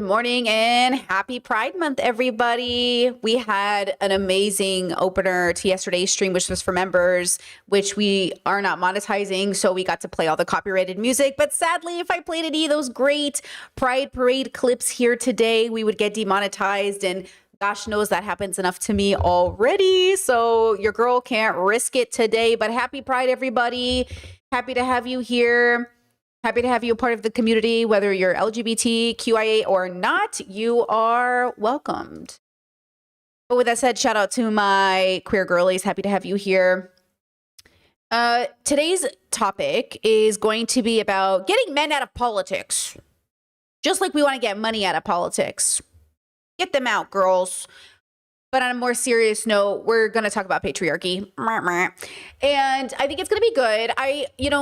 morning and happy Pride Month, everybody. We had an amazing opener to yesterday's stream, which was for members, which we are not monetizing. So we got to play all the copyrighted music. But sadly, if I played any of those great Pride Parade clips here today, we would get demonetized. And gosh knows that happens enough to me already. So your girl can't risk it today. But happy Pride, everybody. Happy to have you here. Happy to have you a part of the community, whether you're LGBTQIA or not, you are welcomed. But with that said, shout out to my queer girlies. Happy to have you here. Today's topic is going to be about getting men out of politics. Just like we want to get money out of politics. Get them out, girls. But on a more serious note, we're going to talk about patriarchy. And I think it's going to be good.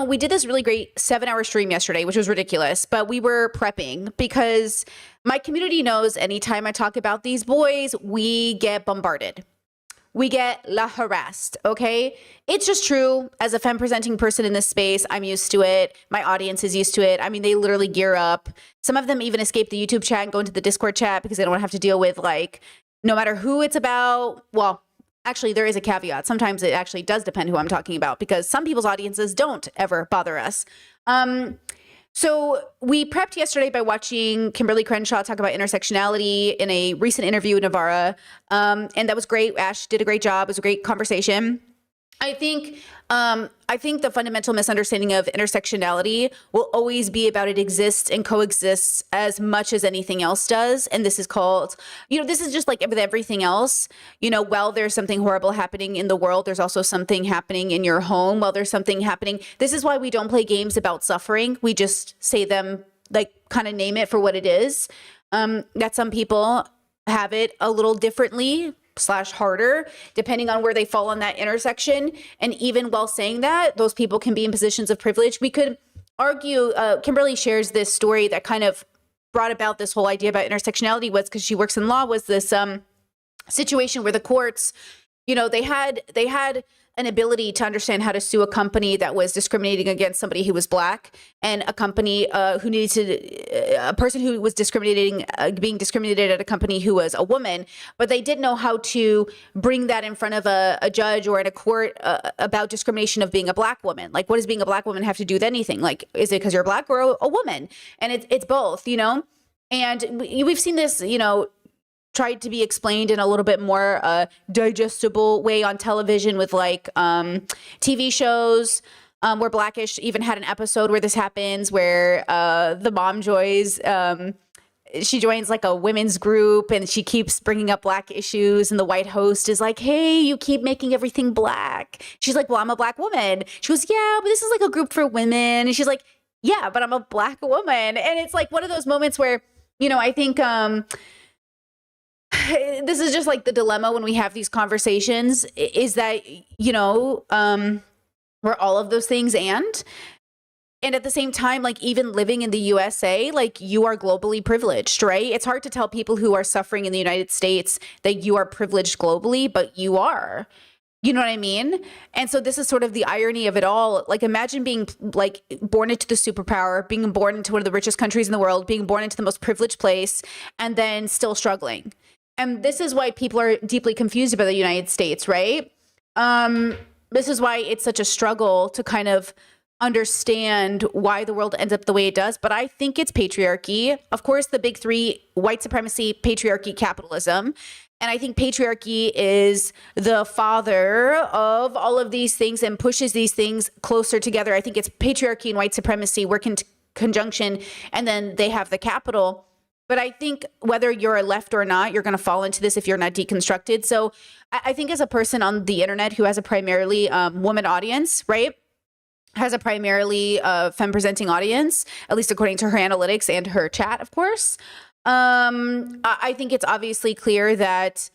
We did this really great 7-hour stream yesterday, which was ridiculous, but we were prepping because my community knows anytime I talk about these boys, we get bombarded. We get harassed, okay? It's just true. As a femme presenting person in this space, I'm used to it. My audience is used to it. I mean, they literally gear up. Some of them even escape the YouTube chat and go into the Discord chat because they don't have to deal with no matter who it's about. Well, actually, there is a caveat. Sometimes it actually does depend who I'm talking about because some people's audiences don't ever bother us. So we prepped yesterday by watching Kimberly Crenshaw talk about intersectionality in a recent interview with Navarra. And that was great. Ash did a great job. It was a great conversation. I think the fundamental misunderstanding of intersectionality will always be about it exists and coexists as much as anything else does. And this is called, this is just like with everything else. While there's something horrible happening in the world, there's also something happening in your home. While there's something happening, this is why we don't play games about suffering. We just say them, kind of name it for what it is. That some people have it a little differently / harder, depending on where they fall on that intersection. And even while saying that, those people can be in positions of privilege. We could argue, Kimberly shares this story that kind of brought about this whole idea about intersectionality was because she works in law, was this situation where the courts, they had an ability to understand how to sue a company that was discriminating against somebody who was Black, and a company a person who was being discriminated at a company who was a woman, but they didn't know how to bring that in front of a judge or in a court about discrimination of being a Black woman. What does being a Black woman have to do with anything? Is it because you're Black or a woman? And it's both, and we've seen this, tried to be explained in a little bit more digestible way on television with TV shows where Blackish even had an episode where this happens, where the mom joins she joins a women's group and she keeps bringing up Black issues, and the white host is like, hey, you keep making everything Black. She's like, well, I'm a Black woman. She goes, yeah, but this is a group for women. And she's like, yeah, but I'm a Black woman. And it's one of those moments where, I think this is just the dilemma when we have these conversations is that, we're all of those things. And at the same time, even living in the USA, you are globally privileged, right? It's hard to tell people who are suffering in the United States that you are privileged globally, but you are. You know what I mean? And so this is sort of the irony of it all. Imagine being born into the superpower, being born into one of the richest countries in the world, being born into the most privileged place, and then still struggling. And this is why people are deeply confused about the United States, right? This is why it's such a struggle to kind of understand why the world ends up the way it does. But I think it's patriarchy. Of course, the big three: white supremacy, patriarchy, capitalism. And I think patriarchy is the father of all of these things and pushes these things closer together. I think it's patriarchy and white supremacy work in conjunction, and then they have the capital. But I think whether you're a left or not, you're going to fall into this if you're not deconstructed. So I think as a person on the internet who has a primarily woman audience, right, has a primarily femme presenting audience, at least according to her analytics and her chat, of course, I think it's obviously clear that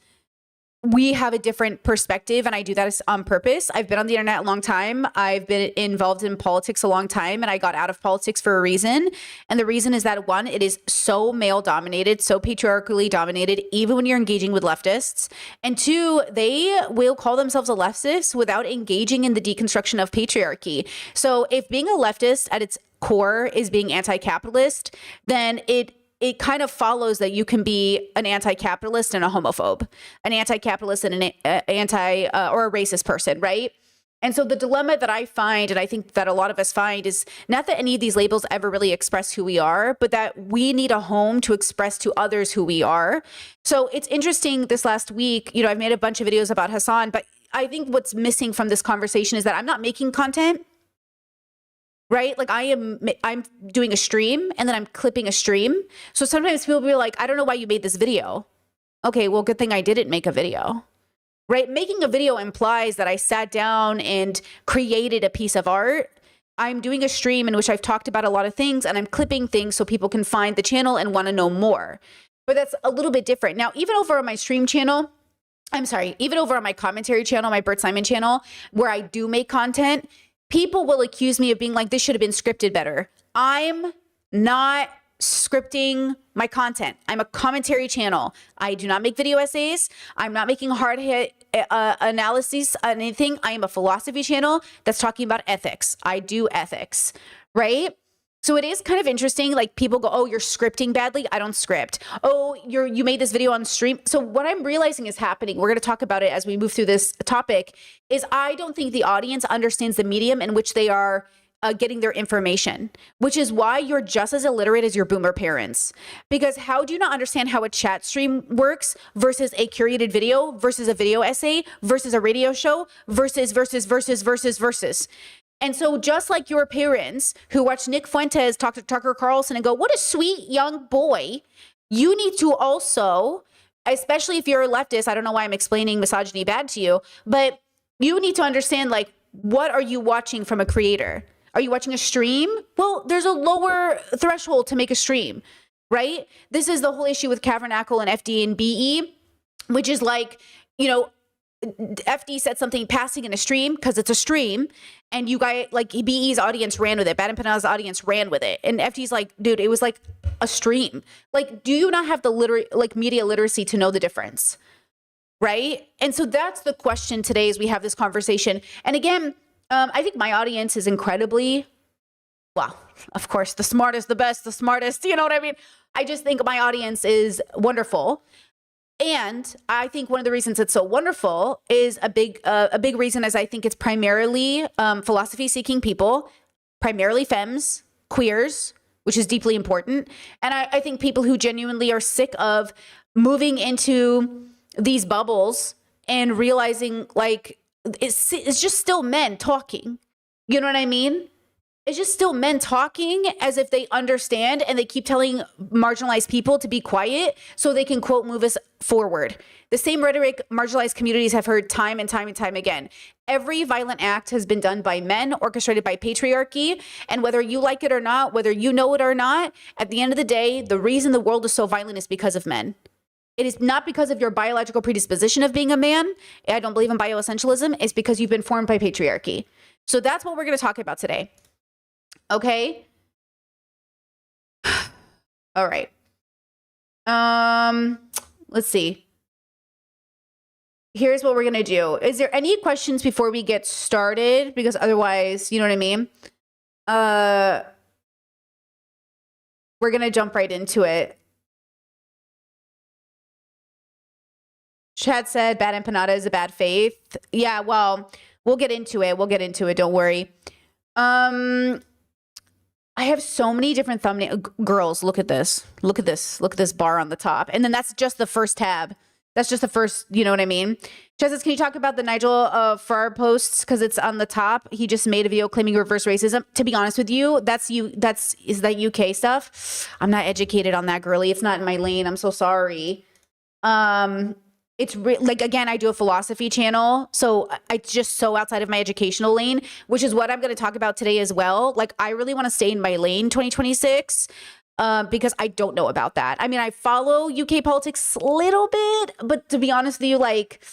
we have a different perspective, and I do that on purpose. I've been on the internet a long time. I've been involved in politics a long time, and I got out of politics for a reason. And the reason is that, one, it is so male dominated, so patriarchally dominated, even when you're engaging with leftists. And two, they will call themselves a leftist without engaging in the deconstruction of patriarchy. So if being a leftist at its core is being anti-capitalist, then it it kind of follows that you can be an anti-capitalist and a homophobe, an anti-capitalist and an or a racist person, right? And so the dilemma that I find, and I think that a lot of us find, is not that any of these labels ever really express who we are, but that we need a home to express to others who we are. So it's interesting this last week, I've made a bunch of videos about Hasan, but I think what's missing from this conversation is that I'm not making content, right? Like I'm doing a stream and then I'm clipping a stream. So sometimes people will be like, I don't know why you made this video. Okay, well, good thing I didn't make a video. Right? Making a video implies that I sat down and created a piece of art. I'm doing a stream in which I've talked about a lot of things and I'm clipping things so people can find the channel and want to know more. But that's a little bit different. Now, even over on my stream channel, even over on my commentary channel, my Bert Simon channel, where I do make content, people will accuse me of being like, this should have been scripted better. I'm not scripting my content. I'm a commentary channel. I do not make video essays. I'm not making hard hit analyses on anything. I am a philosophy channel that's talking about ethics. I do ethics, right? So it is kind of interesting. Like people go, oh, you're scripting badly. I don't script. Oh, you made this video on stream. So what I'm realizing is happening, we're going to talk about it as we move through this topic, is I don't think the audience understands the medium in which they are getting their information, which is why you're just as illiterate as your boomer parents. Because how do you not understand how a chat stream works versus a curated video versus a video essay versus a radio show versus. And so just like your parents who watch Nick Fuentes talk to Tucker Carlson and go, what a sweet young boy, you need to also, especially if you're a leftist, I don't know why I'm explaining misogyny bad to you, but you need to understand, like, what are you watching from a creator? Are you watching a stream? Well, there's a lower threshold to make a stream, right? This is the whole issue with Cavernacle and FD and BE, which is like, FD said something passing in a stream because it's a stream, and you guys, like, BE's audience ran with it. Bad and Panada's audience ran with it. And FD's like, dude, it was like a stream. Like, do you not have the media literacy to know the difference? Right? And so that's the question today as we have this conversation. And again, I think my audience is incredibly, well, of course, the smartest, the best, the smartest, you know what I mean? I just think my audience is wonderful. And I think one of the reasons it's so wonderful is a big reason is I think it's primarily philosophy-seeking people, primarily femmes, queers, which is deeply important. And I think people who genuinely are sick of moving into these bubbles and realizing, like, it's just still men talking. You know what I mean? It's just still men talking as if they understand, and they keep telling marginalized people to be quiet so they can, quote, move us forward. The same rhetoric marginalized communities have heard time and time and time again. Every violent act has been done by men, orchestrated by patriarchy. And whether you like it or not, whether you know it or not, at the end of the day, the reason the world is so violent is because of men. It is not because of your biological predisposition of being a man. I don't believe in bioessentialism. It's because you've been formed by patriarchy. So that's what we're going to talk about today. Okay. All right. Let's see. Here's what we're going to do. Is there any questions before we get started? Because otherwise, you know what I mean? We're going to jump right into it. Chad said bad empanada is a bad faith. Yeah, well, we'll get into it. Don't worry. I have so many different thumbnail girls. Look at this. Look at this bar on the top. And then that's just the first tab. That's just the first, you know what I mean? Chad says, can you talk about the Nigel Farrar posts? Because it's on the top. He just made a video claiming reverse racism. To be honest with you, is that UK stuff? I'm not educated on that, girly. It's not in my lane. I'm so sorry. It's like, again, I do a philosophy channel, so it's just so outside of my educational lane, which is what I'm going to talk about today as well. Like, I really want to stay in my lane 2026 because I don't know about that. I mean, I follow UK politics a little bit, but to be honest with you, like,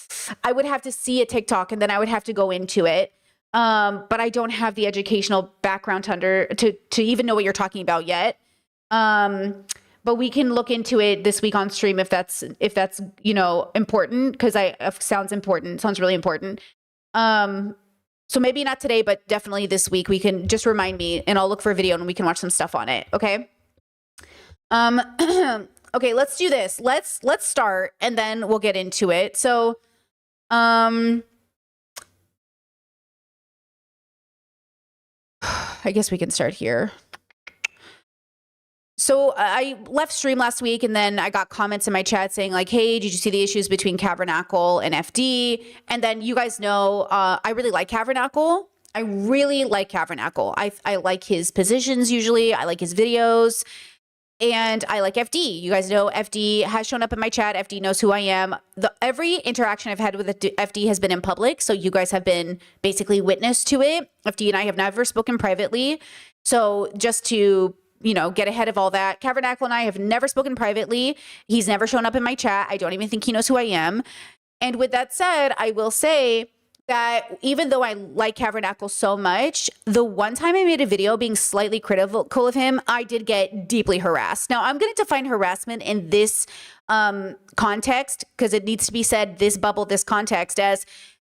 I would have to see a TikTok and then I would have to go into it. But I don't have the educational background to even know what you're talking about yet. But we can look into it this week on stream if that's you know, important, because sounds important. Sounds really important. So maybe not today, but definitely this week. We can just remind me, and I'll look for a video and we can watch some stuff on it. Okay. Um, okay, let's do this. Let's start and then we'll get into it. So, I guess we can start here. So I left stream last week and then I got comments in my chat saying like, hey, did you see the issues between Cavernacle and FD? And then you guys know I really like Cavernacle. I really like Cavernacle. I like his positions usually. I like his videos. And I like FD. You guys know FD has shown up in my chat. FD knows who I am. Every interaction I've had with FD has been in public. So you guys have been basically witness to it. FD and I have never spoken privately. So just to, you know, get ahead of all that, Cavernacle and I have never spoken privately. He's never shown up in my chat. I don't even think he knows who I am. And with that said, I will say that even though I like Cavernacle so much, the one time I made a video being slightly critical of him, I did get deeply harassed. Now, I'm going to define harassment in this context because it needs to be said, this bubble, this context, as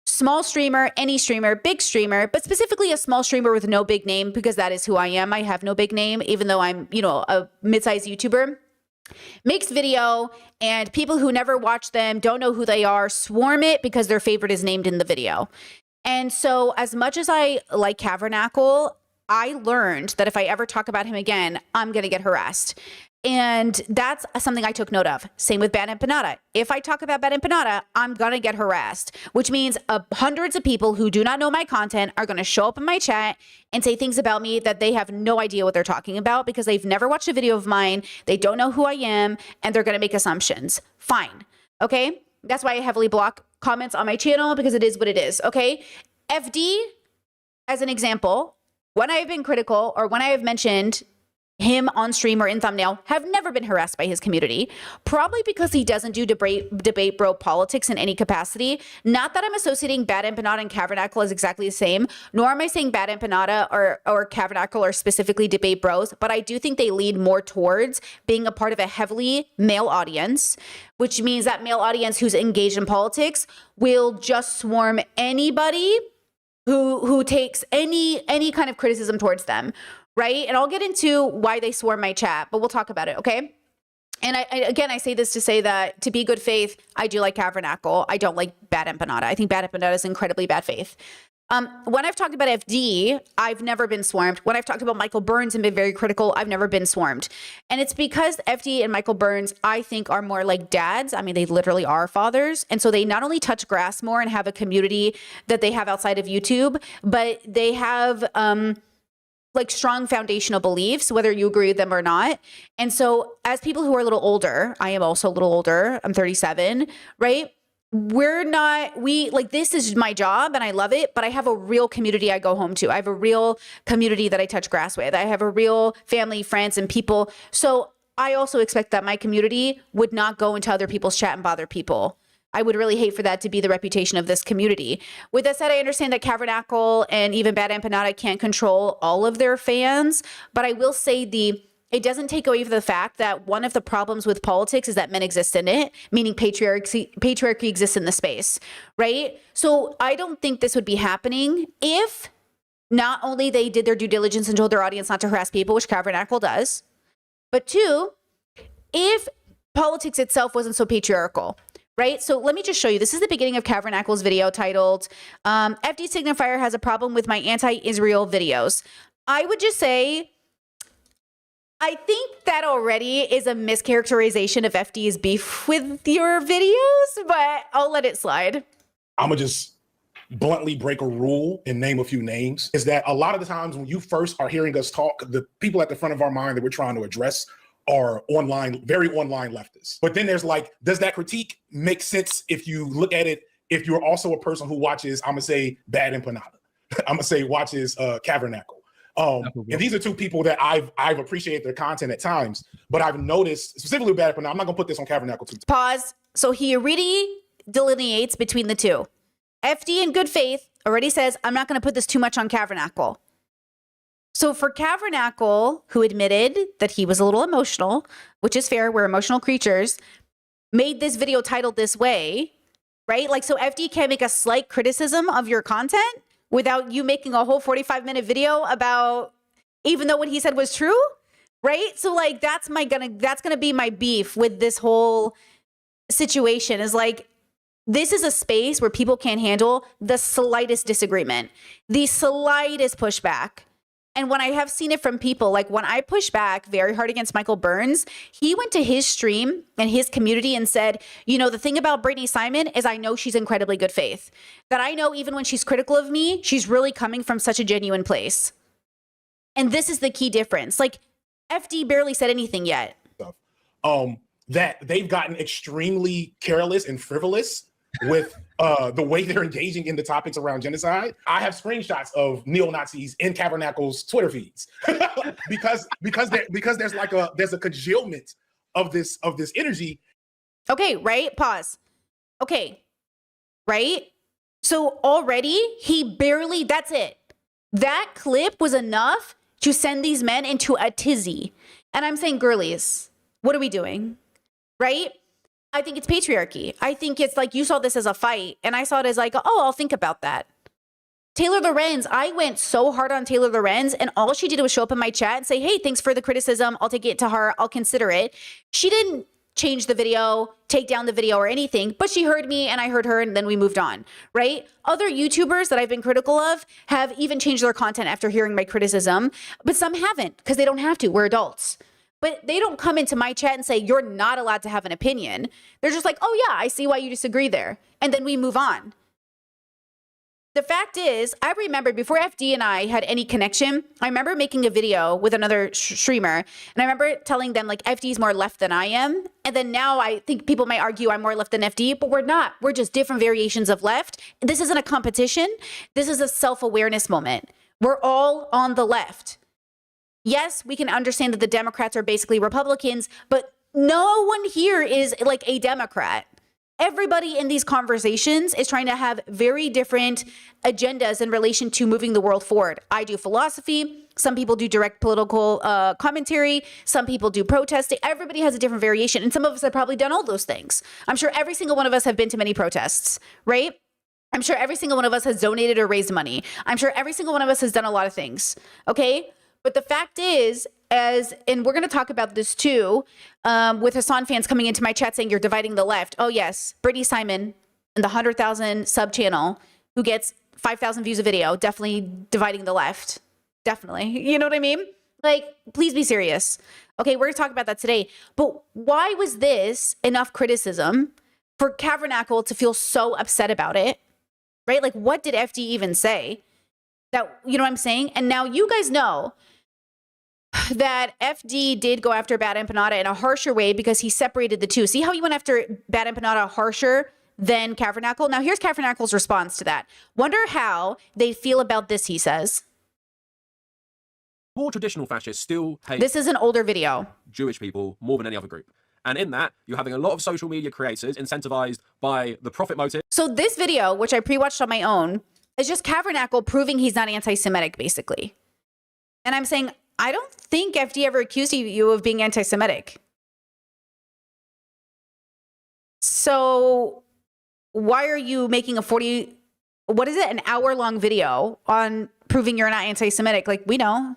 small streamer, any streamer, big streamer, but specifically a small streamer with no big name, because that is who I am. I have no big name, even though I'm, you know, a mid-sized YouTuber. Makes video and people who never watch them, don't know who they are, swarm it because their favorite is named in the video. And so as much as I like Cavernacle, I learned that if I ever talk about him again, I'm going to get harassed. And that's something I took note of. Same with Bad Empanada. If I talk about Bad Empanada, I'm going to get harassed, which means hundreds of people who do not know my content are going to show up in my chat and say things about me that they have no idea what they're talking about because they've never watched a video of mine. They don't know who I am, and they're going to make assumptions. Fine. Okay? That's why I heavily block comments on my channel because it is what it is. Okay? FD, as an example, when I have been critical or when I have mentioned him on stream or in thumbnail, have never been harassed by his community, probably because he doesn't do debate bro politics in any capacity. Not that I'm associating Bad Empanada and Cavernacle as exactly the same, nor am I saying Bad Empanada or Cavernacle are specifically debate bros, but I do think they lead more towards being a part of a heavily male audience, which means that male audience who's engaged in politics will just swarm anybody who takes any kind of criticism towards them. Right? And I'll get into why they swarm my chat, but we'll talk about it, okay? And I say this to say that to be good faith, I do like Cavernacle. I don't like Bad Empanada. I think Bad Empanada is incredibly bad faith. When I've talked about FD, I've never been swarmed. When I've talked about Michael Burns and been very critical, I've never been swarmed. And it's because FD and Michael Burns, I think, are more like dads. I mean, they literally are fathers. And so they not only touch grass more and have a community that they have outside of YouTube, but they have like strong foundational beliefs, whether you agree with them or not. And so as people who are a little older, I am also a little older, I'm 37, right? This is my job and I love it, but I have a real community I go home to. I have a real community that I touch grass with. I have a real family, friends, and people. So I also expect that my community would not go into other people's chat and bother people. I would really hate for that to be the reputation of this community. With that said, I understand that Cavernacle and even Bad Empanada can't control all of their fans, but I will say it doesn't take away from the fact that one of the problems with politics is that men exist in it, meaning patriarchy exists in the space, right? So I don't think this would be happening if not only they did their due diligence and told their audience not to harass people, which Cavernacle does, but two, if politics itself wasn't so patriarchal. Right? So let me just show you. This is the beginning of Cavernacle's video titled, FD Signifier has a problem with my anti-Israel videos. I would just say, I think that already is a mischaracterization of FD's beef with your videos, but I'll let it slide. I'm going to just bluntly break a rule and name a few names. Is that a lot of the times when you first are hearing us talk, the people at the front of our mind that we're trying to address are online, very online leftists. But then there's like, does that critique make sense if you look at it, if you're also a person who watches, I'm gonna say Bad Empanada, I'm gonna say watches Cavernacle. And these are two people that I've appreciated their content at times, but I've noticed, specifically Bad Empanada, I'm not gonna put this on Cavernacle too. Pause. So he already delineates between the two. FD in good faith already says, I'm not gonna put this too much on Cavernacle. So for Cavernacle, who admitted that he was a little emotional, which is fair, we're emotional creatures, made this video titled this way, right? Like, so FD can't make a slight criticism of your content without you making a whole 45-minute video about, even though what he said was true? right? So like that's gonna be my beef with this whole situation is like, this is a space where people can't handle the slightest disagreement, the slightest pushback. And when I have seen it from people, like when I push back very hard against Michael Burns, he went to his stream and his community and said, you know, the thing about Brittany Simon is I know she's incredibly good faith. That I know even when she's critical of me, she's really coming from such a genuine place. And this is the key difference. Like FD barely said anything yet. That they've gotten extremely careless and frivolous with the way they're engaging in the topics around genocide. I have screenshots of neo-Nazis in Tabernacle's Twitter feeds because there's like there's a congealment of this energy. Okay, right? Pause. Okay, right? So already he barely, that's it. That clip was enough to send these men into a tizzy. And I'm saying, girlies, what are we doing? Right? I think it's patriarchy. I think it's like you saw this as a fight, and I saw it as like, oh, I'll think about that. Taylor Lorenz, I went so hard on Taylor Lorenz, and all she did was show up in my chat and say, hey, thanks for the criticism. I'll take it to heart. I'll consider it. She didn't change the video, take down the video or anything, but she heard me and I heard her, and then we moved on, right? Other YouTubers that I've been critical of have even changed their content after hearing my criticism, but some haven't because they don't have to. We're adults. But they don't come into my chat and say, you're not allowed to have an opinion. They're just like, oh yeah, I see why you disagree there. And then we move on. The fact is, I remember before FD and I had any connection, I remember making a video with another streamer. And I remember telling them like, FD is more left than I am. And then now I think people might argue I'm more left than FD, but we're not. We're just different variations of left. This isn't a competition. This is a self-awareness moment. We're all on the left. Yes, we can understand that the Democrats are basically Republicans, but no one here is like a Democrat. Everybody in these conversations is trying to have very different agendas in relation to moving the world forward. I do philosophy. Some people do direct political commentary. Some people do protesting. Everybody has a different variation. And some of us have probably done all those things. I'm sure every single one of us have been to many protests, right? I'm sure every single one of us has donated or raised money. I'm sure every single one of us has done a lot of things, okay? But the fact is, and we're going to talk about this too, with Hassan fans coming into my chat saying you're dividing the left. Oh yes, Brittany Simon and the 100,000 sub channel who gets 5,000 views a video, definitely dividing the left. Definitely. You know what I mean? Like, please be serious. Okay, we're going to talk about that today. But why was this enough criticism for Tabernacle to feel so upset about it? Right? Like, what did FD even say? That, you know what I'm saying? And now you guys know that FD did go after Bad Empanada in a harsher way because he separated the two. See how he went after Bad Empanada harsher than Tabernacle? Now here's Tabernacle's response to that. Wonder how they feel about this, he says. More traditional fascists still hate This is an older video. Jewish people more than any other group. And in that, you're having a lot of social media creators incentivized by the profit motive. So this video, which I pre-watched on my own, is just Tabernacle proving he's not anti-Semitic, basically. And I'm saying, I don't think FD ever accused you of being anti-Semitic. So why are you making an hour-long video on proving you're not anti-Semitic? Like, we know.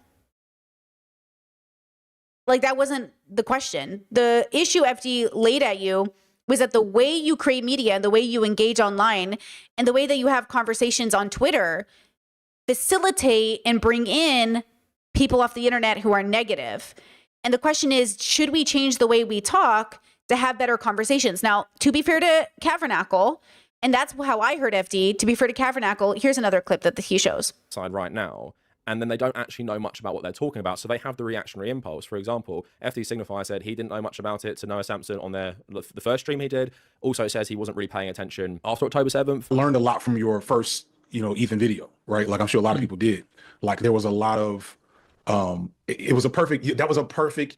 Like, that wasn't the question. The issue FD laid at you was that the way you create media and the way you engage online and the way that you have conversations on Twitter facilitate and bring in people off the internet who are negative. And the question is, should we change the way we talk to have better conversations? Now, to be fair to Tabernacle, and that's how I heard FD, to be fair to Tabernacle, here's another clip that he shows. Side right now, and then they don't actually know much about what they're talking about, so they have the reactionary impulse. For example, FD Signify said he didn't know much about it to Noah Sampson on the first stream he did. Also, it says he wasn't really paying attention after October 7th. I learned a lot from your first, Ethan video, right? Like I'm sure a lot of people did. Like there was a lot of, that was a perfect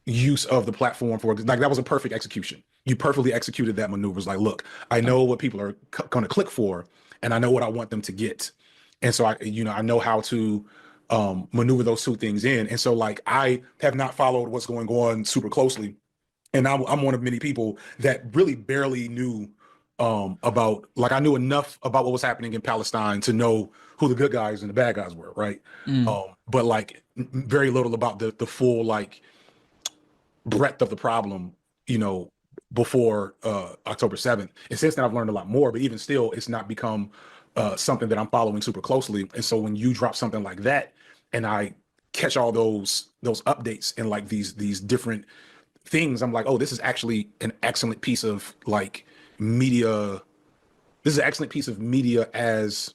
use of the platform for, like that was a perfect execution. You perfectly executed that maneuver. It's like, look, I know what people are going to click for, and I know what I want them to get. And so I know how to maneuver those two things in. And so like, I have not followed what's going on super closely. And I'm one of many people that really barely knew about, like, I knew enough about what was happening in Palestine to know who the good guys and the bad guys were, right? But like very little about the full like breadth of the problem, you know, before October 7th. And since then I've learned a lot more, but even still, it's not become something that I'm following super closely. And so when you drop something like that, and I catch all those updates and like these different things, I'm like, oh, this is actually an excellent piece of like media. This is an excellent piece of media as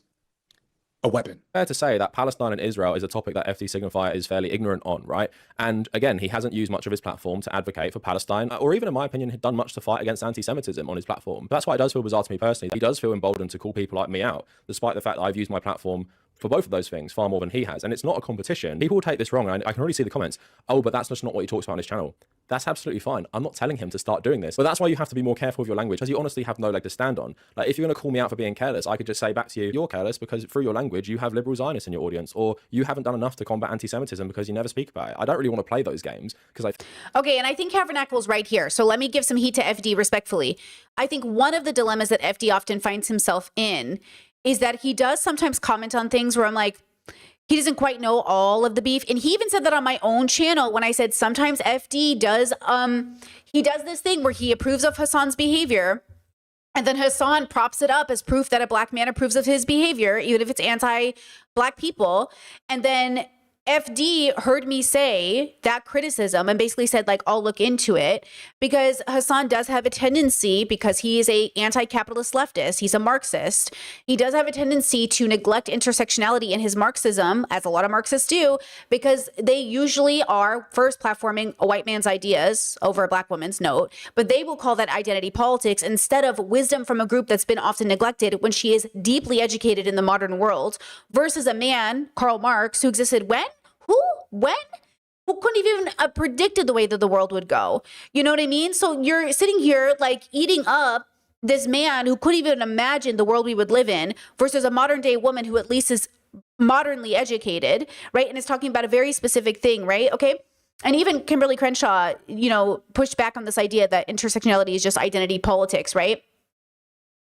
a weapon. Fair to say that Palestine and Israel is a topic that FD Signifier is fairly ignorant on, right? And again, he hasn't used much of his platform to advocate for Palestine, or even, in my opinion, done much to fight against anti-Semitism on his platform. That's why it does feel bizarre to me personally. He does feel emboldened to call people like me out, despite the fact that I've used my platform for both of those things far more than he has. And it's not a competition. People will take this wrong. And I can already see the comments. Oh, but that's just not what he talks about on his channel. That's absolutely fine. I'm not telling him to start doing this. But that's why you have to be more careful with your language, because you honestly have no leg to stand on. Like, if you're going to call me out for being careless, I could just say back to you, you're careless because through your language, you have liberal Zionists in your audience, or you haven't done enough to combat anti-Semitism because you never speak about it. I don't really want to play those games because Okay, and I think Tabernacle's right here. So let me give some heat to FD respectfully. I think one of the dilemmas that FD often finds himself in is that he does sometimes comment on things where I'm like, he doesn't quite know all of the beef. And he even said that on my own channel when I said sometimes FD does, he does this thing where he approves of Hassan's behavior. And then Hassan props it up as proof that a black man approves of his behavior, even if it's anti-black people. And then FD heard me say that criticism and basically said, like, I'll look into it, because Hassan does have a tendency, because he is a anti-capitalist leftist, he's a Marxist, he does have a tendency to neglect intersectionality in his Marxism, as a lot of Marxists do, because they usually are first platforming a white man's ideas over a black woman's note, but they will call that identity politics instead of wisdom from a group that's been often neglected when she is deeply educated in the modern world, versus a man, Karl Marx, who existed when? Who couldn't even have predicted the way that the world would go? You know what I mean? So you're sitting here like eating up this man who couldn't even imagine the world we would live in, versus a modern day woman who at least is modernly educated, right? And is talking about a very specific thing, right? Okay. And even Kimberly Crenshaw, you know, pushed back on this idea that intersectionality is just identity politics, right?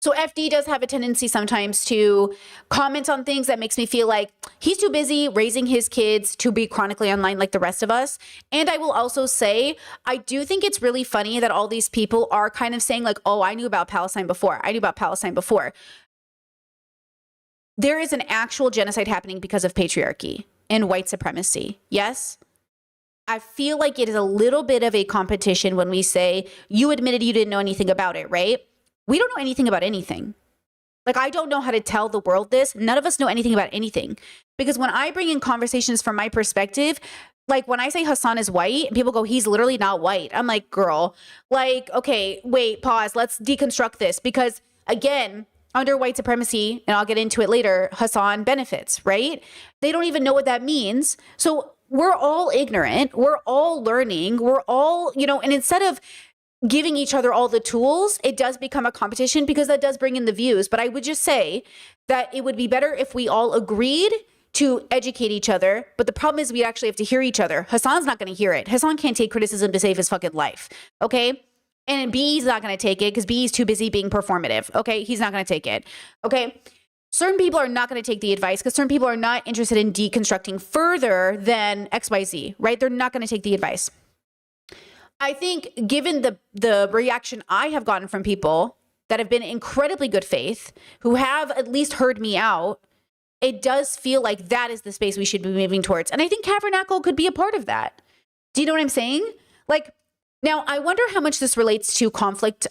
So FD does have a tendency sometimes to comment on things that makes me feel like he's too busy raising his kids to be chronically online like the rest of us. And I will also say, I do think it's really funny that all these people are kind of saying like, oh, I knew about Palestine before. I knew about Palestine before. There is an actual genocide happening because of patriarchy and white supremacy. Yes? I feel like it is a little bit of a competition when we say, you admitted you didn't know anything about it, right? We don't know anything about anything. Like, I don't know how to tell the world this. None of us know anything about anything. Because when I bring in conversations from my perspective, like when I say Hassan is white, and people go, he's literally not white. I'm like, girl, like, okay, wait, pause. Let's deconstruct this. Because again, under white supremacy, and I'll get into it later, Hassan benefits, right? They don't even know what that means. So we're all ignorant. We're all learning. We're all, you know, and instead of giving each other all the tools, it does become a competition, because that does bring in the views. But I would just say that it would be better if we all agreed to educate each other. But the problem is we actually have to hear each other. Hassan's not going to hear it. Hassan can't take criticism to save his fucking life. Okay. And BE's not going to take it because BE's too busy being performative. Okay. He's not going to take it. Okay. Certain people are not going to take the advice because certain people are not interested in deconstructing further than XYZ, right? They're not going to take the advice. I think given the reaction I have gotten from people that have been incredibly good faith, who have at least heard me out, it does feel like that is the space we should be moving towards. And I think Tabernacle could be a part of that. Do you know what I'm saying? Like, now I wonder how much this relates to conflict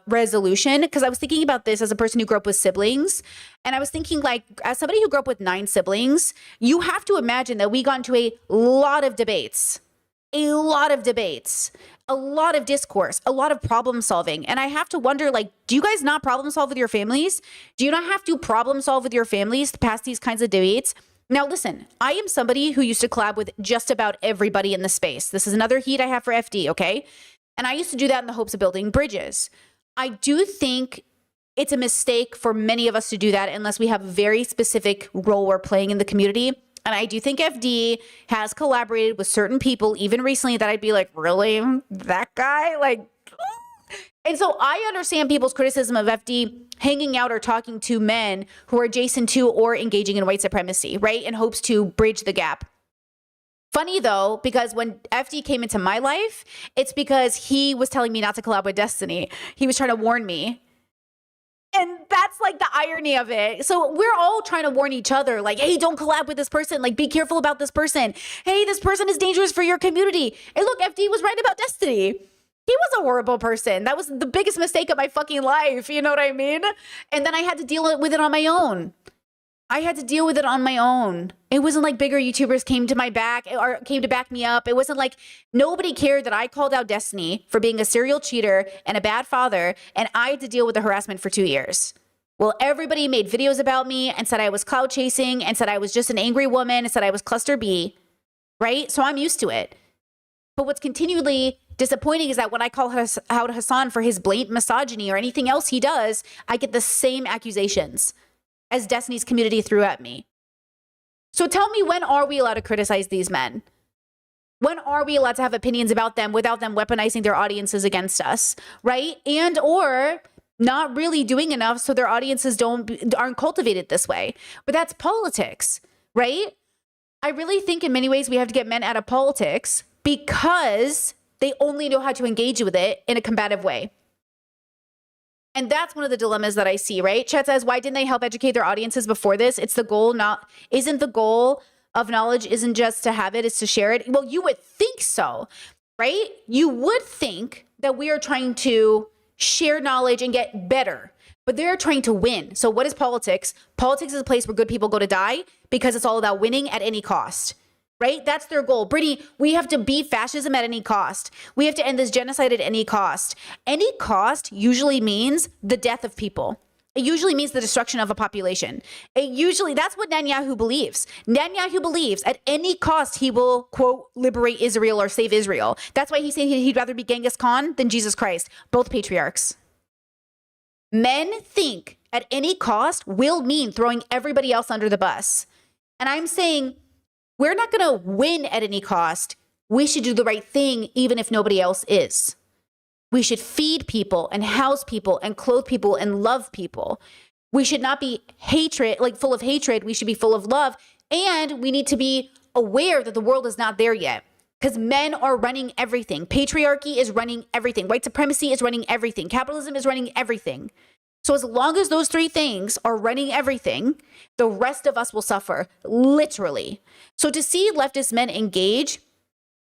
resolution, because I was thinking about this as a person who grew up with siblings. And I was thinking, like, as somebody who grew up with 9 siblings, you have to imagine that we got into a lot of debates, a lot of discourse, a lot of problem solving. And I have to wonder, like, do you guys not problem solve with your families? Do you not have to problem solve with your families to pass these kinds of debates? Now, listen, I am somebody who used to collab with just about everybody in the space. This is another heat I have for FD, okay? And I used to do that in the hopes of building bridges. I do think it's a mistake for many of us to do that unless we have a very specific role we're playing in the community. And I do think FD has collaborated with certain people, even recently, that I'd be like, really? That guy? Like, And so I understand people's criticism of FD hanging out or talking to men who are adjacent to or engaging in white supremacy, right? In hopes to bridge the gap. Funny though, because when FD came into my life, it's because he was telling me not to collab with Destiny. He was trying to warn me. And that's like the irony of it. So we're all trying to warn each other, like, hey, don't collab with this person. Like, be careful about this person. Hey, this person is dangerous for your community. And look, FD was right about Destiny. He was a horrible person. That was the biggest mistake of my fucking life. You know what I mean? And then I had to deal with it on my own. It wasn't like bigger YouTubers came to my back or came to back me up. It wasn't like nobody cared that I called out Destiny for being a serial cheater and a bad father, and I had to deal with the harassment for 2 years. Well, everybody made videos about me and said I was cloud chasing and said I was just an angry woman and said I was cluster B, right? So I'm used to it. But what's continually disappointing is that when I call out Hassan for his blatant misogyny or anything else he does, I get the same accusations as Destiny's community threw at me. So tell me, when are we allowed to criticize these men? When are we allowed to have opinions about them without them weaponizing their audiences against us, right? And or not really doing enough so their audiences aren't cultivated this way. But that's politics, right? I really think in many ways we have to get men out of politics because they only know how to engage with it in a combative way. And that's one of the dilemmas that I see, right? Chet says, why didn't they help educate their audiences before this? It's the goal, isn't the goal of knowledge isn't just to have it, it's to share it. Well, you would think so, right? You would think that we are trying to share knowledge and get better, but they're trying to win. So what is politics? Politics is a place where good people go to die because it's all about winning at any cost. Right? That's their goal. Brittany, we have to beat fascism at any cost. We have to end this genocide at any cost. Any cost usually means the death of people. It usually means the destruction of a population. That's what Netanyahu believes. Netanyahu believes at any cost he will, quote, liberate Israel or save Israel. That's why he's saying he'd rather be Genghis Khan than Jesus Christ, both patriarchs. Men think at any cost will mean throwing everybody else under the bus. And I'm saying, we're not going to win at any cost. We should do the right thing, even if nobody else is. We should feed people and house people and clothe people and love people. We should not be full of hatred. We should be full of love. And we need to be aware that the world is not there yet because men are running everything. Patriarchy is running everything. White supremacy is running everything. Capitalism is running everything. So as long as those three things are running everything, the rest of us will suffer, literally. So to see leftist men engage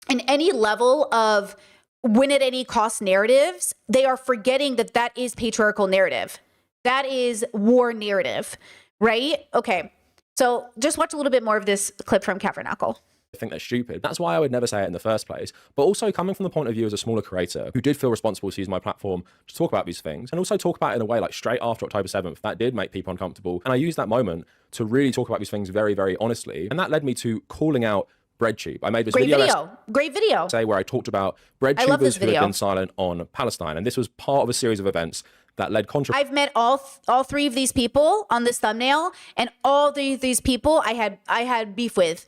in any level of win at any cost narratives, they are forgetting that that is patriarchal narrative. That is war narrative, right? Okay, so just watch a little bit more of this clip from Cavernacle. I think they're stupid. That's why I would never say it in the first place. But also coming from the point of view as a smaller creator who did feel responsible to use my platform to talk about these things and also talk about it in a way like straight after October 7th, that did make people uncomfortable. And I used that moment to really talk about these things very, very honestly. And that led me to calling out BreadTube. I made this Great video. Say where I talked about BreadTubers who had been silent on Palestine. And this was part of a series of events that led controversy. I've met all three of these people on this thumbnail, and all these people I had beef with.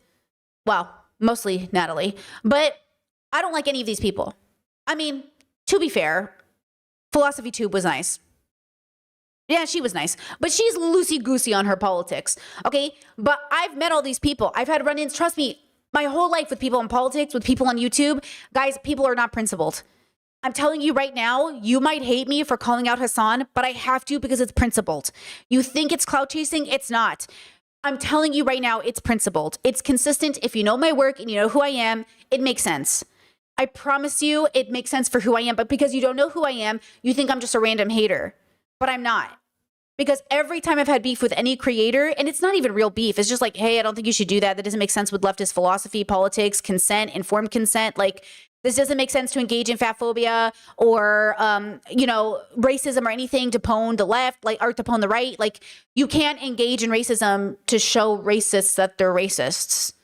Well, mostly Natalie, but I don't like any of these people. I mean, to be fair, Philosophy Tube was nice. Yeah, she was nice, but she's loosey-goosey on her politics, okay? But I've met all these people. I've had run-ins, trust me, my whole life with people in politics, with people on YouTube. Guys, people are not principled. I'm telling you right now, you might hate me for calling out Hassan, but I have to because it's principled. You think it's clout chasing? It's not. I'm telling you right now, it's principled. It's consistent. If you know my work and you know who I am, it makes sense. I promise you it makes sense for who I am. But because you don't know who I am, you think I'm just a random hater. But I'm not. Because every time I've had beef with any creator, and it's not even real beef, it's just like, hey, I don't think you should do that. That doesn't make sense with leftist philosophy, politics, consent, informed consent. Like, this doesn't make sense to engage in fat phobia or, racism or anything to pwn the left, or to pwn the right. Like, you can't engage in racism to show racists that they're racists.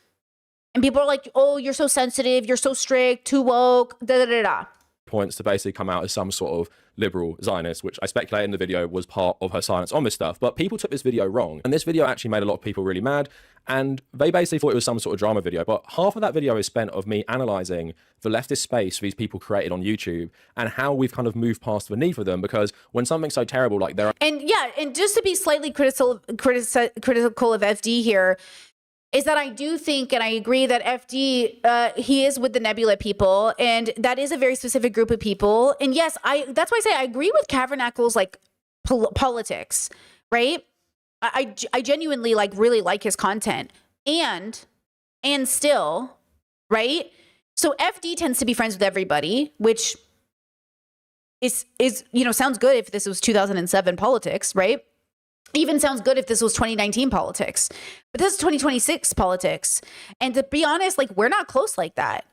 And people are like, oh, you're so sensitive, you're so strict, too woke, da da da da. points to basically come out as some sort of liberal Zionist, which I speculate in the video was part of her silence on this stuff. But people took this video wrong, and this video actually made a lot of people really mad, and they basically thought it was some sort of drama video. But half of that video is spent of me analyzing the leftist space these people created on YouTube and how we've kind of moved past the need for them, because when something's so terrible, like there are... And yeah, and just to be slightly critical of FD here, is that I do think, and I agree that FD, he is with the Nebula people, and that is a very specific group of people. And yes, that's why I say I agree with Cavernacle's like politics, right? I genuinely like really like his content, and still, right? So FD tends to be friends with everybody, which is sounds good if this was 2007 politics, right? Even sounds good if this was 2019 politics, but this is 2026 politics. And to be honest, like, we're not close like that.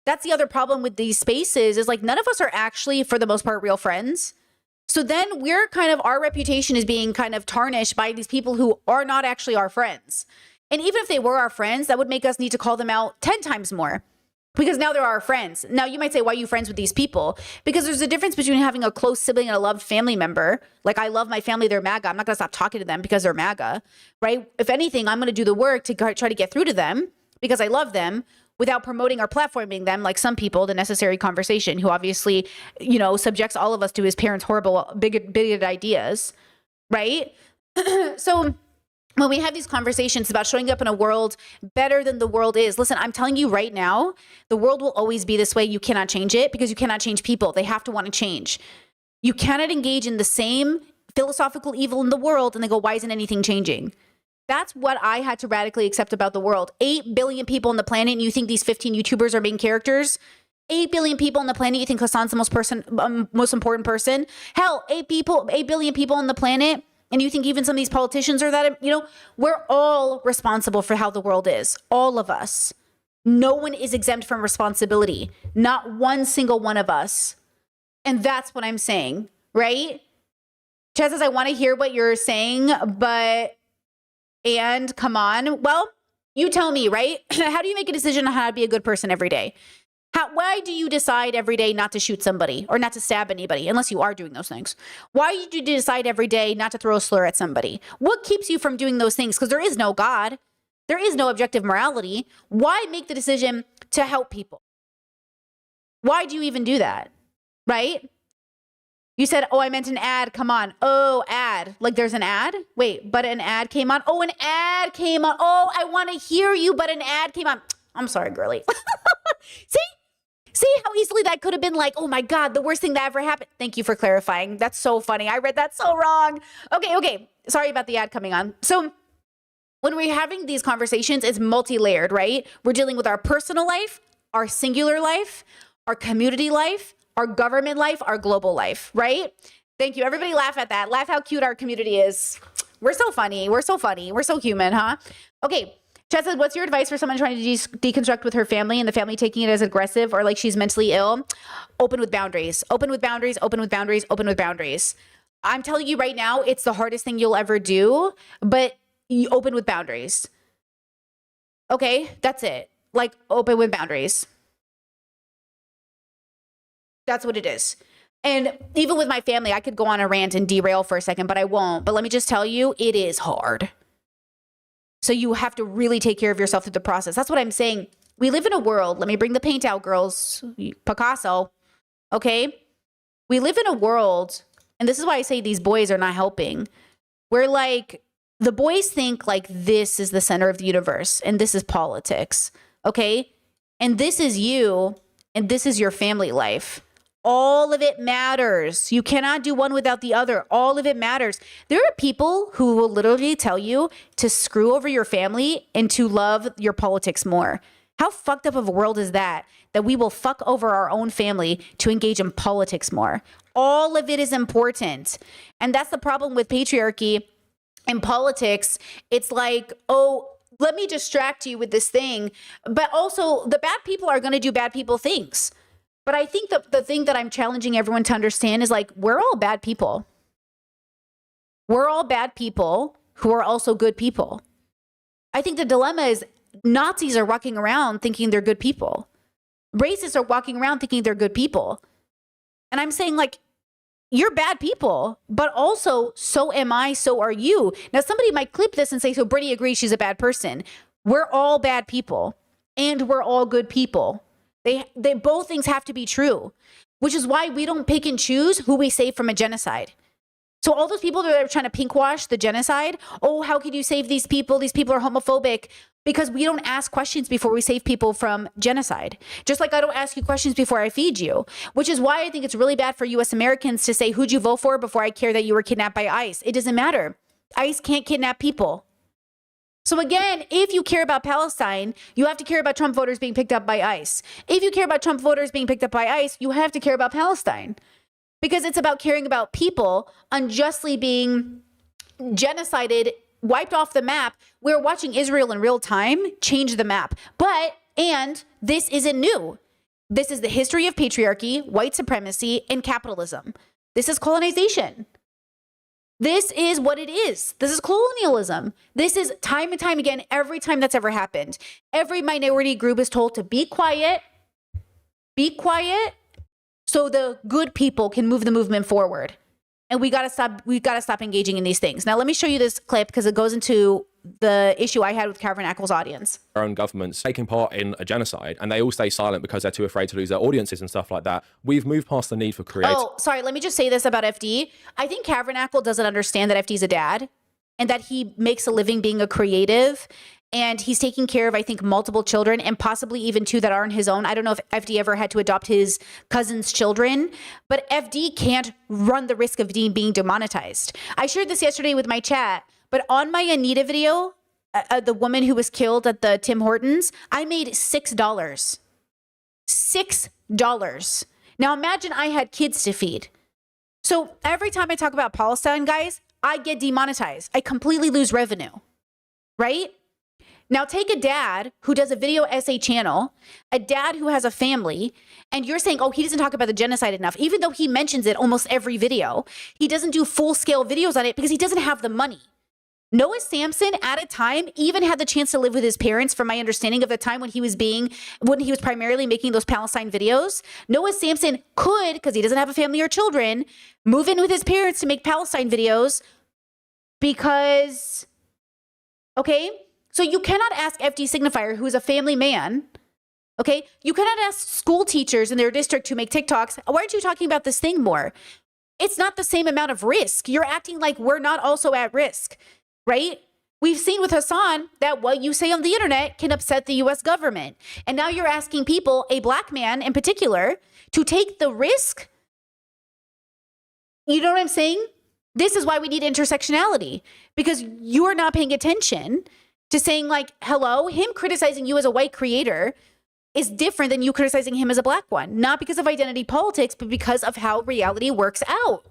That's the other problem with these spaces, is like none of us are actually, for the most part, real friends. So then we're kind of, our reputation is being kind of tarnished by these people who are not actually our friends. And even if they were our friends, that would make us need to call them out 10 times more. Because now they're our friends. Now you might say, why are you friends with these people? Because there's a difference between having a close sibling and a loved family member. Like, I love my family, they're MAGA. I'm not gonna stop talking to them because they're MAGA, right? If anything, I'm gonna do the work to try to get through to them because I love them, without promoting or platforming them like some people, the necessary conversation, who obviously, subjects all of us to his parents' horrible, bigoted ideas, right? So when we have these conversations about showing up in a world better than the world is, listen, I'm telling you right now, the world will always be this way. You cannot change it because you cannot change people. They have to want to change. You cannot engage in the same philosophical evil in the world and then go, why isn't anything changing? That's what I had to radically accept about the world. 8 billion people on the planet, and you think these 15 YouTubers are main characters? 8 billion people on the planet, you think Hassan's the most important person? Hell, 8 billion people on the planet, and you think even some of these politicians are that, we're all responsible for how the world is. All of us. No one is exempt from responsibility. Not one single one of us. And that's what I'm saying, right? Chad says, I want to hear what you're saying, and come on. Well, you tell me, right? How do you make a decision on how to be a good person every day? Why do you decide every day not to shoot somebody or not to stab anybody, unless you are doing those things? Why do you decide every day not to throw a slur at somebody? What keeps you from doing those things? Because there is no God. There is no objective morality. Why make the decision to help people? Why do you even do that? Right? You said, oh, I meant an ad. Come on. Oh, ad. Like there's an ad? Wait, but an ad came on? Oh, an ad came on. Oh, I want to hear you, but an ad came on. I'm sorry, girly. See how easily that could have been like, oh my God, the worst thing that ever happened. Thank you for clarifying. That's so funny. I read that so wrong. Okay. Sorry about the ad coming on. So when we're having these conversations, it's multi-layered, right? We're dealing with our personal life, our singular life, our community life, our government life, our global life, right? Thank you. Everybody laugh at that. Laugh how cute our community is. We're so funny. We're so funny. We're so human, huh? Okay. Chad said, what's your advice for someone trying to deconstruct with her family and the family taking it as aggressive or like she's mentally ill? Open with boundaries. Open with boundaries. Open with boundaries. Open with boundaries. I'm telling you right now, it's the hardest thing you'll ever do, but you open with boundaries. Okay? That's it. Like, open with boundaries. That's what it is. And even with my family, I could go on a rant and derail for a second, but I won't. But let me just tell you, it is hard. So you have to really take care of yourself through the process. That's what I'm saying. We live in a world. Let me bring the paint out, girls. Picasso. Okay? We live in a world, and this is why I say these boys are not helping, where like the boys think like this is the center of the universe and this is politics. Okay? And this is you and this is your family life. All of it matters. You cannot do one without the other. All of it matters. There are people who will literally tell you to screw over your family and to love your politics more. How fucked up of a world is that? That we will fuck over our own family to engage in politics more. All of it is important. And that's the problem with patriarchy and politics. It's like, oh, let me distract you with this thing. But also the bad people are going to do bad people things. But I think the thing that I'm challenging everyone to understand is like, we're all bad people. We're all bad people who are also good people. I think the dilemma is Nazis are walking around thinking they're good people. Racists are walking around thinking they're good people. And I'm saying, like, you're bad people, but also so am I, so are you. Now, somebody might clip this and say, so Brittany agrees she's a bad person. We're all bad people and we're all good people. They both things have to be true, which is why we don't pick and choose who we save from a genocide. So all those people that are trying to pinkwash the genocide, oh, how could you save these people? These people are homophobic. Because we don't ask questions before we save people from genocide. Just like I don't ask you questions before I feed you, which is why I think it's really bad for US Americans to say, who'd you vote for before I care that you were kidnapped by ICE? It doesn't matter. ICE can't kidnap people. So again, if you care about Palestine, you have to care about Trump voters being picked up by ICE. If you care about Trump voters being picked up by ICE, you have to care about Palestine. Because it's about caring about people unjustly being genocided, wiped off the map. We're watching Israel in real time change the map. And this isn't new. This is the history of patriarchy, white supremacy, and capitalism. This is colonization. This is what it is. This is colonialism. This is time and time again, every time that's ever happened. Every minority group is told to be quiet, so the good people can move the movement forward. And we got to stop engaging in these things. Now, let me show you this clip because it goes into the issue I had with Tabernacle's audience. Our own governments taking part in a genocide, and they all stay silent because they're too afraid to lose their audiences and stuff like that. We've moved past the need for creative. Oh, sorry. Let me just say this about FD. I think Tabernacle doesn't understand that FD's a dad and that he makes a living being a creative. And he's taking care of, I think, multiple children and possibly even two that aren't his own. I don't know if FD ever had to adopt his cousin's children, but FD can't run the risk of being demonetized. I shared this yesterday with my chat, but on my Anita video, the woman who was killed at the Tim Hortons, I made $6. $6. Now imagine I had kids to feed. So every time I talk about Palestine, guys, I get demonetized. I completely lose revenue, right? Now take a dad who does a video essay channel, a dad who has a family, and you're saying, oh, he doesn't talk about the genocide enough, even though he mentions it almost every video. He doesn't do full-scale videos on it because he doesn't have the money. Noah Samson, at a time, even had the chance to live with his parents, from my understanding of the time when he was primarily making those Palestine videos. Noah Samson could, because he doesn't have a family or children, move in with his parents to make Palestine videos because, okay? So you cannot ask FD Signifier, who is a family man, okay? You cannot ask school teachers in their district to make TikToks, why aren't you talking about this thing more? It's not the same amount of risk. You're acting like we're not also at risk, right? We've seen with Hassan that what you say on the internet can upset the US government. And now you're asking people, a black man in particular, to take the risk. You know what I'm saying? This is why we need intersectionality, because you are not paying attention to saying, like, hello, him criticizing you as a white creator is different than you criticizing him as a black one. Not because of identity politics, but because of how reality works out.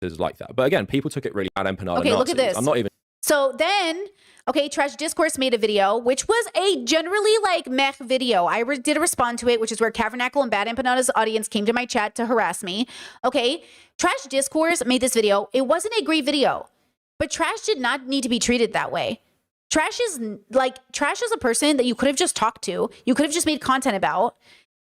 Is like that. But again, people took it really bad. Empanada Okay, Nazis. look at this. I'm not even. So then, okay, Trash Discourse made a video, which was a generally like meh video. I did respond to it, which is where Cavernacle and Bad Empanada's audience came to my chat to harass me. Okay, Trash Discourse made this video. It wasn't a great video, but Trash did not need to be treated that way. Trash is a person that you could have just talked to. You could have just made content about,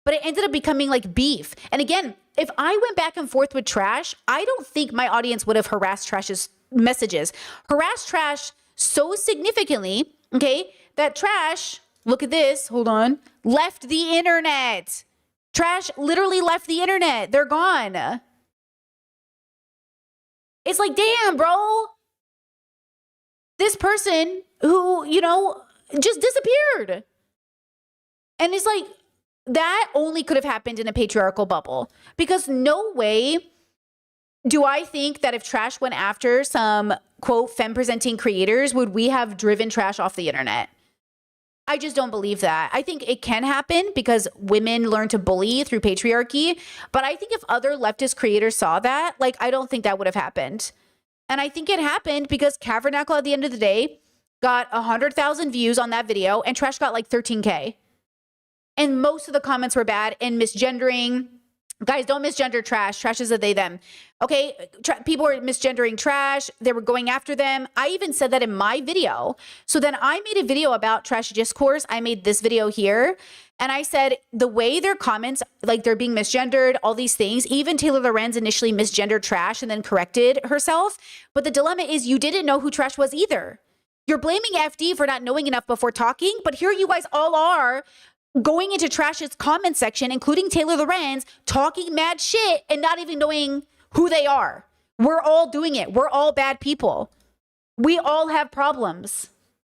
but it ended up becoming like beef. And again, if I went back and forth with Trash, I don't think my audience would have harassed Trash's messages. Harassed Trash so significantly, okay, that Trash, look at this, hold on, left the internet. Trash literally left the internet. They're gone. It's like, damn, bro. This person who, you know, just disappeared. And it's like, that only could have happened in a patriarchal bubble, because no way do I think that if Trash went after some, quote, femme-presenting creators, would we have driven Trash off the internet? I just don't believe that. I think it can happen because women learn to bully through patriarchy. But I think if other leftist creators saw that, like, I don't think that would have happened. And I think it happened because Cavernacle at the end of the day got 100,000 views on that video and Trash got like 13K. And most of the comments were bad and misgendering Guys, don't misgender trash. Trash is a they, them. Okay? People were misgendering trash. They were going after them. I even said that in my video. So then I made a video about trash discourse. I made this video here. And I said the way their comments, like they're being misgendered, all these things, even Taylor Lorenz initially misgendered trash and then corrected herself. But the dilemma is you didn't know who trash was either. You're blaming FD for not knowing enough before talking. But here you guys all are going into Trash's comment section, including Taylor Lorenz, talking mad shit and not even knowing who they are. We're all doing it. We're all bad people. We all have problems.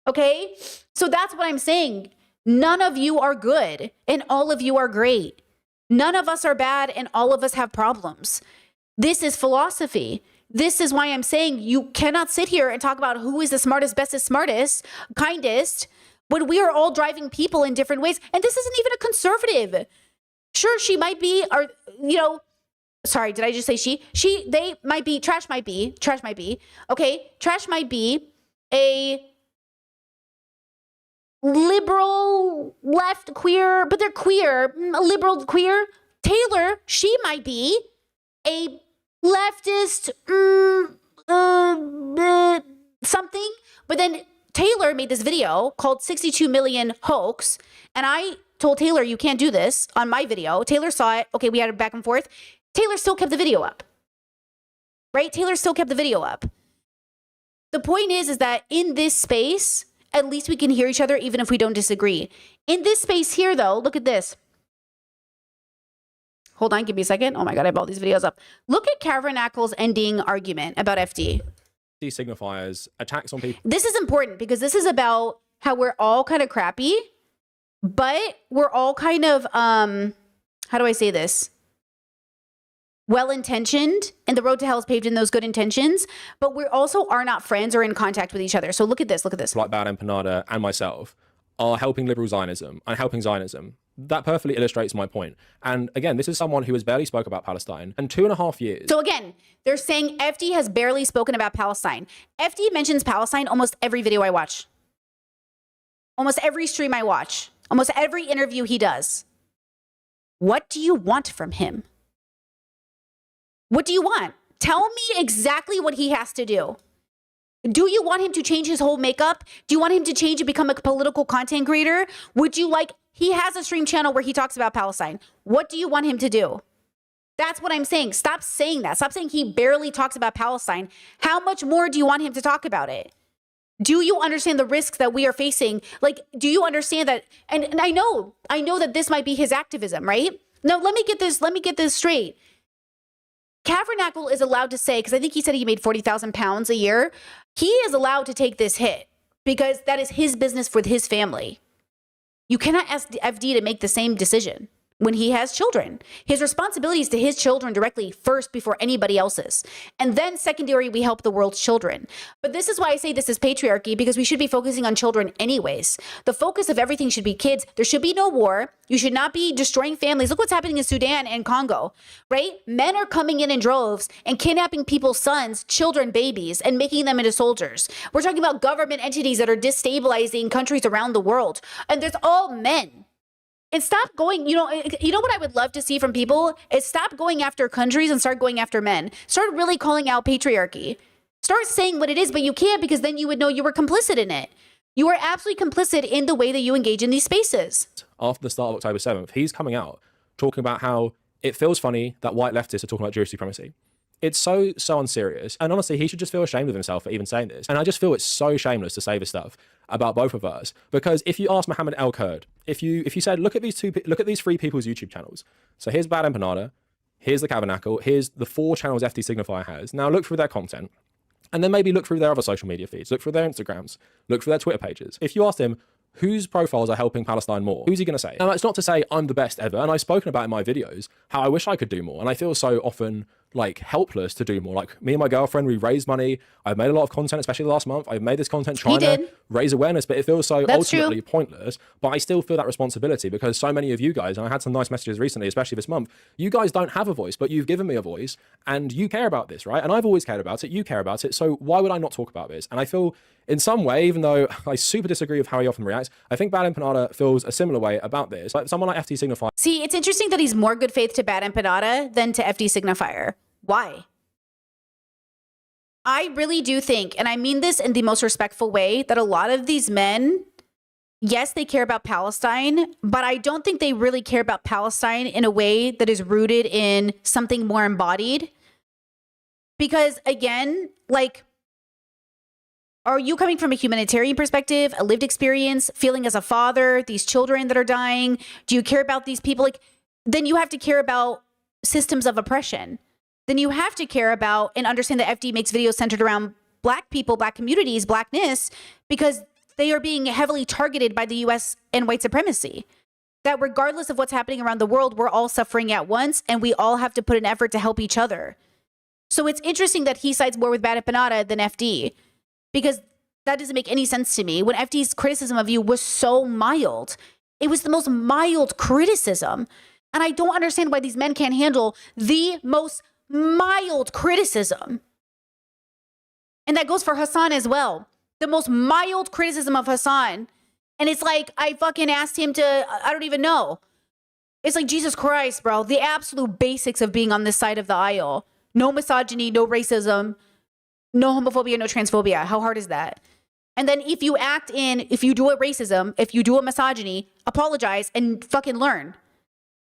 Okay? So that's what I'm saying. None of you are good and all of you are great. None of us are bad and all of us have problems. This is philosophy. This is why I'm saying you cannot sit here and talk about who is the smartest, bestest, smartest, kindest, when we are all driving people in different ways. And this isn't even a conservative. Sure, she might be, or, you know, sorry, did I just say they might be, trash might be, okay? Trash might be a liberal, left, queer, but they're queer, a liberal, queer. Taylor, she might be a leftist, something, but then Taylor made this video called 62 Million Hoax. And I told Taylor, you can't do this on my video. Taylor saw it. Okay, we had a back and forth. Taylor still kept the video up. Right? Taylor still kept the video up. The point is that in this space, at least we can hear each other even if we don't disagree. In this space here, though, look at this. Hold on, give me a second. Oh my God, I have all these videos up. Look at Cavernacle's ending argument about FD. Signifiers, attacks on people. This is important because this is about how we're all kind of crappy, but we're all kind of, how do I say this? Well-intentioned, and the road to hell is paved in those good intentions, but we also are not friends or in contact with each other. So look at this, look at this. Like Bad Empanada and myself are helping liberal Zionism and helping Zionism. That perfectly illustrates my point. And again, this is someone who has barely spoke about Palestine in 2.5 years. So again, they're saying FD has barely spoken about Palestine. FD mentions Palestine almost every video I watch. Almost every stream I watch. Almost every interview he does. What do you want from him? What do you want? Tell me exactly what he has to do. Do you want him to change his whole makeup? Do you want him to change and become a political content creator? Would you like, he has a stream channel where he talks about Palestine. What do you want him to do? That's what I'm saying. Stop saying that. Stop saying he barely talks about Palestine. How much more do you want him to talk about it? Do you understand the risks that we are facing? Like, do you understand that? And I know that this might be his activism, right? No, let me get this straight. Cavernacle is allowed to say, because I think he said he made 40,000 pounds a year. He is allowed to take this hit because that is his business for his family. You cannot ask the FD to make the same decision when he has children. His responsibility is to his children directly first before anybody else's. And then secondary, we help the world's children. But this is why I say this is patriarchy, because we should be focusing on children anyways. The focus of everything should be kids. There should be no war. You should not be destroying families. Look what's happening in Sudan and Congo, right? Men are coming in droves and kidnapping people's sons, children, babies, and making them into soldiers. We're talking about government entities that are destabilizing countries around the world. And there's all men. And stop going, you know what I would love to see from people is stop going after countries and start going after men. Start really calling out patriarchy. Start saying what it is, but you can't because then you would know you were complicit in it. You are absolutely complicit in the way that you engage in these spaces. After the start of October 7th, he's coming out talking about how it feels funny that white leftists are talking about Jewish supremacy. It's so unserious. And honestly, he should just feel ashamed of himself for even saying this. And I just feel it's so shameless to say this stuff about both of us. Because if you ask Mohammed El Kurd, if you said, look at these three people's YouTube channels. So here's Bad Empanada, here's the Cavernacle, here's the 4 channels FD Signifier has. Now look through their content. And then maybe look through their other social media feeds, look through their Instagrams, look through their Twitter pages. If you asked him, whose profiles are helping Palestine more? Who's he going to say? Now, it's not to say I'm the best ever, and I've spoken about in my videos how I wish I could do more, and I feel so often like helpless to do more. Like me and my girlfriend, we raised money. I've made a lot of content, especially the last month. I've made this content trying to raise awareness, but it feels so ultimately pointless. But I still feel that responsibility because so many of you guys, and I had some nice messages recently, especially this month, you guys don't have a voice, but you've given me a voice and you care about this, right? And I've always cared about it. You care about it. So why would I not talk about this? And I feel in some way, even though I super disagree with how he often reacts, I think Bad Empanada feels a similar way about this. Like someone like FD Signifier. See, it's interesting that he's more good faith to Bad Empanada than to FD Signifier. Why? I really do think, and I mean this in the most respectful way, that a lot of these men, yes, they care about Palestine, but I don't think they really care about Palestine in a way that is rooted in something more embodied. Because again, like, are you coming from a humanitarian perspective, a lived experience, feeling as a father, these children that are dying? Do you care about these people? Like, then you have to care about systems of oppression. Then you have to care about and understand that FD makes videos centered around Black people, Black communities, Blackness, because they are being heavily targeted by the US and white supremacy. That regardless of what's happening around the world, we're all suffering at once and we all have to put an effort to help each other. So it's interesting that he sides more with Bad Empanada than FD, because that doesn't make any sense to me. When FD's criticism of you was so mild, it was the most mild criticism. And I don't understand why these men can't handle the most mild criticism. And that goes for Hassan as well. The most mild criticism of Hassan. And it's like, I fucking asked him to, I don't even know. It's like, Jesus Christ, bro. The absolute basics of being on this side of the aisle. No misogyny, no racism, no homophobia, no transphobia. How hard is that? And then if you if you do a racism, if you do a misogyny, apologize and fucking learn,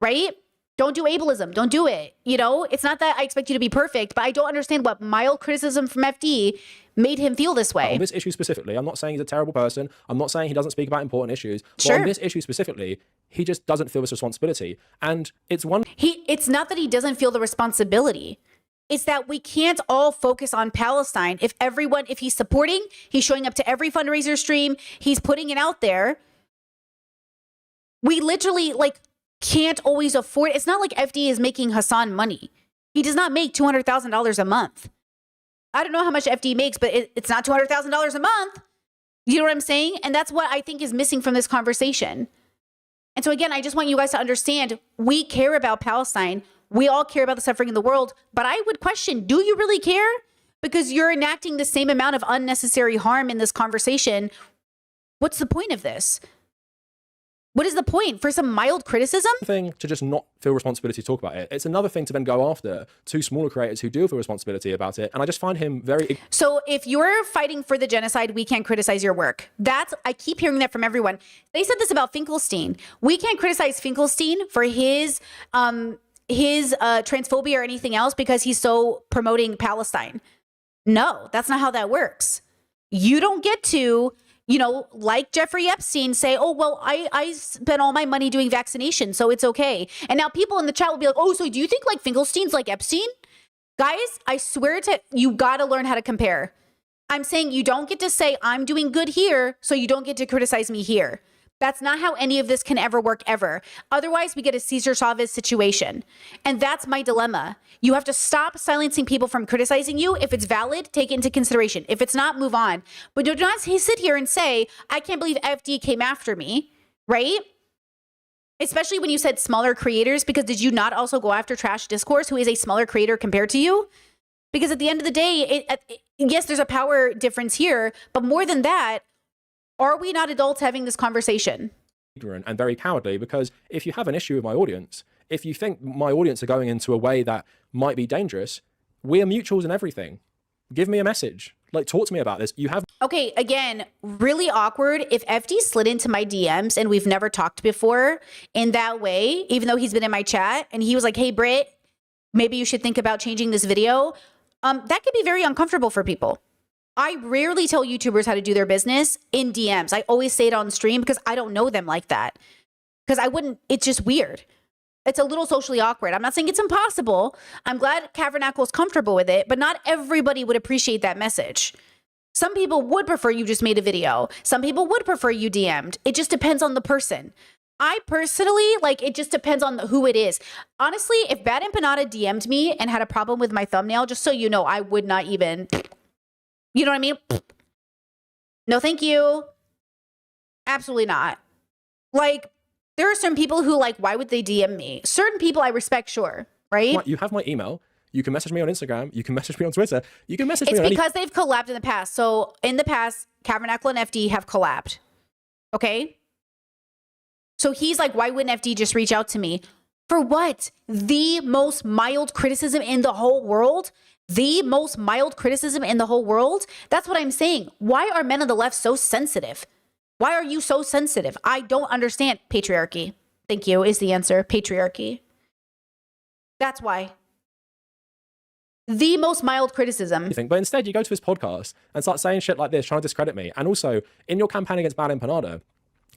right? Don't do ableism. Don't do it. You know, it's not that I expect you to be perfect, but I don't understand what mild criticism from FD made him feel this way. On this issue specifically, I'm not saying he's a terrible person. I'm not saying he doesn't speak about important issues. But sure. On this issue specifically, he just doesn't feel this responsibility. And it's one... It's not that he doesn't feel the responsibility. It's that we can't all focus on Palestine. If he's supporting, he's showing up to every fundraiser stream, he's putting it out there. We literally, like, can't always afford. It's not like FD is making Hassan money. He does not make $200,000 a month. I don't know how much FD makes, but it's not $200,000 a month. You know what I'm saying? And that's what I think is missing from this conversation. And so again, I just want you guys to understand, we care about Palestine. We all care about the suffering in the world, but I would question, do you really care? Because you're enacting the same amount of unnecessary harm in this conversation. What's the point of this? What is the point? For some mild criticism? Thing to just not feel responsibility to talk about it. It's another thing to then go after two smaller creators who do feel responsibility about it. And I just find him very... So if you're fighting for the genocide, we can't criticize your work. I keep hearing that from everyone. They said this about Finkelstein. We can't criticize Finkelstein for his transphobia or anything else because he's so promoting Palestine. No, that's not how that works. You don't get to, you know, like Jeffrey Epstein, say, oh, well, I spent all my money doing vaccinations, so it's okay. And now people in the chat will be like, oh, so do you think like Finkelstein's like Epstein? Guys, I swear to you, gotta learn how to compare. I'm saying you don't get to say I'm doing good here, so you don't get to criticize me here. That's not how any of this can ever work ever. Otherwise, we get a Cesar Chavez situation. And that's my dilemma. You have to stop silencing people from criticizing you. If it's valid, take it into consideration. If it's not, move on. But do not sit here and say, I can't believe FD came after me, right? Especially when you said smaller creators, because did you not also go after Trash Discourse, who is a smaller creator compared to you? Because at the end of the day, yes, there's a power difference here, but more than that, are we not adults having this conversation? Ignorant and very cowardly, because if you have an issue with my audience, if you think my audience are going into a way that might be dangerous, we are mutuals in everything. Give me a message. Like, talk to me about this. You have... Okay, again, really awkward if FD slid into my DMs and we've never talked before in that way, even though he's been in my chat and he was like, hey, Britt, maybe you should think about changing this video. That could be very uncomfortable for people. I rarely tell YouTubers how to do their business in DMs. I always say it on stream because I don't know them like that. Because it's just weird. It's a little socially awkward. I'm not saying it's impossible. I'm glad Cavernacle's comfortable with it, but not everybody would appreciate that message. Some people would prefer you just made a video. Some people would prefer you DM'd. It just depends on the person. I personally, like, it just depends on who it is. Honestly, if Bad Empanada DM'd me and had a problem with my thumbnail, just so you know, I would not even, you know what I mean? No, thank you. Absolutely not. Like, there are certain people who, like, why would they DM me? Certain people I respect, sure, right? You have my email. You can message me on Instagram. You can message me on Twitter. You can message me on It's because they've collabed in the past. So in the past, Cavernacle and FD have collabed. Okay? So he's like, why wouldn't FD just reach out to me? For what? The most mild criticism in the whole world? The most mild criticism in the whole world? That's what I'm saying. Why are men on the left so sensitive? Why are you so sensitive? I don't understand. Patriarchy. Thank you, is the answer. Patriarchy. That's why. The most mild criticism. But instead, you go to his podcast and start saying shit like this, trying to discredit me. And also, in your campaign against Bad Empanada,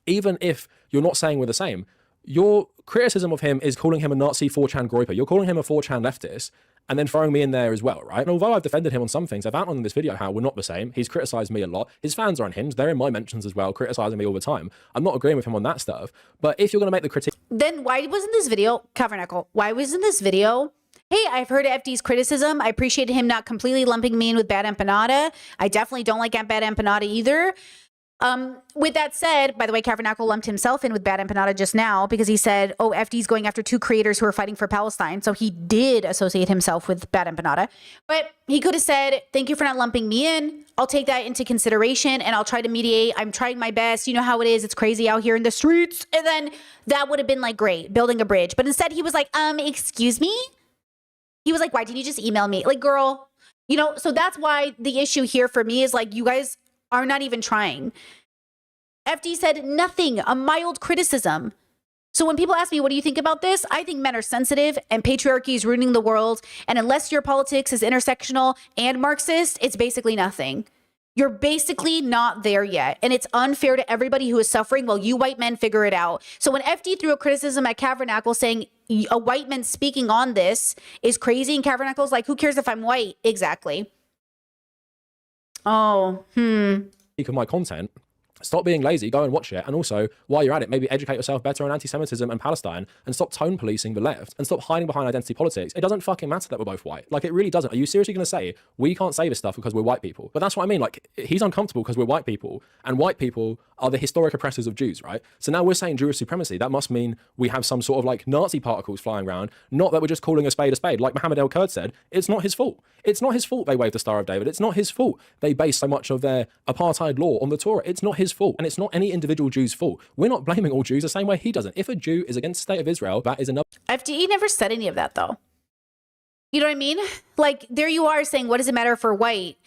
even if you're not saying we're the same, your criticism of him is calling him a Nazi 4chan groiper. You're calling him a 4chan leftist and then throwing me in there as well, right? And although I've defended him on some things, I've outlined in this video how we're not the same. He's criticized me a lot. His fans are unhinged. They're in my mentions as well, criticizing me all the time. I'm not agreeing with him on that stuff. But if you're going to make the critique... Then why wasn't this video, Cavernacle, why wasn't this video... Hey, I've heard FD's criticism. I appreciate him not completely lumping me in with Bad Empanada. I definitely don't like Bad Empanada either. With that said, by the way, Cavernacle lumped himself in with Bad Empanada just now because he said, oh, FD's going after two creators who are fighting for Palestine. So he did associate himself with Bad Empanada. But he could have said, thank you for not lumping me in. I'll take that into consideration and I'll try to mediate. I'm trying my best. You know how it is. It's crazy out here in the streets. And then that would have been like, great, building a bridge. But instead he was like, excuse me? He was like, why didn't you just email me? Like, girl, you know, so that's why the issue here for me is like, you guys are not even trying. FD said nothing, a mild criticism. So when people ask me, what do you think about this? I think men are sensitive and patriarchy is ruining the world. And unless your politics is intersectional and Marxist, it's basically nothing. You're basically not there yet. And it's unfair to everybody who is suffering while you white men figure it out. So when FD threw a criticism at Cavernacle saying a white man speaking on this is crazy, and Cavernacle's like, who cares if I'm white? Exactly. Oh, of my content, stop being lazy, go and watch it. And also, while you're at it, maybe educate yourself better on anti-Semitism and Palestine and stop tone policing the left and stop hiding behind identity politics. It doesn't fucking matter that we're both white. Like, it really doesn't. Are you seriously going to say we can't say this stuff because we're white people? But that's what I mean. Like, he's uncomfortable because we're white people, and white people are the historic oppressors of Jews, right? So now we're saying Jewish supremacy. That must mean we have some sort of like Nazi particles flying around, not that we're just calling a spade a spade. Like Mohammed El Kurd said, it's not his fault. It's not his fault they waved the Star of David. It's not his fault they base so much of their apartheid law on the Torah. It's not his fault. And it's not any individual Jew's fault. We're not blaming all Jews the same way he doesn't. If a Jew is against the state of Israel, that is another... FDE never said any of that though. You know what I mean? Like, there you are saying, what does it matter for white?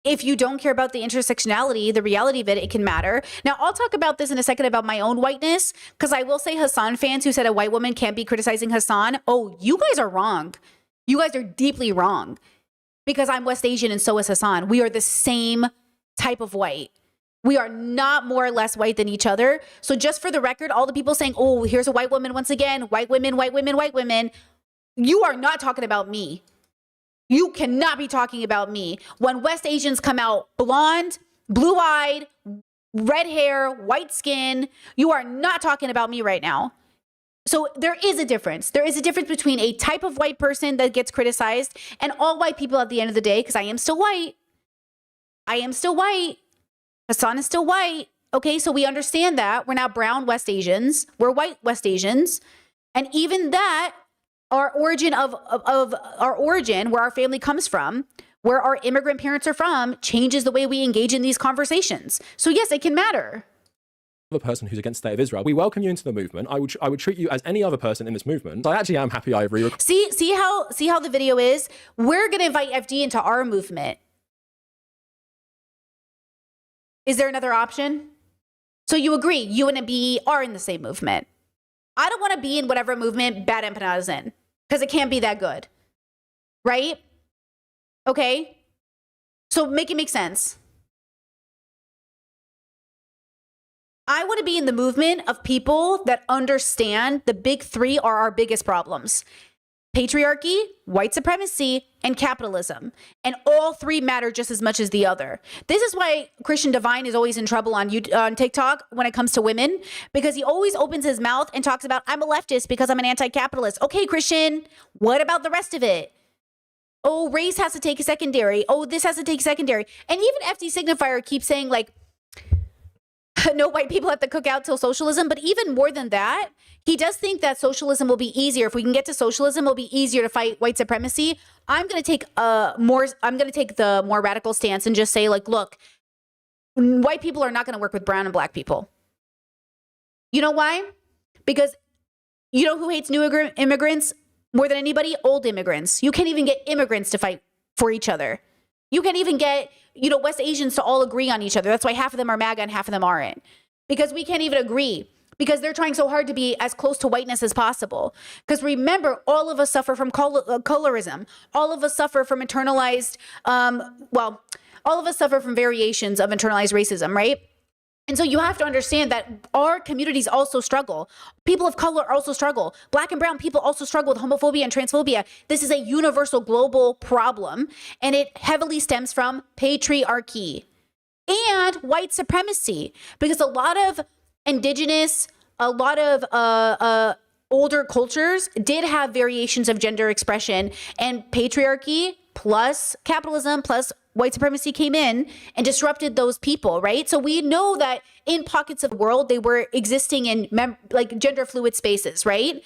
If you don't care about the intersectionality, the reality of it, it can matter. Now, I'll talk about this in a second about my own whiteness, because I will say Hassan fans who said a white woman can't be criticizing Hassan, oh, you guys are wrong. You guys are deeply wrong. Because I'm West Asian and so is Hassan. We are the same type of white. We are not more or less white than each other. So just for the record, all the people saying, oh, here's a white woman once again, white women, white women, white women, you are not talking about me. You cannot be talking about me. When West Asians come out blonde, blue-eyed, red hair, white skin, you are not talking about me right now. So there is a difference. There is a difference between a type of white person that gets criticized and all white people at the end of the day, because I am still white. I am still white. Hassan is still white. Okay, so we understand that. We're not brown West Asians. We're white West Asians. And even that, our origin of our origin, where our family comes from, where our immigrant parents are from, changes the way we engage in these conversations. So yes, it can matter. The person who's against the state of Israel. We welcome you into the movement. I would treat you as any other person in this movement. I actually am happy I agree. See how the video is? We're gonna invite FD into our movement. Is there another option? So you agree, you and B are in the same movement. I don't want to be in whatever movement Bad Empanada is in, because it can't be that good. Right? Okay? So make it make sense. I want to be in the movement of people that understand the big three are our biggest problems. patriarchy, white supremacy, and capitalism. And all three matter just as much as the other. This is why Christian Divine is always in trouble on TikTok when it comes to women, because he always opens his mouth and talks about, I'm a leftist because I'm an anti-capitalist. Okay, Christian, what about the rest of it? Oh, race has to take a secondary. Oh, this has to take secondary. And even FD Signifier keeps saying, like, no white people have to cook out till socialism. But even more than that, he does think that socialism will be easier. If we can get to socialism, it'll be easier to fight white supremacy. I'm going to take the more radical stance and just say, like, look, white people are not going to work with brown and black people. You know why? Because you know who hates new immigrants more than anybody? Old immigrants. You can't even get immigrants to fight for each other. You can't even get, West Asians to all agree on each other. That's why half of them are MAGA and half of them aren't. Because we can't even agree. Because they're trying so hard to be as close to whiteness as possible. Because remember, all of us suffer from colorism. All of us suffer from internalized, all of us suffer from variations of internalized racism, right? And so you have to understand that our communities also struggle. People of color also struggle. Black and brown people also struggle with homophobia and transphobia. This is a universal global problem, and it heavily stems from patriarchy and white supremacy, because a lot of indigenous, a lot of older cultures did have variations of gender expression, and patriarchy plus capitalism plus white supremacy came in and disrupted those people, right? So we know that in pockets of the world, they were existing in gender fluid spaces, right?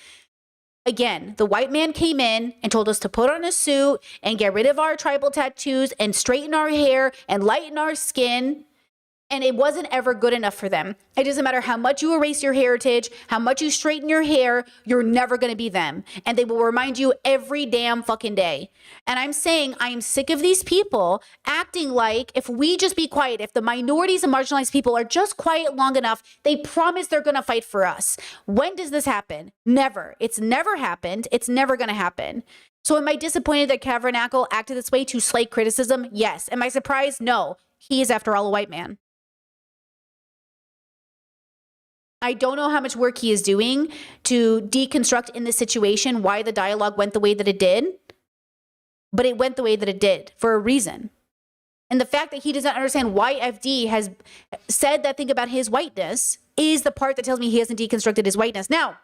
Again, the white man came in and told us to put on a suit and get rid of our tribal tattoos and straighten our hair and lighten our skin. And it wasn't ever good enough for them. It doesn't matter how much you erase your heritage, how much you straighten your hair, you're never going to be them. And they will remind you every damn fucking day. And I'm saying I am sick of these people acting like if we just be quiet, if the minorities and marginalized people are just quiet long enough, they promise they're going to fight for us. When does this happen? Never. It's never happened. It's never going to happen. So am I disappointed that Cavernacle acted this way to slate criticism? Yes. Am I surprised? No. He is, after all, a white man. I don't know how much work he is doing to deconstruct in this situation why the dialogue went the way that it did, but it went the way that it did for a reason. And the fact that he doesn't understand why FD has said that thing about his whiteness is the part that tells me he hasn't deconstructed his whiteness. Now,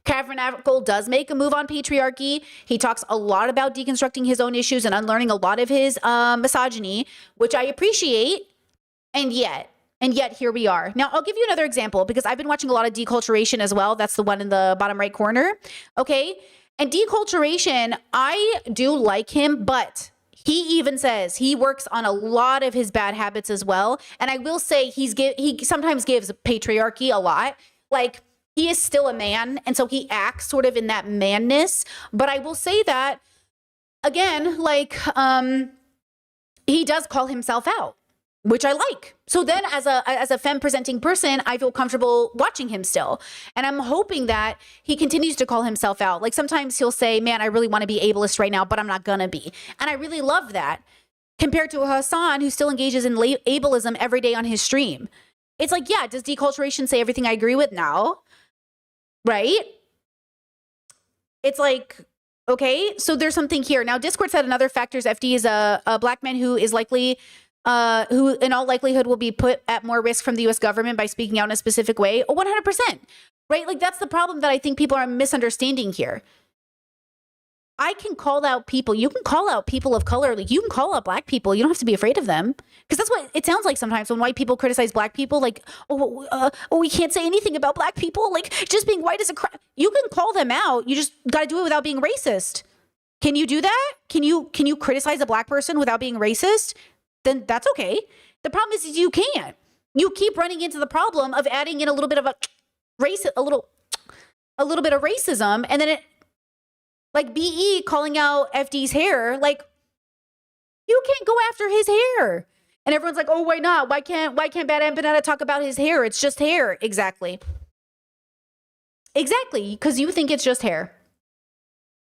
Cavernacle does make a move on patriarchy. He talks a lot about deconstructing his own issues and unlearning a lot of his misogyny, which I appreciate. And yet here we are. Now, I'll give you another example because I've been watching a lot of Deculturation as well. That's the one in the bottom right corner. Okay. And Deculturation, I do like him, but he even says he works on a lot of his bad habits as well. And I will say he sometimes gives patriarchy a lot. Like, he is still a man, and so he acts sort of in that manness. But I will say that, again, he does call himself out, which I like. So then as a femme presenting person, I feel comfortable watching him still. And I'm hoping that he continues to call himself out. Like, sometimes he'll say, man, I really want to be ableist right now, but I'm not gonna be. And I really love that, compared to Hassan, who still engages in ableism every day on his stream. It's like, yeah, does Deculturation say everything I agree with? now? Right? It's like, okay, so there's something here. Now, Discord said another factor is FD is a black man who is likely, who in all likelihood will be put at more risk from the US government by speaking out in a specific way. 100%, right? Like, that's the problem that I think people are misunderstanding here. I can call out people. You can call out people of color. Like, you can call out black people. You don't have to be afraid of them. Because that's what it sounds like sometimes when white people criticize black people. Like, we can't say anything about black people. Like, just being white is a crime. You can call them out. You just got to do it without being racist. Can you do that? Can you criticize a black person without being racist? Then that's okay. The problem is you can't. You keep running into the problem of adding in a little bit of a little bit of racism, and then it, like BE calling out FD's hair, like, you can't go after his hair. And everyone's like, oh, why not? Why can't Bad and Banana talk about his hair? It's just hair. Exactly. Exactly, because you think it's just hair.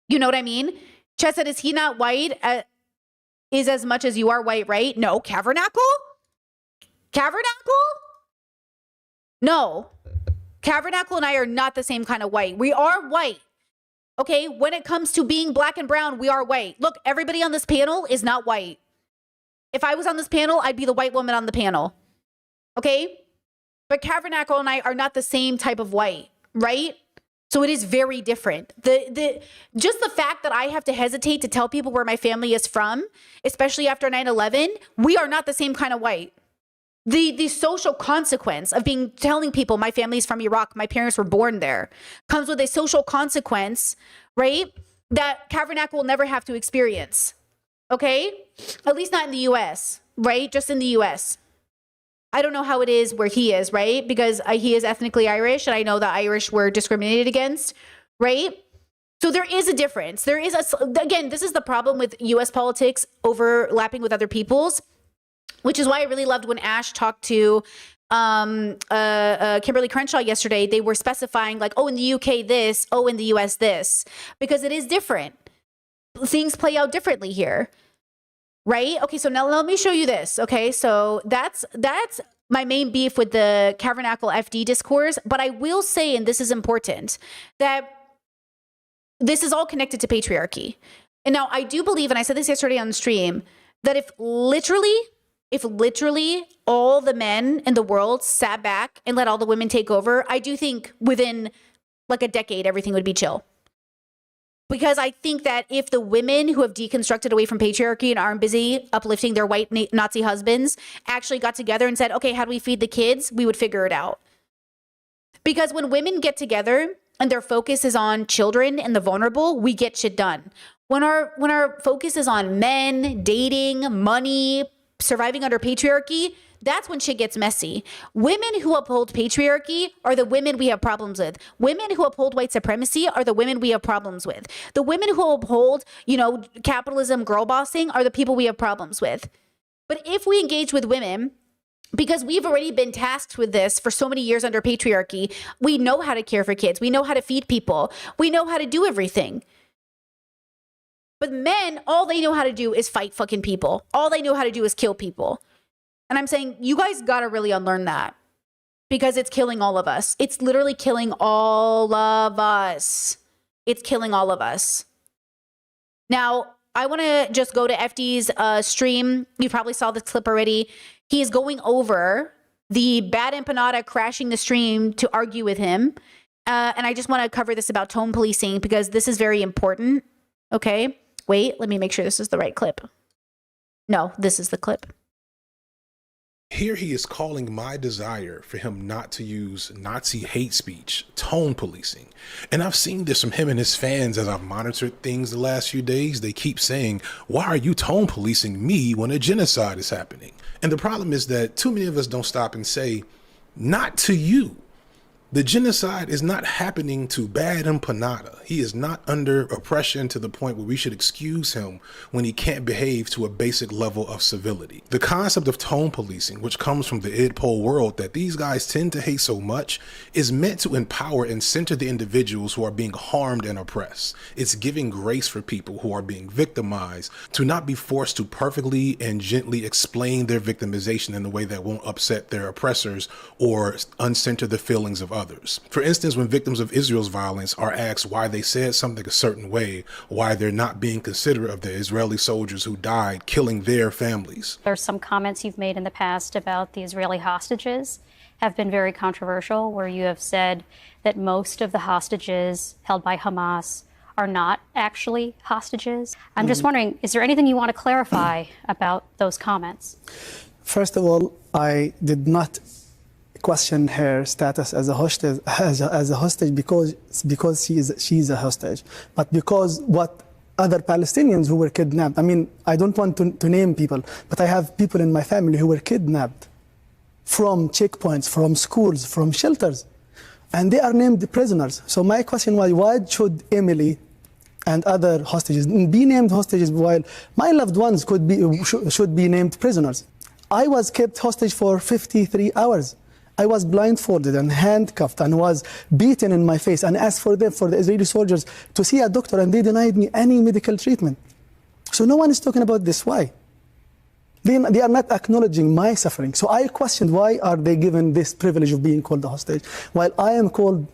You know what I mean? Chess said, is he not white? Is as much as you are white, right? No. Cavernacle? No. Cavernacle and I are not the same kind of white. We are white. Okay, when it comes to being black and brown, we are white. Look, everybody on this panel is not white. If I was on this panel, I'd be the white woman on the panel. Okay? But Kavernacle and I are not the same type of white, right? So it is very different. Just the fact that I have to hesitate to tell people where my family is from, especially after 9/11, we are not the same kind of white. The social consequence of telling people my family's from Iraq, my parents were born there, comes with a social consequence, right? That Kavernacle will never have to experience. Okay? At least not in the US, right? Just in the US. I don't know how it is where he is, right? Because he is ethnically Irish, and I know that Irish were discriminated against, right? So there is a difference. Again, this is the problem with US politics overlapping with other people's, which is why I really loved when Ash talked to Kimberly Crenshaw yesterday. They were specifying like, oh, in the UK this, oh, in the US this, because it is different. Things play out differently here. Right? Okay, so now let me show you this. Okay, so that's my main beef with the Kavernacle FD discourse. But I will say, and this is important, that this is all connected to patriarchy. And now I do believe, and I said this yesterday on the stream, that if literally all the men in the world sat back and let all the women take over, I do think within like a decade, everything would be chill. Because I think that if the women who have deconstructed away from patriarchy and aren't busy uplifting their white Nazi husbands actually got together and said, okay, how do we feed the kids? We would figure it out. Because when women get together and their focus is on children and the vulnerable, we get shit done. When our focus is on men, dating, money, surviving under patriarchy, that's when shit gets messy. Women who uphold patriarchy are the women we have problems with. Women who uphold white supremacy are the women we have problems with. The women who uphold, capitalism, girl bossing are the people we have problems with. But if we engage with women, because we've already been tasked with this for so many years under patriarchy, we know how to care for kids. We know how to feed people. We know how to do everything. But men, all they know how to do is fight fucking people. All they know how to do is kill people. And I'm saying, you guys got to really unlearn that, because it's killing all of us. It's literally killing all of us. It's killing all of us. Now, I want to just go to FD's stream. You probably saw this clip already. He is going over the bad empanada crashing the stream to argue with him. And I just want to cover this about tone policing, because this is very important. Okay, wait, let me make sure this is the right clip. No, this is the clip. Here he is calling my desire for him not to use Nazi hate speech tone policing. And I've seen this from him and his fans as I've monitored things the last few days. They keep saying, why are you tone policing me when a genocide is happening? And the problem is that too many of us don't stop and say, not to you. The genocide is not happening to Bad Empanada. He is not under oppression to the point where we should excuse him when he can't behave to a basic level of civility. The concept of tone policing, which comes from the idpol world that these guys tend to hate so much, is meant to empower and center the individuals who are being harmed and oppressed. It's giving grace for people who are being victimized to not be forced to perfectly and gently explain their victimization in a way that won't upset their oppressors or uncenter the feelings of others. For instance, when victims of Israel's violence are asked why they said something a certain way, why they're not being considerate of the Israeli soldiers who died, killing their families. There's some comments you've made in the past about the Israeli hostages have been very controversial, where you have said that most of the hostages held by Hamas are not actually hostages. I'm just wondering, is there anything you want to clarify about those comments? First of all, I did not question her status as a hostage, because she's a hostage, but because what other Palestinians who were kidnapped. I mean, I don't want to name people, but I have people in my family who were kidnapped from checkpoints, from schools, from shelters, and they are named prisoners. So my question was, why should Emily and other hostages be named hostages while my loved ones should be named prisoners? I was kept hostage for 53 hours. I was blindfolded and handcuffed and was beaten in my face and asked for the Israeli soldiers to see a doctor, and they denied me any medical treatment. So no one is talking about this. Why? They are not acknowledging my suffering. So I questioned, why are they given this privilege of being called a hostage while I am called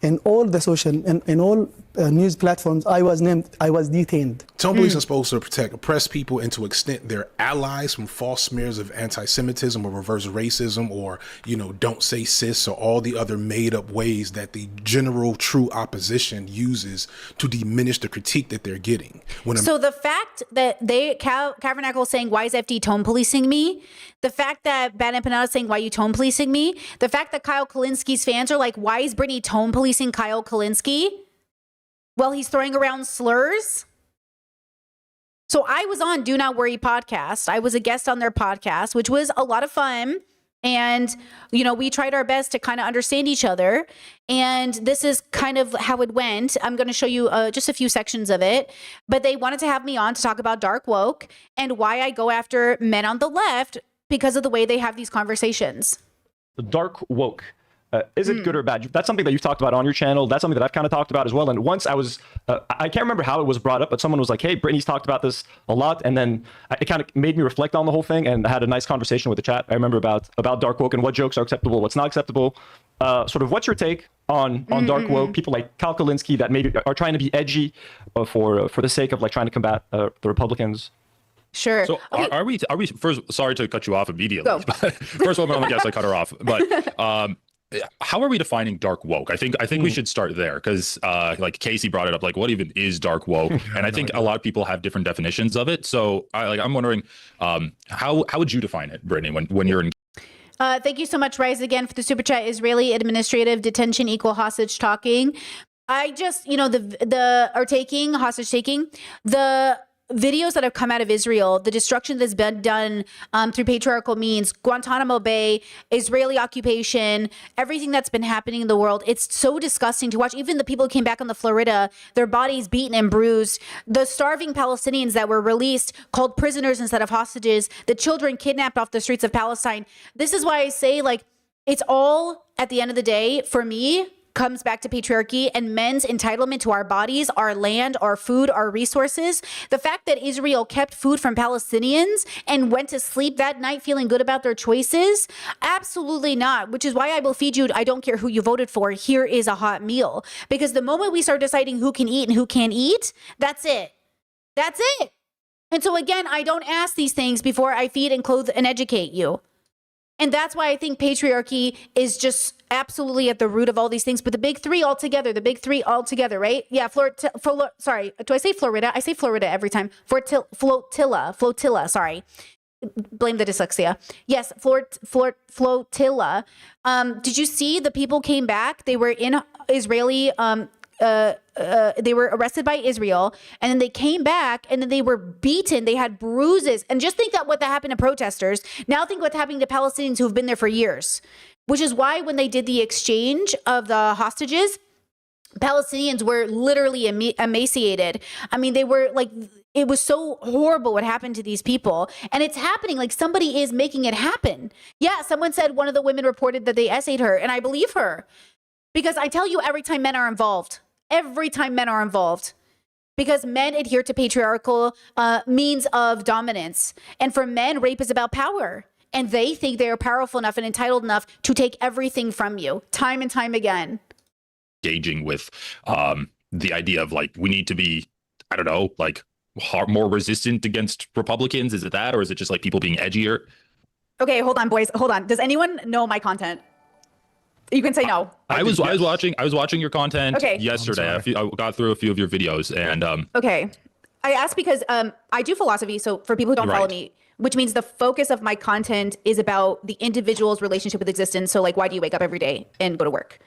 in all the social, in all news platforms, I was detained. Tone police are supposed to protect oppressed people and to extent their allies from false smears of anti-Semitism or reverse racism or, don't say cis or all the other made up ways that the general true opposition uses to diminish the critique that they're getting. So the fact that Kavernacle saying, why is FD tone policing me? The fact that Bad Empanada saying, why are you tone policing me? The fact that Kyle Kalinski's fans are like, why is Brittany tone policing Kyle Kalinski? Well, he's throwing around slurs. So I was on Do Not Worry podcast. I was a guest on their podcast, which was a lot of fun. And, we tried our best to kind of understand each other. And this is kind of how it went. I'm going to show you just a few sections of it. But they wanted to have me on to talk about dark woke and why I go after men on the left because of the way they have these conversations. The dark woke. Is it good or bad? That's something that you've talked about on your channel. That's something that I've kind of talked about as well. And once I was, I can't remember how it was brought up, but someone was like, hey, Brittany's talked about this a lot. And then it kind of made me reflect on the whole thing and I had a nice conversation with the chat. I remember about dark woke and what jokes are acceptable, what's not acceptable. Sort of what's your take on dark woke? People like Kyle Kalinski that maybe are trying to be edgy for the sake of like trying to combat the Republicans. Sure. So Okay. are we first, sorry to cut you off immediately, Go. but first of all, I guess I cut her off, but how are we defining dark woke? I think we should start there because like Casey brought it up, like what even is dark woke? And I think a lot of people have different definitions of it. So I'm wondering how would you define it, Brittany, when you're in? Thank you so much, Rise, again for the super chat. Israeli administrative detention equal hostage talking. I just, hostage taking, the videos that have come out of Israel, the destruction that's been done through patriarchal means, Guantanamo Bay, Israeli occupation, everything that's been happening in the world. It's so disgusting to watch. Even the people who came back on the Florida, their bodies beaten and bruised, the starving Palestinians that were released, called prisoners instead of hostages, the children kidnapped off the streets of Palestine. This is why I say, like, it's all, at the end of the day, for me, comes back to patriarchy and men's entitlement to our bodies, our land, our food, our resources. The fact that Israel kept food from Palestinians and went to sleep that night feeling good about their choices, absolutely not, which is why I will feed you, I don't care who you voted for, here is a hot meal. Because the moment we start deciding who can eat and who can't eat, that's it. That's it. And so again, I don't ask these things before I feed and clothe and educate you. And that's why I think patriarchy is just absolutely at the root of all these things. But the big three altogether, right? Yeah, sorry, do I say Florida? I say Florida every time. Flotilla, sorry. Blame the dyslexia. Yes, flotilla. Did you see the people came back? They were in Israeli, they were arrested by Israel, and then they came back, and then they were beaten. They had bruises. And just think that what that happened to protesters. Now think what's happening to Palestinians who have been there for years, which is why when they did the exchange of the hostages, Palestinians were literally emaciated. I mean, they were like, it was so horrible what happened to these people. And it's happening, like somebody is making it happen. Yeah, someone said one of the women reported that they essayed her, and I believe her. Because I tell you, every time men are involved, because men adhere to patriarchal means of dominance. And for men, rape is about power. And they think they are powerful enough and entitled enough to take everything from you, time and time again. Engaging with the idea of like, we need to be, I don't know, like more resistant against Republicans. Is it that, or is it just like people being edgier? Okay, hold on, boys. Hold on. Does anyone know my content? You can say no. I was watching your content yesterday. I I got through a few of your videos and Okay. I asked because I do philosophy. So for people who don't follow Right. me, which means the focus of my content is about the individual's relationship with existence. So like, why do you wake up every day and go to work?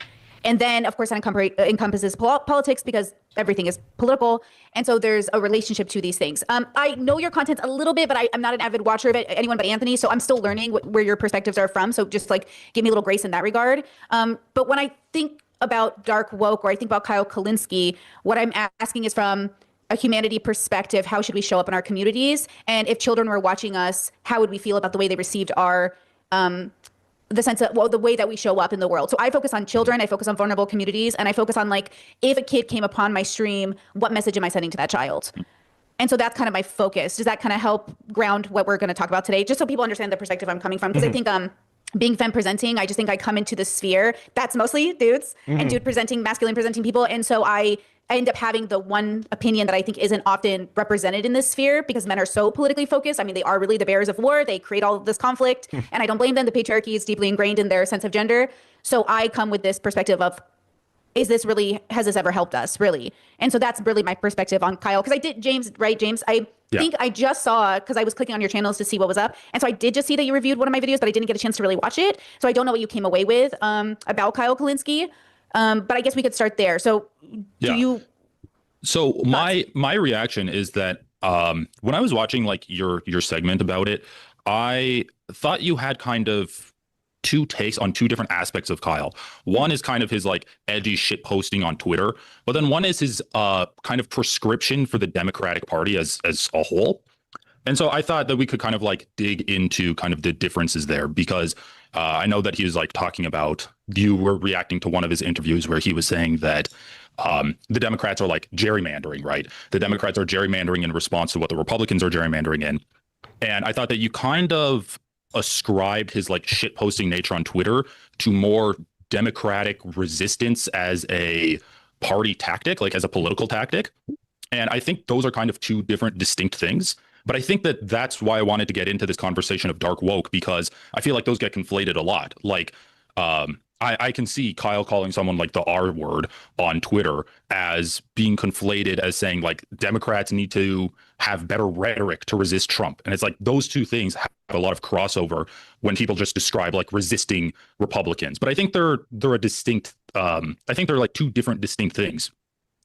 And then, of course, that encompasses politics because everything is political. And so there's a relationship to these things. I know your content a little bit, but I'm not an avid watcher of it, anyone but Anthony. So I'm still learning where your perspectives are from. So just like give me a little grace in that regard. But when I think about dark woke or I think about Kyle Kalinski, what I'm asking is from a humanity perspective, how should we show up in our communities? And if children were watching us, how would we feel about the way they received our the sense of, well, the way that we show up in the world. So I focus on children, I focus on vulnerable communities, and I focus on like, if a kid came upon my stream, what message am I sending to that child? And so that's kind of my focus. Does that kind of help ground what we're going to talk about today? Just so people understand the perspective I'm coming from. Because I think being femme presenting, I just think I come into the sphere that's mostly dudes and dude presenting, masculine presenting people. And so I end up having the one opinion that I think isn't often represented in this sphere because men are so politically focused. I mean, they are really the bearers of war. They create all of this conflict, and I don't blame them. The patriarchy is deeply ingrained in their sense of gender. So I come with this perspective of, has this ever helped us, really? And so that's really my perspective on Kyle. Because I did, James, right, James? I think I just saw, because I was clicking on your channels to see what was up. And so I did just see that you reviewed one of my videos, but I didn't get a chance to really watch it. So I don't know what you came away with about Kyle Kulinski. But I guess we could start there. So do you... So my reaction is that when I was watching like your segment about it, I thought you had kind of two takes on two different aspects of Kyle. One is kind of his like edgy shit posting on Twitter, but then one is his kind of prescription for the Democratic Party as a whole. And so I thought that we could kind of like dig into kind of the differences there, because I know that he was like talking about, you were reacting to one of his interviews where he was saying that the Democrats are like gerrymandering, right? The Democrats are gerrymandering in response to what the Republicans are gerrymandering in. And I thought that you kind of ascribed his like shit posting nature on Twitter to more Democratic resistance as a party tactic, like as a political tactic. And I think those are kind of two different distinct things. But I think that that's why I wanted to get into this conversation of dark woke, because I feel like those get conflated a lot. Like, I can see Kyle calling someone like the R word on Twitter as being conflated as saying like Democrats need to have better rhetoric to resist Trump. And it's like those two things have a lot of crossover when people just describe like resisting Republicans. But I think they're a distinct, I think they're like two different distinct things.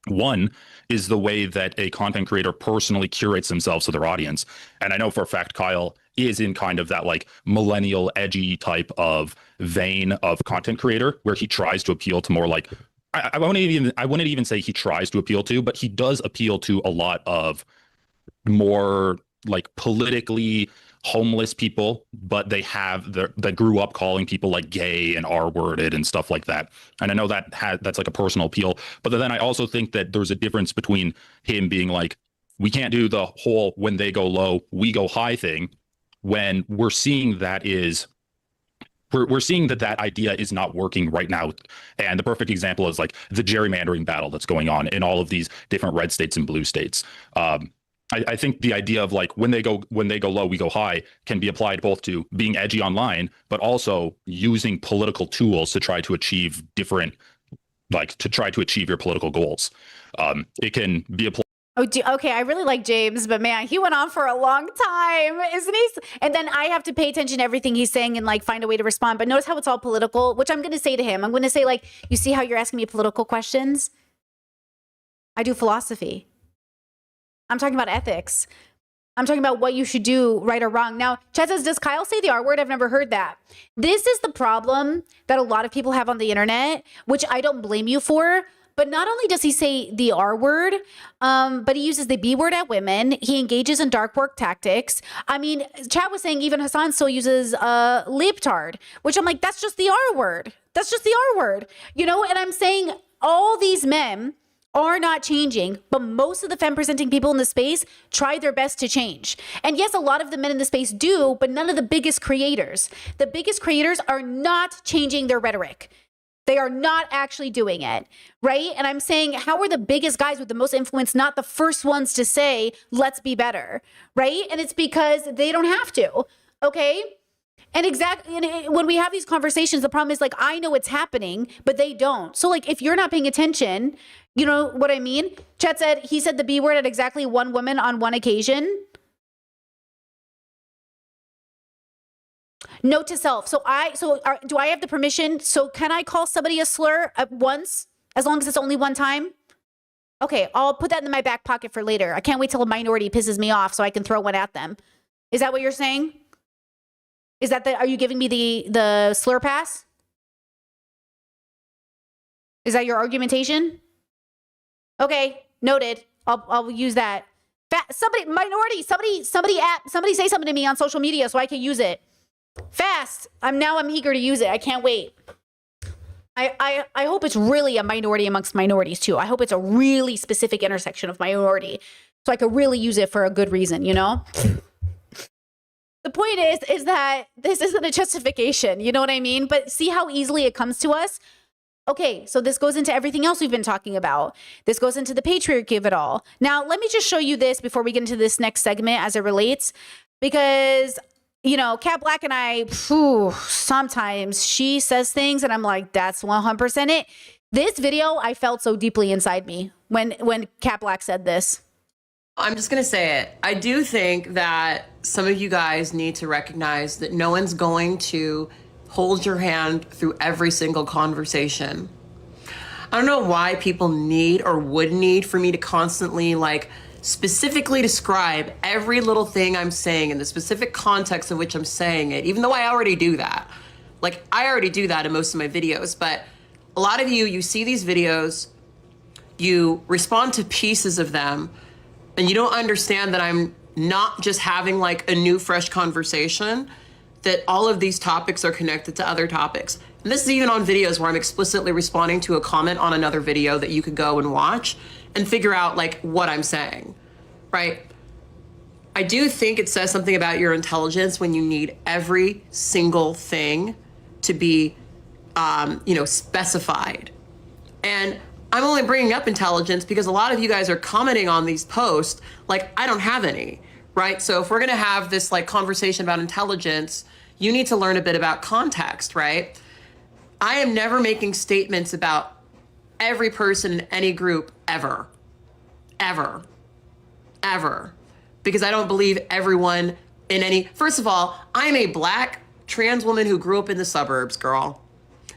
One is the way that a content creator personally curates themselves to their audience. And I know for a fact Kyle is in kind of that like millennial edgy type of vein of content creator where he tries to appeal to more like, I wouldn't even say he tries to appeal to, but he does appeal to a lot of more like politically homeless people, but they have that grew up calling people like gay and R-worded and stuff like that. And I know that's like a personal appeal, but then I also think that there's a difference between him being like, we can't do the whole when they go low, we go high thing, when we're seeing that we're seeing that idea is not working right now. And the perfect example is like the gerrymandering battle that's going on in all of these different red states and blue states. I think the idea of like when they go low, we go high can be applied both to being edgy online, but also using political tools to try to achieve your political goals. It can be applied. Okay, I really like James, but man, he went on for a long time, isn't he? And then I have to pay attention to everything he's saying and like find a way to respond. But notice how it's all political, which I'm going to say to him. I'm going to say like, you see how you're asking me political questions? I do philosophy. I'm talking about ethics. I'm talking about what you should do, right or wrong. Now, Chad says, does Kyle say the R word? I've never heard that. This is the problem that a lot of people have on the internet, which I don't blame you for. But not only does he say the R word, but he uses the B word at women. He engages in dark work tactics. I mean, Chad was saying even Hassan still uses leotard, which I'm like, that's just the R word. That's just the R word, you know? And I'm saying all these men are not changing, but most of the femme presenting people in the space try their best to change. And yes, a lot of the men in the space do, but none of the biggest creators. The biggest creators are not changing their rhetoric. They are not actually doing it, right? And I'm saying, how are the biggest guys with the most influence not the first ones to say, let's be better, right? And it's because they don't have to, okay? And when we have these conversations, the problem is like, I know it's happening, but they don't. So like, if you're not paying attention, you know what I mean? Chet said, he said the B word at exactly one woman on one occasion. Note to self. Do I have the permission? So can I call somebody a slur at once, as long as it's only one time? Okay, I'll put that in my back pocket for later. I can't wait till a minority pisses me off so I can throw one at them. Is that what you're saying? Is that are you giving me the slur pass? Is that your argumentation? Okay, noted. I'll use that. Somebody say something to me on social media so I can use it. Fast. I'm eager to use it. I can't wait. I hope it's really a minority amongst minorities too. I hope it's a really specific intersection of minority so I could really use it for a good reason, you know? The point is that this isn't a justification, you know what I mean? But see how easily it comes to us? Okay, so this goes into everything else we've been talking about. This goes into the patriarchy of it all. Now, let me just show you this before we get into this next segment as it relates, because, you know, Kat Black and I, sometimes she says things and I'm like, that's 100% it. This video, I felt so deeply inside me when Kat Black said this. I'm just going to say it. I do think that some of you guys need to recognize that no one's going to hold your hand through every single conversation. I don't know why people need or would need for me to constantly like specifically describe every little thing I'm saying in the specific context in which I'm saying it, even though I already do that. Like, I already do that in most of my videos, but a lot of you see these videos, you respond to pieces of them, and you don't understand that I'm not just having like a new, fresh conversation, that all of these topics are connected to other topics. And this is even on videos where I'm explicitly responding to a comment on another video that you could go and watch and figure out like what I'm saying, right? I do think it says something about your intelligence when you need every single thing to be, specified. And I'm only bringing up intelligence because a lot of you guys are commenting on these posts like I don't have any, right? So if we're gonna have this like conversation about intelligence, you need to learn a bit about context, right? I am never making statements about every person in any group ever, because I don't believe everyone in any, first of all, I'm a Black trans woman who grew up in the suburbs, girl.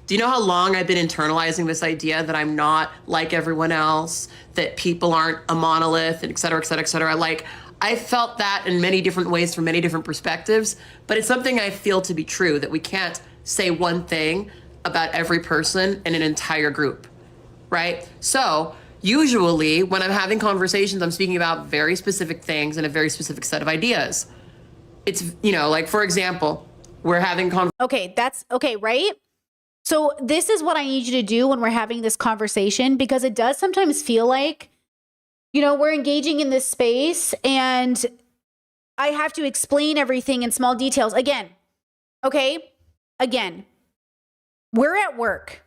Do you know how long I've been internalizing this idea that I'm not like everyone else, that people aren't a monolith, and et cetera, et cetera, et cetera? Like, I felt that in many different ways from many different perspectives, but it's something I feel to be true, that we can't say one thing about every person in an entire group, right? So usually when I'm having conversations, I'm speaking about very specific things and a very specific set of ideas. It's, like, for example, we're having Okay, that's okay, right? So this is what I need you to do when we're having this conversation, because it does sometimes feel like, we're engaging in this space and I have to explain everything in small details. Again, we're at work.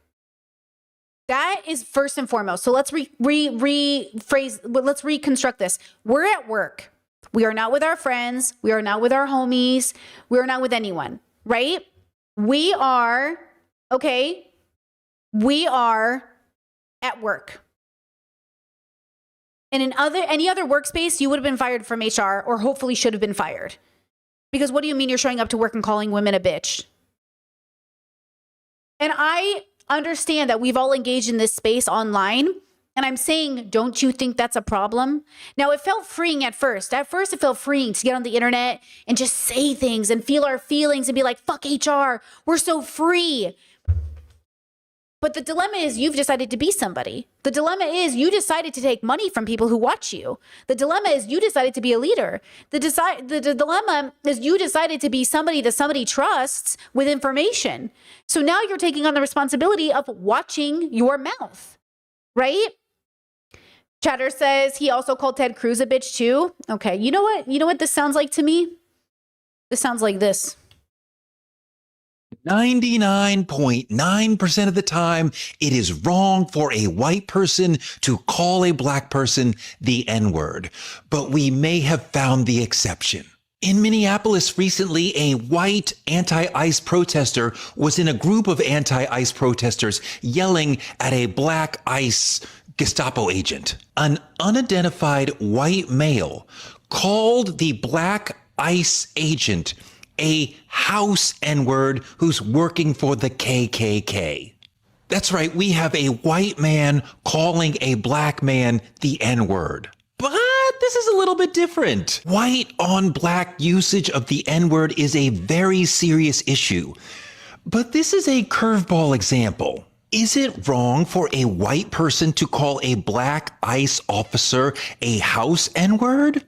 That is first and foremost. So let's let's reconstruct this. We're at work. We are not with our friends. We are not with our homies. We are not with anyone, right? We are at work. And in any other workspace, you would have been fired from HR, or hopefully should have been fired. Because what do you mean you're showing up to work and calling women a bitch? And I understand that we've all engaged in this space online. And I'm saying, don't you think that's a problem? Now, it felt freeing at first. At first, it felt freeing to get on the internet and just say things and feel our feelings and be like, fuck HR, we're so free. But the dilemma is you've decided to be somebody. The dilemma is you decided to take money from people who watch you. The dilemma is you decided to be a leader. The dilemma is you decided to be somebody that somebody trusts with information. So now you're taking on the responsibility of watching your mouth, right? Chatter says he also called Ted Cruz a bitch too. Okay, you know what? You know what this sounds like to me? This sounds like this. 99.9% of the time, it is wrong for a white person to call a Black person the N-word, but we may have found the exception. In Minneapolis recently, a white anti-ICE protester was in a group of anti-ICE protesters yelling at a Black ICE Gestapo agent. An unidentified white male called the Black ICE agent a house N-word who's working for the KKK. That's right, we have a white man calling a Black man the N-word. But this is a little bit different. White on Black usage of the N-word is a very serious issue. But this is a curveball example. Is it wrong for a white person to call a Black ICE officer a house N-word?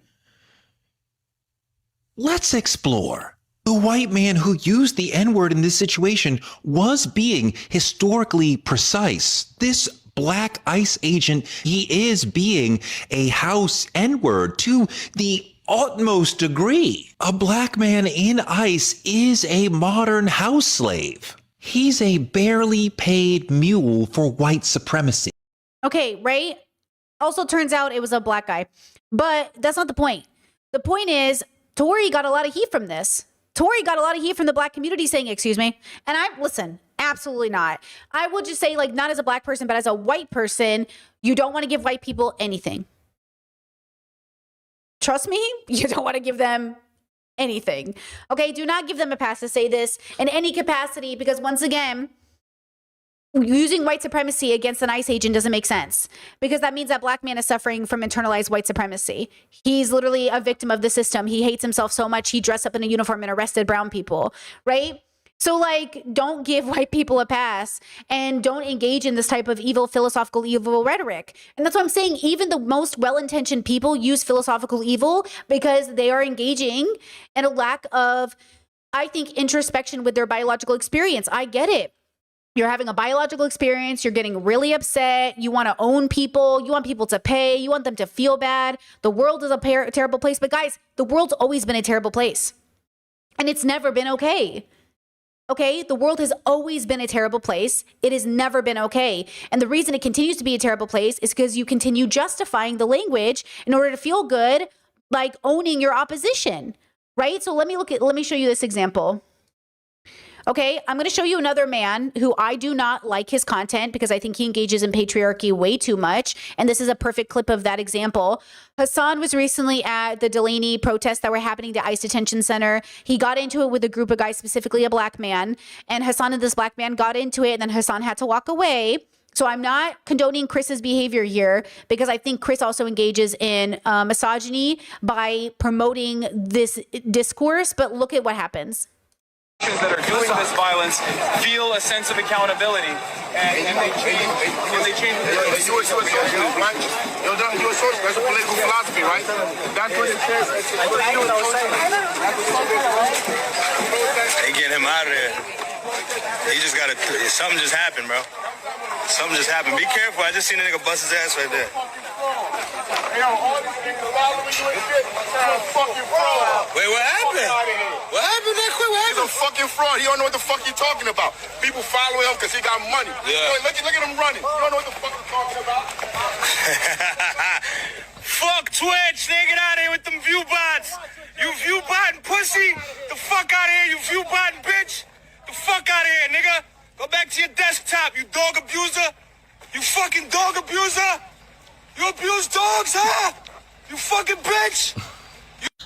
Let's explore. The white man who used the N-word in this situation was being historically precise. This Black ICE agent, he is being a house N-word to the utmost degree. A Black man in ICE is a modern house slave. He's a barely paid mule for white supremacy. Okay, right? Also turns out it was a black guy. But that's not the point. The point is, Tory got a lot of heat from this. Tory got a lot of heat from the black community saying, excuse me. And listen, absolutely not. I will just say, like, not as a black person, but as a white person, you don't want to give white people anything. Trust me, you don't want to give them anything. Okay, do not give them a pass to say this in any capacity, because once again, using white supremacy against an ICE agent doesn't make sense, because that means that black man is suffering from internalized white supremacy. He's literally a victim of the system. He hates himself so much he dressed up in a uniform and arrested brown people, right? So, like, don't give white people a pass and don't engage in this type of philosophical evil rhetoric. And that's what I'm saying. Even the most well-intentioned people use philosophical evil because they are engaging in a lack of, I think, introspection with their biological experience. I get it. You're having a biological experience. You're getting really upset. You want to own people. You want people to pay. You want them to feel bad. The world is a terrible place. But guys, the world's always been a terrible place. And it's never been okay. Okay, the world has always been a terrible place. It has never been okay. And the reason it continues to be a terrible place is because you continue justifying the language in order to feel good, like owning your opposition, right? So let me show you this example. Okay, I'm going to show you another man who I do not like his content because I think he engages in patriarchy way too much. And this is a perfect clip of that example. Hassan was recently at the Delaney protests that were happening at ICE Detention Center. He got into it with a group of guys, specifically a black man. And Hassan and this black man got into it, and then Hassan had to walk away. So I'm not condoning Chris's behavior here, because I think Chris also engages in misogyny by promoting this discourse. But look at what happens. That are doing this violence feel a sense of accountability, and they change. You're a socialist, right? You're a socialist. That's a political philosophy, right? That's what it says. I know what I was saying. They get him out of there. He just got to. Something just happened, bro. Something just happened. Be careful. I just seen a nigga bust his ass right there. Yo, all these niggas following you and shit. You're a fucking fraud. Wait, what happened? What happened that quick? What happened? He's a fucking fraud. He don't know what the fuck he's talking about. People follow him because he got money. Yeah. Look at him running. You don't know what the fuck he's talking about. Fuck Twitch. They get out of here with them view bots. You view botting pussy. The fuck out of here. You view botting bitch. The fuck out of here, nigga. Go back to your desktop, you dog abuser. You fucking dog abuser. You abuse dogs, huh? You fucking bitch.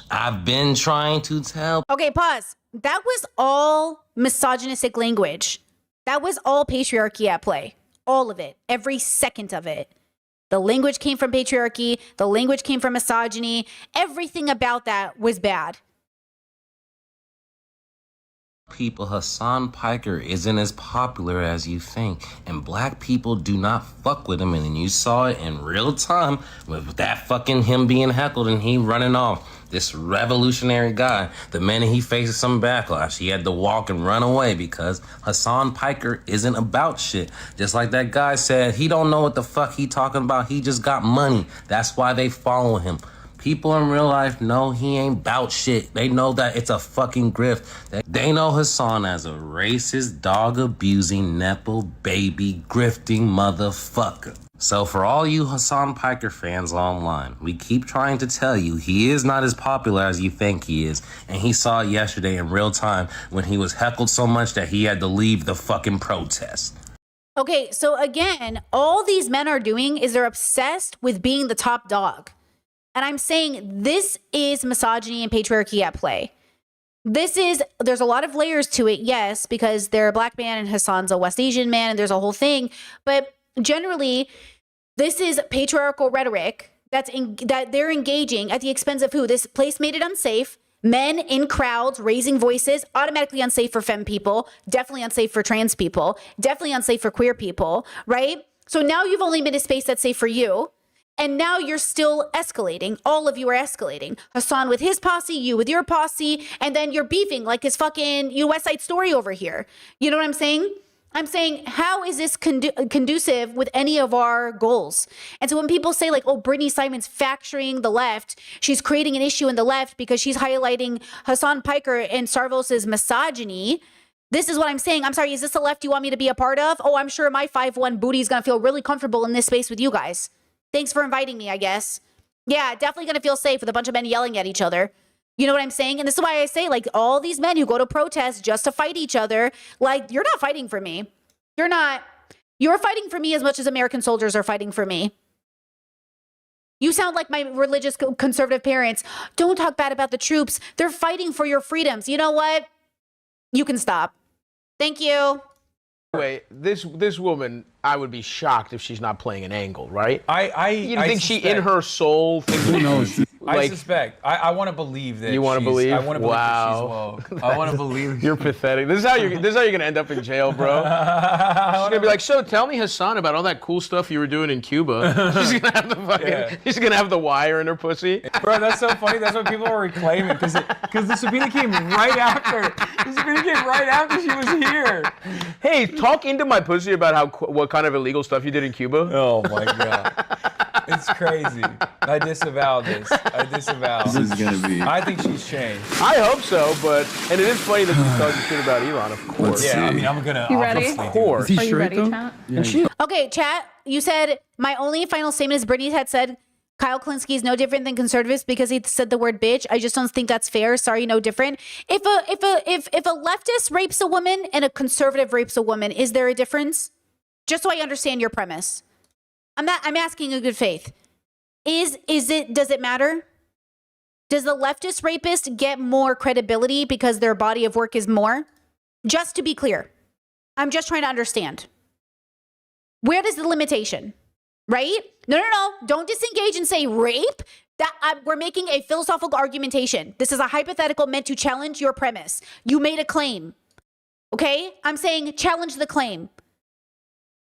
I've been trying to tell. Okay, pause. That was all misogynistic language. That was all patriarchy at play. All of it. Every second of it. The language came from patriarchy. The language came from misogyny. Everything about that was bad. People, Hassan Piker isn't as popular as you think, and black people do not fuck with him, and you saw it in real time with that fucking him being heckled and he running off. This revolutionary guy, the minute he faces some backlash, he had to walk and run away because Hassan Piker isn't about shit. Just like that guy said, he don't know what the fuck he talking about. He just got money. That's why they follow him. People in real life know he ain't bout shit. They know that it's a fucking grift. They know Hassan as a racist, dog-abusing, nepo baby, grifting motherfucker. So for all you Hassan Piker fans online, we keep trying to tell you he is not as popular as you think he is. And he saw it yesterday in real time when he was heckled so much that he had to leave the fucking protest. Okay, so again, all these men are doing is they're obsessed with being the top dog. And I'm saying this is misogyny and patriarchy at play. There's a lot of layers to it, yes, because they're a black man and Hassan's a West Asian man and there's a whole thing. But generally, this is patriarchal rhetoric that they're engaging at the expense of who? This place made it unsafe. Men in crowds raising voices, automatically unsafe for femme people, definitely unsafe for trans people, definitely unsafe for queer people, right? So now you've only made a space that's safe for you. And now you're still escalating. All of you are escalating. Hassan with his posse, you with your posse, and then you're beefing like his fucking West Side Story over here. You know what I'm saying? I'm saying, how is this conducive with any of our goals? And so when people say like, oh, Brittany Simon's fracturing the left, she's creating an issue in the left because she's highlighting Hassan Piker and Sarvos's misogyny, This is what I'm saying. I'm sorry, is this the left you want me to be a part of? Oh, I'm sure my 5'1" booty is going to feel really comfortable in this space with you guys. Thanks for inviting me, I guess. Yeah, definitely going to feel safe with a bunch of men yelling at each other. You know what I'm saying? And this is why I say, like, all these men who go to protest just to fight each other, like, you're not fighting for me. You're not. You're fighting for me as much as American soldiers are fighting for me. You sound like my religious conservative parents. Don't talk bad about the troops. They're fighting for your freedoms. You know what? You can stop. Thank you. Anyway, this woman, I would be shocked if she's not playing an angle, right? You I think suspect, she in her soul thinks who knows? Like, I suspect. I want to believe that. You want to believe? I want to believe wow. that she's woke. I want to believe. You're pathetic. This is how you're gonna end up in jail, bro. She's gonna be like, so tell me, Hassan, about all that cool stuff you were doing in Cuba. She's gonna have the fucking. She's gonna have the wire in her pussy. Bro, that's so funny. That's what people are reclaiming because the subpoena came right after. The subpoena came right after she was here. Hey, talk into my pussy about what kind of illegal stuff you did in Cuba. Oh my god. It's crazy. I disavow this. I disavow. This is gonna be. I think she's changed. I hope so, and it is funny that she's talking shit about Elon, of course. Yeah, I mean, I'm gonna. You ready? Of course. Are you ready, chat? Yeah. Okay, chat, you said my only final statement is Brittany had said Kyle Klinsky is no different than conservatives because he said the word bitch. I just don't think that's fair. Sorry, no different. If a leftist rapes a woman and a conservative rapes a woman, is there a difference? Just so I understand your premise. I'm asking in good faith. Does it matter? Does the leftist rapist get more credibility because their body of work is more? Just to be clear. I'm just trying to understand. Where does the limitation? Right? No. Don't disengage and say rape. We're making a philosophical argumentation. This is a hypothetical meant to challenge your premise. You made a claim. Okay? I'm saying challenge the claim.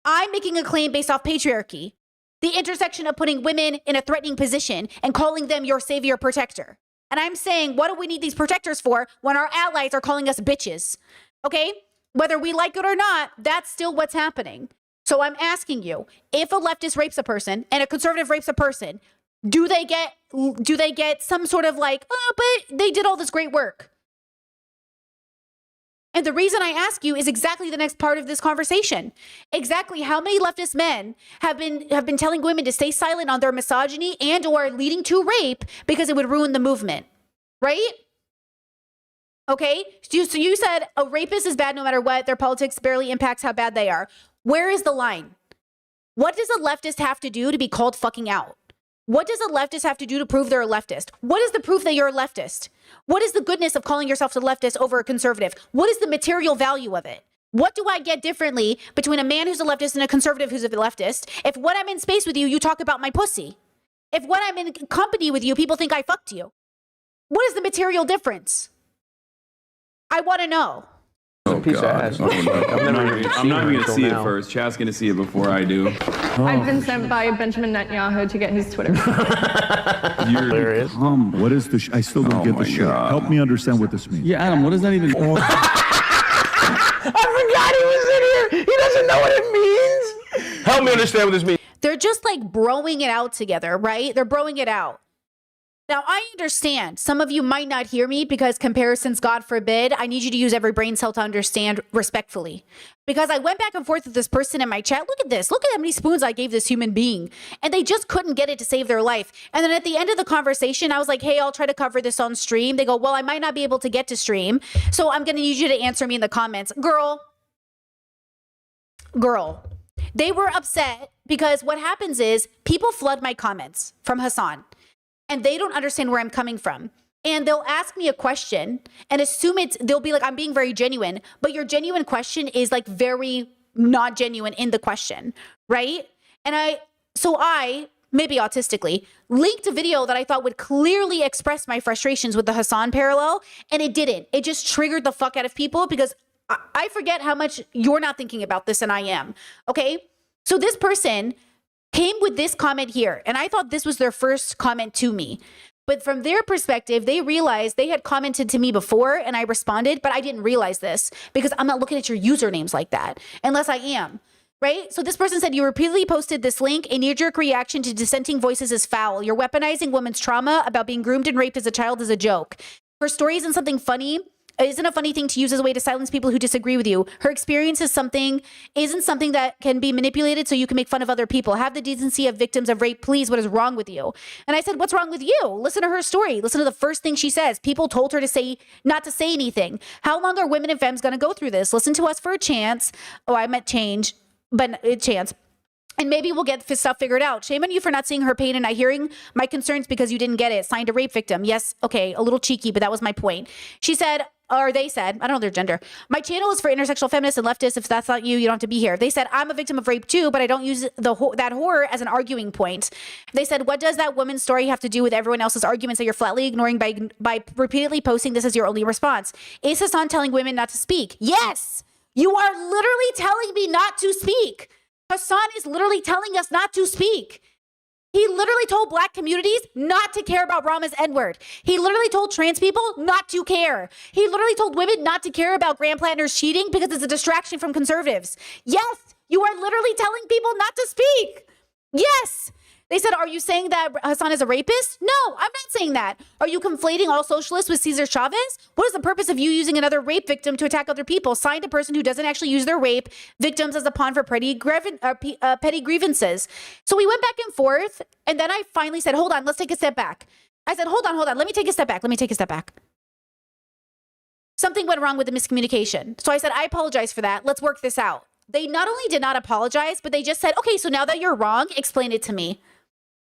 I'm making a claim based off patriarchy. The intersection of putting women in a threatening position and calling them your savior protector. And I'm saying, what do we need these protectors for when our allies are calling us bitches? Okay? Whether we like it or not, that's still what's happening. So I'm asking you, if a leftist rapes a person and a conservative rapes a person, do they get some sort of like, oh, but they did all this great work? And the reason I ask you is exactly the next part of this conversation. Exactly how many leftist men have been telling women to stay silent on their misogyny and or leading to rape because it would ruin the movement, right? Okay, so you said a rapist is bad no matter what. Their politics barely impacts how bad they are. Where is the line? What does a leftist have to do to be called fucking out? What does a leftist have to do to prove they're a leftist? What is the proof that you're a leftist? What is the goodness of calling yourself a leftist over a conservative? What is the material value of it? What do I get differently between a man who's a leftist and a conservative who's a leftist? If when I'm in space with you, you talk about my pussy. If when I'm in company with you, people think I fucked you. What is the material difference? I want to know. Oh, God. Oh, no. I'm not even going to see it first. Chat's going to see it before I do. I've been sent by Benjamin Netanyahu to get his Twitter. You're What is the? I still don't get the shit. Help me understand what this means. Yeah, Adam. What does that even? I forgot he was in here. He doesn't know what it means. Help me understand what this means. They're just like broing it out together, right? They're broing it out. Now, I understand some of you might not hear me because comparisons, God forbid, I need you to use every brain cell to understand respectfully. Because I went back and forth with this person in my chat. Look at this. Look at how many spoons I gave this human being. And they just couldn't get it to save their life. And then at the end of the conversation, I was like, hey, I'll try to cover this on stream. They go, well, I might not be able to get to stream. So I'm going to need you to answer me in the comments. Girl. They were upset because what happens is people flood my comments from Hassan. And they don't understand where I'm coming from. And they'll ask me a question and assume they'll be like, I'm being very genuine, but your genuine question is like very not genuine in the question, right? And I maybe autistically, linked a video that I thought would clearly express my frustrations with the Hassan parallel, and it didn't. It just triggered the fuck out of people because I forget how much you're not thinking about this and I am, okay? So this person came with this comment here, and I thought this was their first comment to me. But from their perspective, they realized they had commented to me before and I responded, but I didn't realize this because I'm not looking at your usernames like that, unless I am, right? So this person said, you repeatedly posted this link. A knee-jerk reaction to dissenting voices is foul. You're weaponizing women's trauma about being groomed and raped as a child is a joke. Her story isn't something funny. isn't a funny thing to use as a way to silence people who disagree with you. Her experience isn't something that can be manipulated so you can make fun of other people. Have the decency of victims of rape, please. What is wrong with you? And I said, what's wrong with you? Listen to her story. Listen to the first thing she says. People told her not to say anything. How long are women and femmes going to go through this? Listen to us for a chance. Oh, I meant change, but a chance. And maybe we'll get stuff figured out. Shame on you for not seeing her pain and not hearing my concerns because you didn't get it. Signed, a rape victim. Yes, okay, a little cheeky, but that was my point. She said, or they said, I don't know their gender, my channel is for intersectional feminists and leftists. If that's not you, you don't have to be here. They said, I'm a victim of rape too, but I don't use that horror as an arguing point. They said, what does that woman's story have to do with everyone else's arguments that you're flatly ignoring by repeatedly posting this as your only response? Is Hassan telling women not to speak? Yes, you are literally telling me not to speak. Hassan is literally telling us not to speak. He literally told black communities not to care about Rama's N-word. He literally told trans people not to care. He literally told women not to care about Graham Platner's cheating because it's a distraction from conservatives. Yes, you are literally telling people not to speak. Yes. They said, are you saying that Hassan is a rapist? No, I'm not saying that. Are you conflating all socialists with Cesar Chavez? What is the purpose of you using another rape victim to attack other people? Signed, a person who doesn't actually use their rape victims as a pawn for petty grievances. So we went back and forth, and then I finally said, hold on, let's take a step back. I said, hold on, let me take a step back. Something went wrong with the miscommunication. So I said, I apologize for that. Let's work this out. They not only did not apologize, but they just said, okay, so now that you're wrong, explain it to me.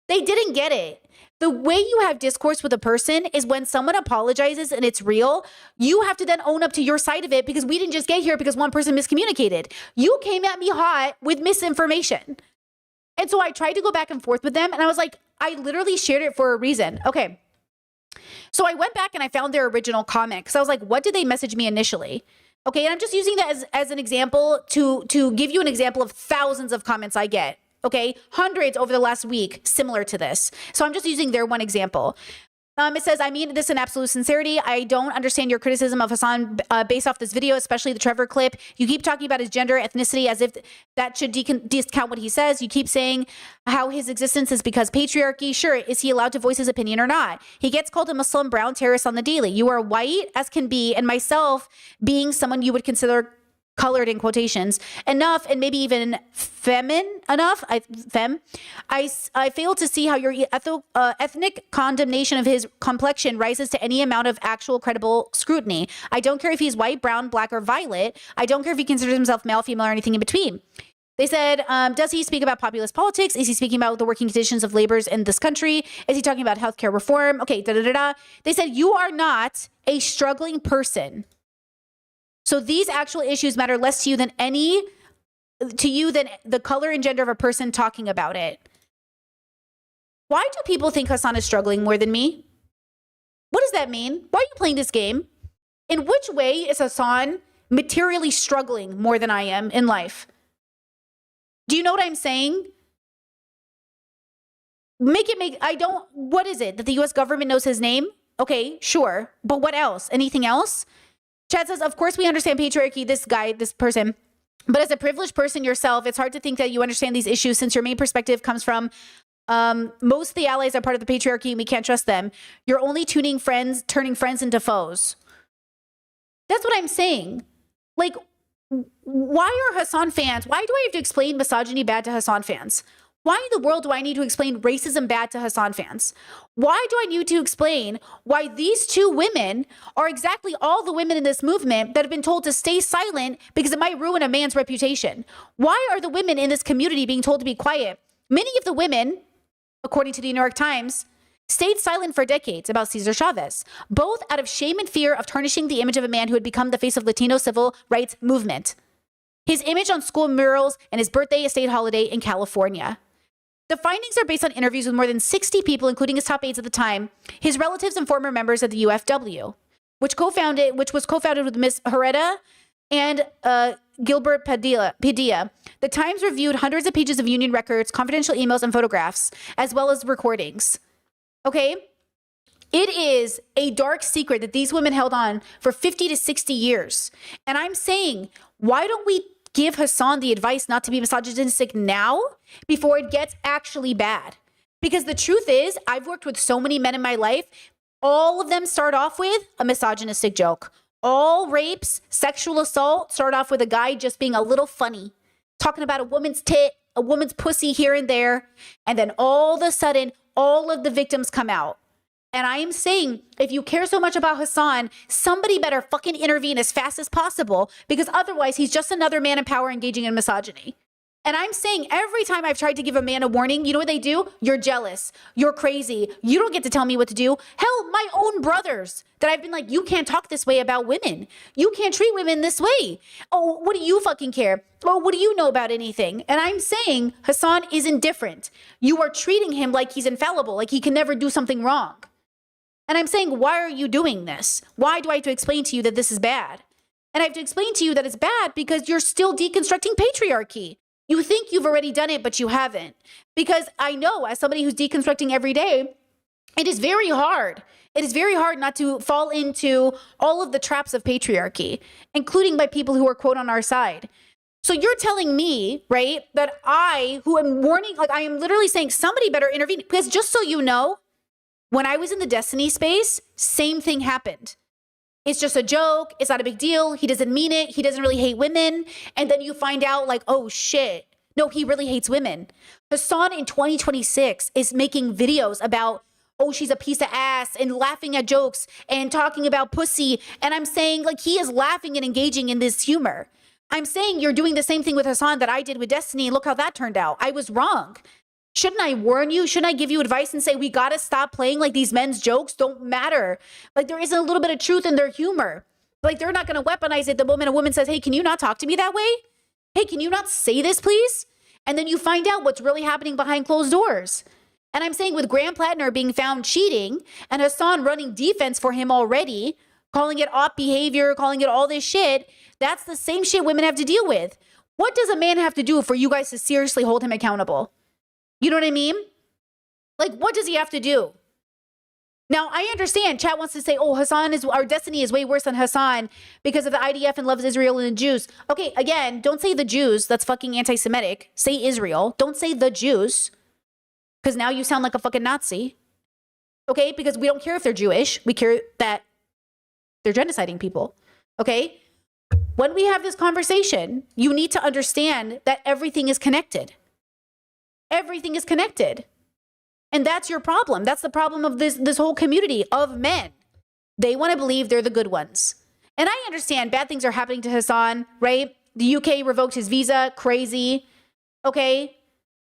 They didn't get it. The way you have discourse with a person is when someone apologizes and it's real, you have to then own up to your side of it because we didn't just get here because one person miscommunicated. You came at me hot with misinformation. And so I tried to go back and forth with them and I was like, I literally shared it for a reason. Okay. So I went back and I found their original comment because I was like, what did they message me initially? Okay. And I'm just using that as an example to give you an example of thousands of comments I get. Okay, hundreds over the last week similar to this. So I'm just using their one example. It says, I mean this in absolute sincerity. I don't understand your criticism of Hassan based off this video, especially the Trevor clip. You keep talking about his gender, ethnicity, as if that should discount what he says. You keep saying how his existence is because patriarchy. Sure, is he allowed to voice his opinion or not? He gets called a Muslim brown terrorist on the daily. You are white as can be, and myself being someone you would consider colored in quotations enough and maybe even feminine enough. I fail to see how your ethnic condemnation of his complexion rises to any amount of actual credible scrutiny. I don't care if he's white, brown, black, or violet. I don't care if he considers himself male, female, or anything in between. They said, does he speak about populist politics? Is he speaking about the working conditions of laborers in this country? Is he talking about healthcare reform? Okay, They said, you are not a struggling person. So these actual issues matter less to you than the color and gender of a person talking about it. Why do people think Hassan is struggling more than me? What does that mean? Why are you playing this game? In which way is Hassan materially struggling more than I am in life? Do you know what I'm saying? What is it? That the US government knows his name? Okay, sure. But what else? Anything else? Chad says, of course we understand patriarchy, this person. But as a privileged person yourself, it's hard to think that you understand these issues since your main perspective comes from most of the allies are part of the patriarchy and we can't trust them. You're only turning friends into foes. That's what I'm saying. Like, why are Hassan fans? Why do I have to explain misogyny bad to Hassan fans? Why in the world do I need to explain racism bad to Hassan fans? Why do I need to explain why these two women are exactly all the women in this movement that have been told to stay silent because it might ruin a man's reputation? Why are the women in this community being told to be quiet? Many of the women, according to the New York Times, stayed silent for decades about Cesar Chavez, both out of shame and fear of tarnishing the image of a man who had become the face of Latino civil rights movement. His image on school murals and his birthday state holiday in California. The findings are based on interviews with more than 60 people, including his top aides at the time, his relatives and former members of the UFW, which was co-founded with Ms. Herrera and Gilbert Padilla. The Times reviewed hundreds of pages of union records, confidential emails, and photographs, as well as recordings. Okay? It is a dark secret that these women held on for 50 to 60 years. And I'm saying, why don't we give Hassan the advice not to be misogynistic now before it gets actually bad? Because the truth is, I've worked with so many men in my life. All of them start off with a misogynistic joke. All rapes, sexual assault start off with a guy just being a little funny, talking about a woman's tit, a woman's pussy here and there. And then all of a sudden, all of the victims come out. And I am saying, if you care so much about Hassan, somebody better fucking intervene as fast as possible, because otherwise he's just another man in power engaging in misogyny. And I'm saying every time I've tried to give a man a warning, you know what they do? You're jealous. You're crazy. You don't get to tell me what to do. Hell, my own brothers that I've been like, you can't talk this way about women. You can't treat women this way. Oh, what do you fucking care? Oh, what do you know about anything? And I'm saying Hassan isn't different. You are treating him like he's infallible, like he can never do something wrong. And I'm saying, why are you doing this? Why do I have to explain to you that this is bad? And I have to explain to you that it's bad because you're still deconstructing patriarchy. You think you've already done it, but you haven't. Because I know, as somebody who's deconstructing every day, it is very hard. It is very hard not to fall into all of the traps of patriarchy, including by people who are, quote, on our side. So you're telling me, right, that I, who am warning, like I am literally saying somebody better intervene. Because just so you know, when I was in the Destiny space, same thing happened. It's just a joke. It's not a big deal. He doesn't mean it. He doesn't really hate women. And then you find out like, oh shit. No, he really hates women. Hassan in 2026 is making videos about, oh, she's a piece of ass, and laughing at jokes and talking about pussy. And I'm saying like he is laughing and engaging in this humor. I'm saying you're doing the same thing with Hassan that I did with Destiny. Look how that turned out. I was wrong. Shouldn't I warn you? Shouldn't I give you advice and say, we got to stop playing like these men's jokes don't matter? Like there isn't a little bit of truth in their humor. Like they're not going to weaponize it the moment a woman says, hey, can you not talk to me that way? Hey, can you not say this, please? And then you find out what's really happening behind closed doors. And I'm saying with Graham Plattner being found cheating and Hassan running defense for him already, calling it op behavior, calling it all this shit, that's the same shit women have to deal with. What does a man have to do for you guys to seriously hold him accountable? You know what I mean? Like, what does he have to do? Now, I understand chat wants to say, oh, our Destiny is way worse than Hassan because of the IDF and loves Israel and the Jews. Okay, again, don't say the Jews. That's fucking anti-Semitic. Say Israel. Don't say the Jews. Because now you sound like a fucking Nazi. Okay, because we don't care if they're Jewish. We care that they're genociding people. Okay? When we have this conversation, you need to understand that everything is connected. Everything is connected. And that's your problem. That's the problem of this whole community of men. They want to believe they're the good ones. And I understand bad things are happening to Hassan, right? The UK revoked his visa. Crazy. Okay?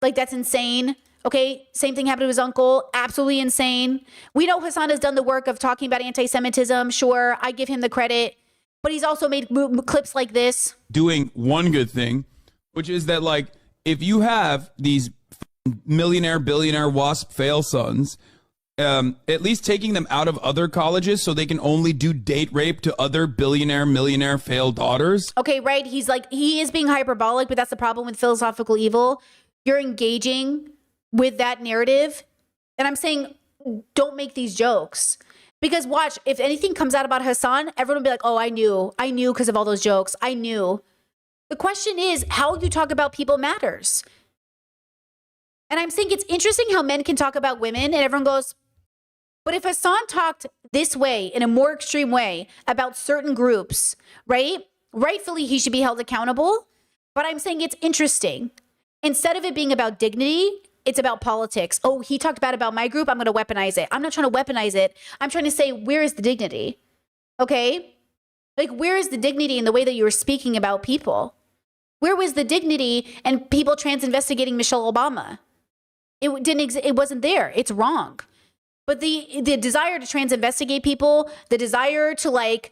Like, that's insane. Okay? Same thing happened to his uncle. Absolutely insane. We know Hassan has done the work of talking about anti-Semitism. Sure, I give him the credit. But he's also made clips like this. Doing one good thing, which is that, like, if you have these millionaire, billionaire, WASP fail sons, at least taking them out of other colleges so they can only do date rape to other billionaire, millionaire failed daughters. Okay, right. He is being hyperbolic, but that's the problem with philosophical evil. You're engaging with that narrative. And I'm saying, don't make these jokes. Because watch, if anything comes out about Hassan, everyone will be like, oh, I knew because of all those jokes. I knew. The question is, how you talk about people matters. And I'm saying it's interesting how men can talk about women and everyone goes, but if Hassan talked this way, in a more extreme way, about certain groups, right? Rightfully, he should be held accountable. But I'm saying it's interesting. Instead of it being about dignity, it's about politics. Oh, he talked bad about my group. I'm going to weaponize it. I'm not trying to weaponize it. I'm trying to say, where is the dignity? Okay? Like, where is the dignity in the way that you were speaking about people? Where was the dignity in people trans-investigating Michelle Obama? It wasn't there. It's wrong. But the desire to trans-investigate people, the desire to like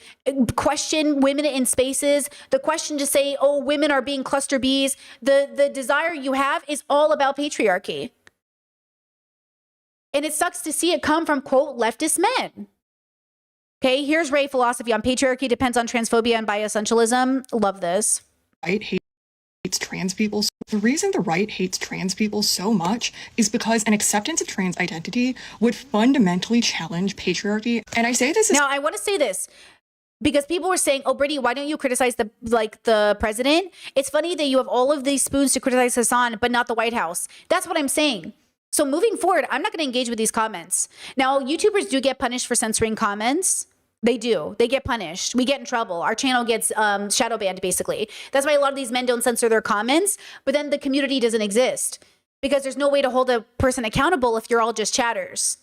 question women in spaces, the question to say, oh, women are being cluster bees, the desire you have is all about patriarchy. And it sucks to see it come from, quote, leftist men. Okay, here's Ray philosophy on patriarchy depends on transphobia and bi-essentialism. Love this. Right, hates trans people. The reason the right hates trans people so much is because an acceptance of trans identity would fundamentally challenge patriarchy. And I say this now, I want to say this because people were saying, oh, Brittany, why don't you criticize the president? It's funny that you have all of these spoons to criticize Hassan, but not the White House. That's what I'm saying. So moving forward, I'm not going to engage with these comments. Now, YouTubers do get punished for censoring comments. They do. They get punished. We get in trouble. Our channel gets shadow banned, basically. That's why a lot of these men don't censor their comments, but then the community doesn't exist because there's no way to hold a person accountable if you're all just chatters.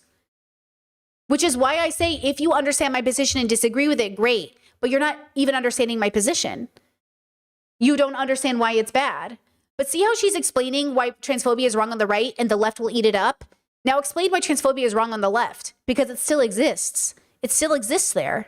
Which is why I say, if you understand my position and disagree with it, great. But you're not even understanding my position. You don't understand why it's bad. But see how she's explaining why transphobia is wrong on the right and the left will eat it up? Now explain why transphobia is wrong on the left, because it still exists. It still exists there.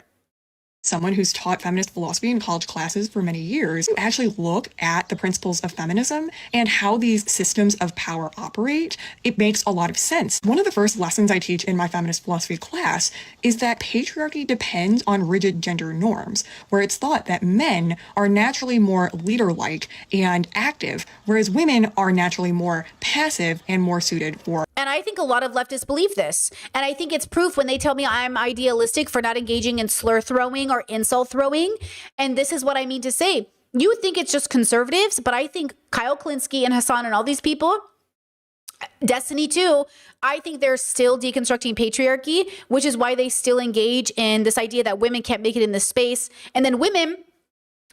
Someone who's taught feminist philosophy in college classes for many years, actually look at the principles of feminism and how these systems of power operate, it makes a lot of sense. One of the first lessons I teach in my feminist philosophy class is that patriarchy depends on rigid gender norms, where it's thought that men are naturally more leader-like and active, whereas women are naturally more passive and more suited for. And I think a lot of leftists believe this. And I think it's proof when they tell me I'm idealistic for not engaging in slur throwing or insult throwing. And this is what I mean to say. You think it's just conservatives, but I think Kyle Klinsky and Hassan and all these people, Destiny too, I think they're still deconstructing patriarchy, which is why they still engage in this idea that women can't make it in this space. And then women,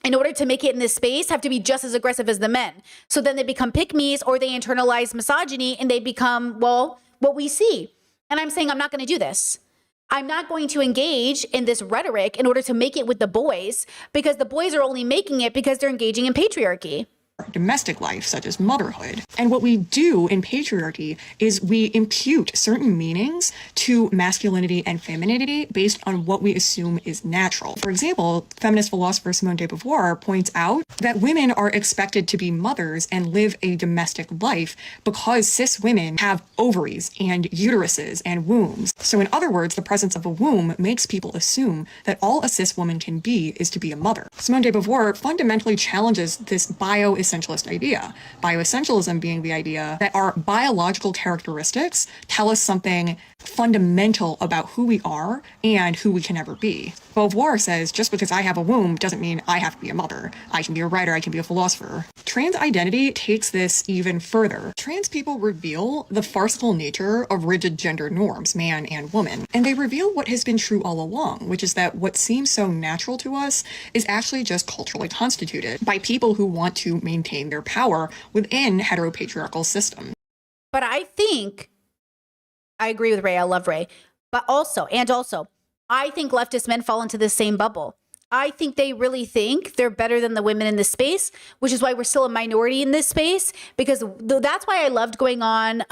in order to make it in this space, have to be just as aggressive as the men. So then they become pick-me's or they internalize misogyny and they become, well, what we see. And I'm saying I'm not going to do this. I'm not going to engage in this rhetoric in order to make it with the boys, because the boys are only making it because they're engaging in patriarchy. Domestic life, such as motherhood. And what we do in patriarchy is we impute certain meanings to masculinity and femininity based on what we assume is natural. For example, feminist philosopher Simone de Beauvoir points out that women are expected to be mothers and live a domestic life because cis women have ovaries and uteruses and wombs. So in other words, the presence of a womb makes people assume that all a cis woman can be is to be a mother. Simone de Beauvoir fundamentally challenges this bioessentialist idea. Bioessentialism being the idea that our biological characteristics tell us something fundamental about who we are and who we can ever be. Beauvoir says, just because I have a womb doesn't mean I have to be a mother. I can be a writer, I can be a philosopher. Trans identity takes this even further. Trans people reveal the farcical nature of rigid gender norms, man and woman. And they reveal what has been true all along, which is that what seems so natural to us is actually just culturally constituted by people who want to maintain their power within heteropatriarchal systems. But I think, I agree with Ray, I love Ray, but also, I think leftist men fall into this same bubble. I think they really think they're better than the women in this space, which is why we're still a minority in this space, because that's why I loved going on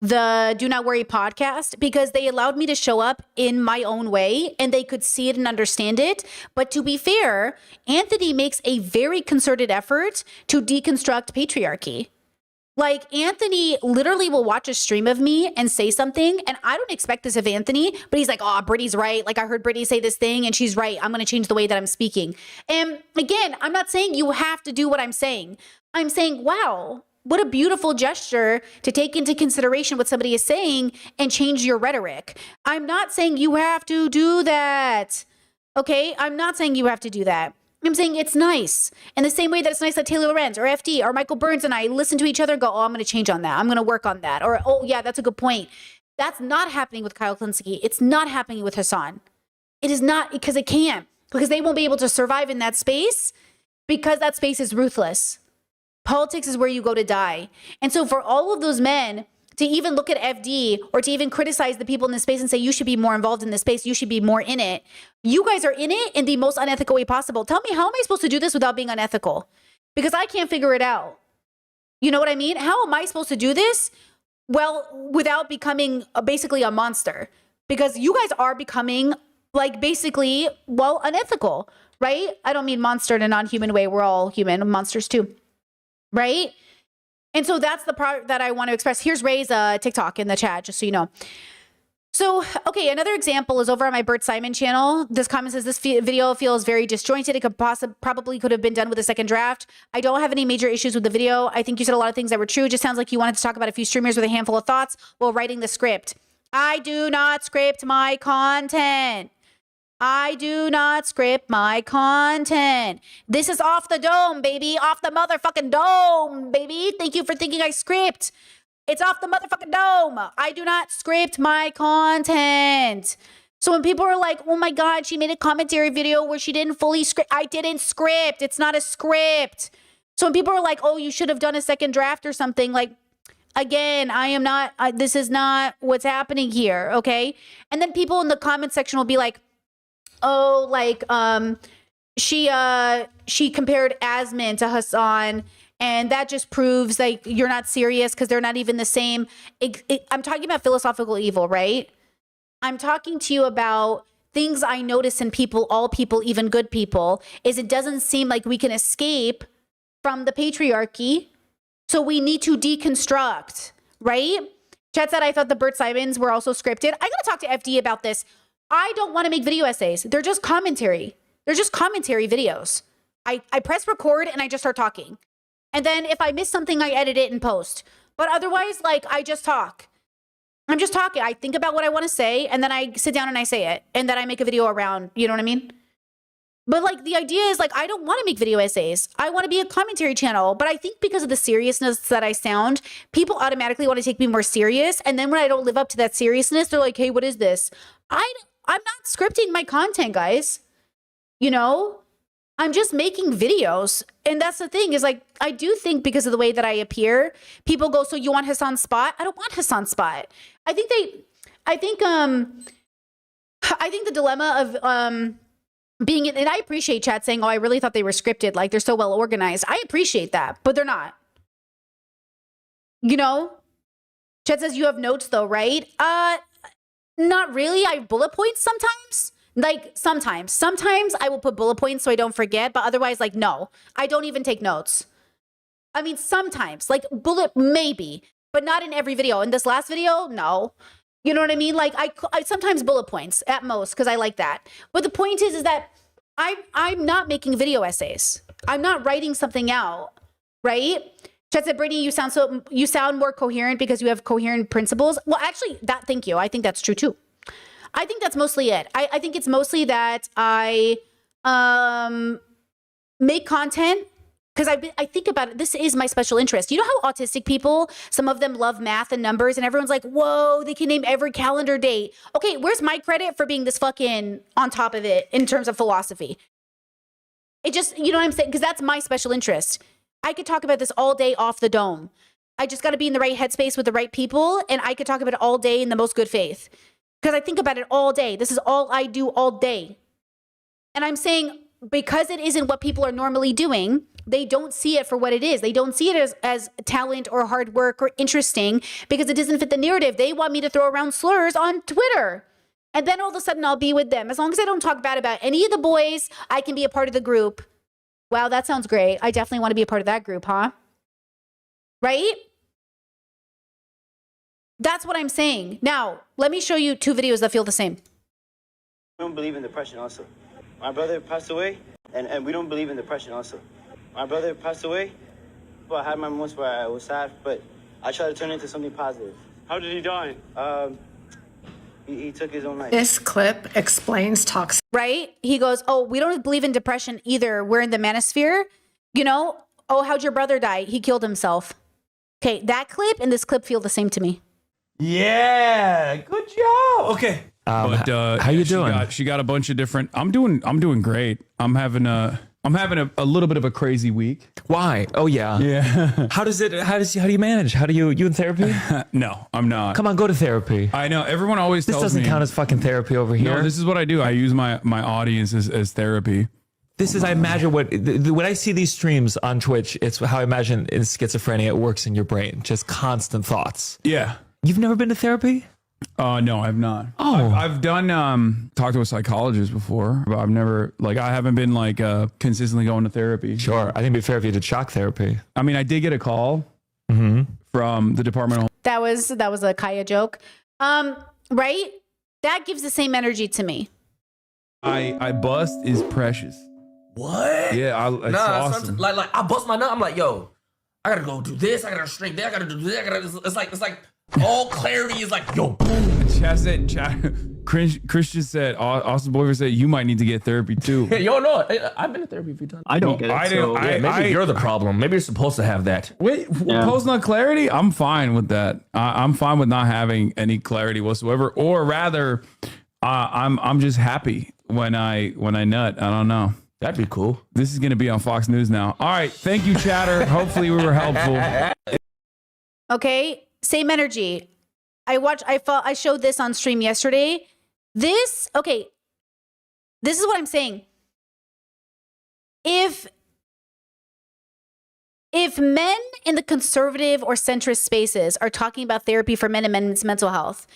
the Do Not Worry podcast, because they allowed me to show up in my own way and they could see it and understand it. But to be fair, Anthony makes a very concerted effort to deconstruct patriarchy. Like, Anthony literally will watch a stream of me and say something, and I don't expect this of Anthony, but he's like, oh, Brittany's right. Like, I heard Brittany say this thing, and she's right. I'm going to change the way that I'm speaking. And again, I'm not saying you have to do what I'm saying. I'm saying, wow, what a beautiful gesture to take into consideration what somebody is saying and change your rhetoric. I'm not saying you have to do that. Okay? I'm not saying you have to do that. I'm saying it's nice. In the same way that it's nice that Taylor Lorenz or FD or Michael Burns and I listen to each other and go, oh, I'm going to change on that. I'm going to work on that. Or, oh, yeah, that's a good point. That's not happening with Kyle Klinsky. It's not happening with Hassan. It is not, because it can't. Because they won't be able to survive in that space, because that space is ruthless. Politics is where you go to die. And so for all of those men to even look at FD or to even criticize the people in this space and say, you should be more involved in this space, you should be more in it. You guys are in it in the most unethical way possible. Tell me, how am I supposed to do this without being unethical? Because I can't figure it out. You know what I mean? How am I supposed to do this? Well, without becoming basically a monster. Because you guys are becoming like basically, well, unethical, right? I don't mean monster in a non-human way. We're all human, monsters too, right? And so that's the part that I want to express. Here's Ray's TikTok in the chat, just so you know. So, okay, another example is over on my Bert Simon channel. This comment says, this video feels very disjointed. It could probably could have been done with a second draft. I don't have any major issues with the video. I think you said a lot of things that were true. It just sounds like you wanted to talk about a few streamers with a handful of thoughts while writing the script. I do not script my content. I do not script my content. This is off the dome, baby. Off the motherfucking dome, baby. Thank you for thinking I script. It's off the motherfucking dome. I do not script my content. So when people are like, oh my God, she made a commentary video where she didn't fully script. I didn't script. It's not a script. So when people are like, oh, you should have done a second draft or something, like, again, I am not, this is not what's happening here, okay? And then people in the comment section will be like, oh, like, she compared Asmin to Hassan, and that just proves like you're not serious because they're not even the same. I'm talking about philosophical evil, right? I'm talking to you about things I notice in people, all people, even good people, is it doesn't seem like we can escape from the patriarchy. So we need to deconstruct, right? Chat said, I thought the Bert Simons were also scripted. I gotta talk to FD about this. I don't want to make video essays. They're just commentary. They're just commentary videos. I press record and I just start talking. And then if I miss something, I edit it and post. But otherwise, like, I just talk. I'm just talking. I think about what I want to say, and then I sit down and I say it. And then I make a video around, you know what I mean? But like, the idea is like, I don't want to make video essays. I want to be a commentary channel. But I think because of the seriousness that I sound, people automatically want to take me more serious. And then when I don't live up to that seriousness, they're like, hey, what is this? I'm not scripting my content, guys. You know? I'm just making videos. And that's the thing is like, I do think because of the way that I appear, people go, so you want Hassan's spot? I don't want Hassan's spot. I think the dilemma of being, and I appreciate chat saying, oh, I really thought they were scripted. Like they're so well organized. I appreciate that, but they're not. You know? Chat says you have notes though, right? Not really. I have bullet points sometimes. Like sometimes I will put bullet points so I don't forget, but otherwise like, no, I don't even take notes. I mean, sometimes like bullet, maybe, but not in every video. In this last video, no. You know what I mean? Like I sometimes bullet points at most because I like that. But the point is that I'm not making video essays. I'm not writing something out, right? Chat said, Brittany, you sound more coherent because you have coherent principles. Well, actually, thank you. I think that's true too. I think that's mostly it. I think it's mostly that I make content because I think about it. This is my special interest. You know how autistic people, some of them love math and numbers, and everyone's like, whoa, they can name every calendar date. Okay, where's my credit for being this fucking on top of it in terms of philosophy? It just, you know what I'm saying? Because that's my special interest. I could talk about this all day off the dome. I just got to be in the right headspace with the right people, and I could talk about it all day in the most good faith. Because I think about it all day. This is all I do all day. And I'm saying because it isn't what people are normally doing, they don't see it for what it is. They don't see it as talent or hard work or interesting because it doesn't fit the narrative. They want me to throw around slurs on Twitter. And then all of a sudden I'll be with them. As long as I don't talk bad about any of the boys, I can be a part of the group. Wow, that sounds great. I definitely want to be a part of that group, huh? Right? That's what I'm saying. Now, let me show you 2 videos that feel the same. We don't believe in depression also. My brother passed away, and we don't believe in depression also. My brother passed away, but I had my moments where I was sad, but I tried to turn it into something positive. How did he die? He took his own life. This clip explains toxic. Right? He goes, oh, we don't believe in depression either. We're in the manosphere. You know? Oh, how'd your brother die? He killed himself. Okay, that clip and this clip feel the same to me. Yeah, good job. Okay. How you doing? She got a bunch of different. I'm doing great. I'm having a little bit of a crazy week. Why? Oh yeah. Yeah. How do you manage? How do you in therapy? No, I'm not. Come on, go to therapy. I know everyone always this tells doesn't me, count as fucking therapy over here. No, this is what I do. I use my audience as therapy. This is, I imagine when I see these streams on Twitch, it's how I imagine in schizophrenia it works in your brain. Just constant thoughts. Yeah. You've never been to therapy? No, I've not. Oh, I've done talked to a psychologist before, but I've never I haven't been consistently going to therapy. Sure, I think it'd be fair if you did shock therapy. I mean, I did get a call from the Department of. That was a Kaya joke, right? That gives the same energy to me. I bust is precious. What? Yeah, it's awesome. Like I bust my nut. I'm like, yo, I gotta go do this. I gotta straighten that. I gotta do this. It's like all clarity is like, yo, boom. Christian said, Austin Boyver said, you might need to get therapy too. Yo, no, I've been to therapy a few times. I don't get it. Maybe you're the problem. Maybe you're supposed to have that. Wait, post-nut clarity? I'm fine with that. I'm fine with not having any clarity whatsoever. Or rather, I'm just happy when I nut. I don't know. That'd be cool. This is going to be on Fox News now. All right. Thank you, Chatter. Hopefully we were helpful. Okay, same energy. I showed this on stream yesterday. This is what I'm saying. If men in the conservative or centrist spaces are talking about therapy for men and men's mental health,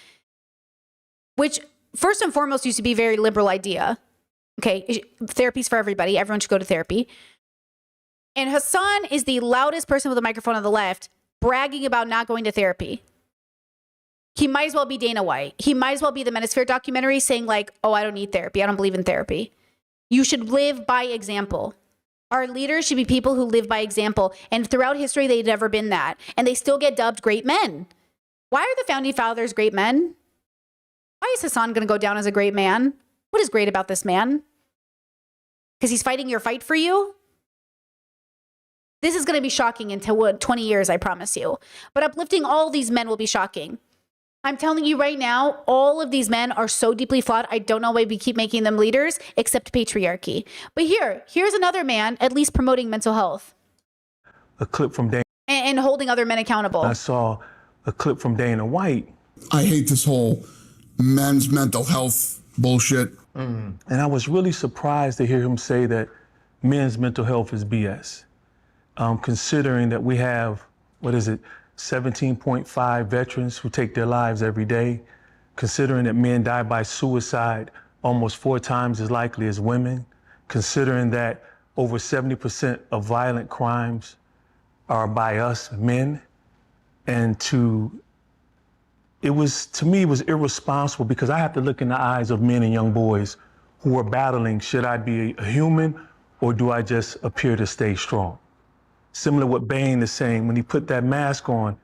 which first and foremost used to be a very liberal idea. Okay, therapy's for everybody. Everyone should go to therapy. And Hassan is the loudest person with a microphone on the left bragging about not going to therapy. He might as well be Dana White. He might as well be the Manosphere documentary saying like, oh, I don't need therapy. I don't believe in therapy. You should live by example. Our leaders should be people who live by example. And throughout history, they've never been that. And they still get dubbed great men. Why are the founding fathers great men? Why is Hassan going to go down as a great man? What is great about this man? Because he's fighting your fight for you? This is going to be shocking in 20 years, I promise you. But uplifting all these men will be shocking. I'm telling you right now, all of these men are so deeply flawed. I don't know why we keep making them leaders, except patriarchy. But here's another man, at least promoting mental health. A clip from Dana. And holding other men accountable. I saw a clip from Dana White. I hate this whole men's mental health bullshit. And I was really surprised to hear him say that men's mental health is BS. Considering that we have, 17.5 veterans who take their lives every day, considering that men die by suicide almost 4 times as likely as women, considering that over 70% of violent crimes are by us men, and to me, it was irresponsible because I have to look in the eyes of men and young boys who are battling, should I be a human or do I just appear to stay strong? Similar to what Bane is saying, when he put that mask on,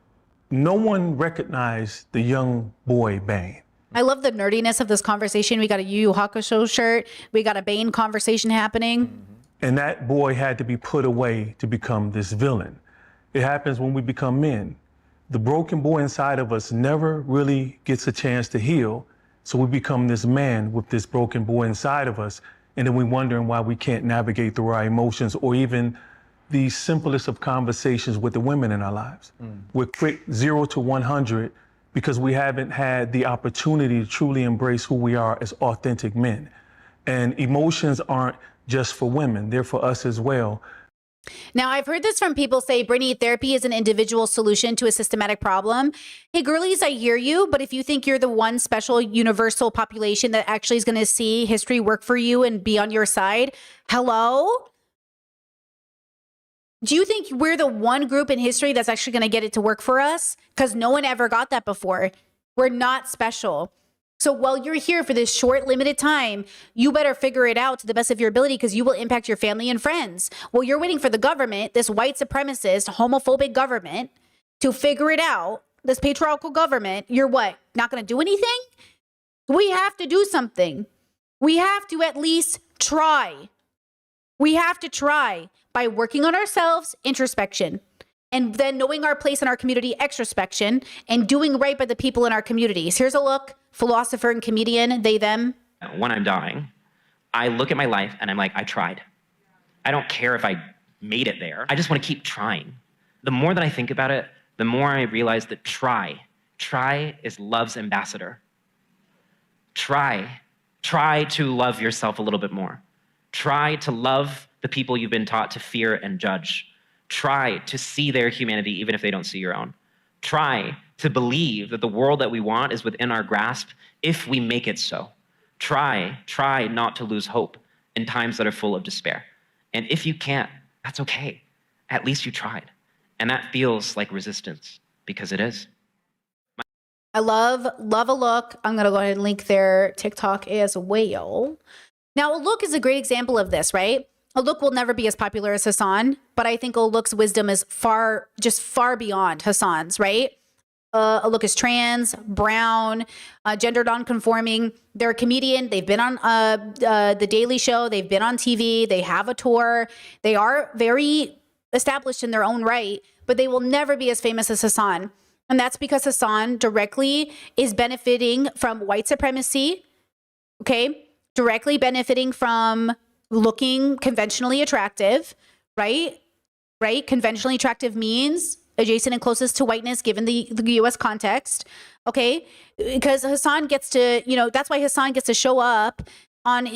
no one recognized the young boy Bane. I love the nerdiness of this conversation. We got a Yu Yu Hakusho shirt. We got a Bane conversation happening. And that boy had to be put away to become this villain. It happens when we become men. The broken boy inside of us never really gets a chance to heal. So we become this man with this broken boy inside of us. And then we're wondering why we can't navigate through our emotions or even the simplest of conversations with the women in our lives. We're quick 0 to 100 because we haven't had the opportunity to truly embrace who we are as authentic men. And emotions aren't just for women, they're for us as well. Now, I've heard this from people say, Brittany, therapy is an individual solution to a systematic problem. Hey, girlies, I hear you. But if you think you're the one special universal population that actually is going to see history work for you and be on your side, hello? Do you think we're the one group in history that's actually going to get it to work for us? Because no one ever got that before. We're not special. So while you're here for this short, limited time, you better figure it out to the best of your ability because you will impact your family and friends. While you're waiting for the government, this white supremacist, homophobic government, to figure it out, this patriarchal government, you're what? Not going to do anything? We have to do something. We have to at least try. We have to try by working on ourselves, introspection, and then knowing our place in our community, extrospection, and doing right by the people in our communities. Here's a look. Philosopher and comedian, they, them. When I'm dying, I look at my life and I'm like, I tried. I don't care if I made it there. I just want to keep trying. The more that I think about it, the more I realize that try is love's ambassador. Try to love yourself a little bit more. Try to love the people you've been taught to fear and judge. Try to see their humanity even if they don't see your own. Try to believe that the world that we want is within our grasp if we make it so. Try not to lose hope in times that are full of despair. And if you can't, that's okay. At least you tried. And that feels like resistance because it is. I love a look. I'm going to go ahead and link their TikTok as well. Now, a look is a great example of this, right? A look will never be as popular as Hassan, but I think a look's wisdom is far beyond Hassan's, right? A look is trans, brown, gender non-conforming. They're a comedian. They've been on The Daily Show. They've been on TV. They have a tour. They are very established in their own right, but they will never be as famous as Hassan. And that's because Hassan directly is benefiting from white supremacy, okay? Directly benefiting from looking conventionally attractive, right? Right? Conventionally attractive means adjacent and closest to whiteness given the US context, okay? Because Hasan gets to, you know, that's why Hasan gets to show up on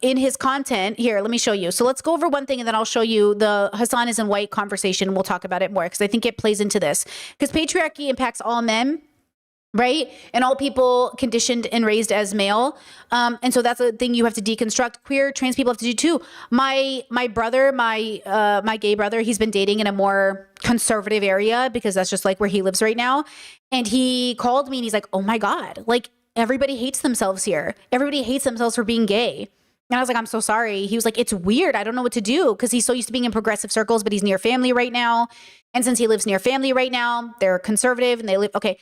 in his content. Here, let me show you. So let's go over one thing and then I'll show you the Hasan is in white conversation. We'll talk about it more because I think it plays into this. Because patriarchy impacts all men, right? And all people conditioned and raised as male. And so that's a thing you have to deconstruct. Queer, trans people have to do too. My brother, my gay brother, he's been dating in a more conservative area because that's just like where he lives right now. And he called me and he's like, oh my God, like everybody hates themselves here. Everybody hates themselves for being gay. And I was like, I'm so sorry. He was like, it's weird. I don't know what to do because he's so used to being in progressive circles, but he's near family right now. And since he lives near family right now, they're conservative and they live, okay.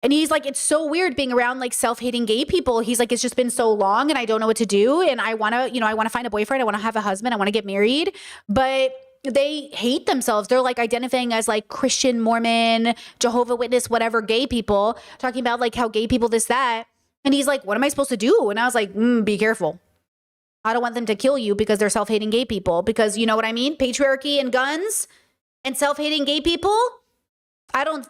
And he's like, it's so weird being around like self-hating gay people. He's like, it's just been so long and I don't know what to do. And I want to, you know, I want to find a boyfriend. I want to have a husband. I want to get married. But they hate themselves. They're like identifying as like Christian, Mormon, Jehovah Witness, whatever gay people, talking about like how gay people this, that. And he's like, what am I supposed to do? And I was like, be careful. I don't want them to kill you because they're self-hating gay people. Because you know what I mean? Patriarchy and guns and self-hating gay people. I don't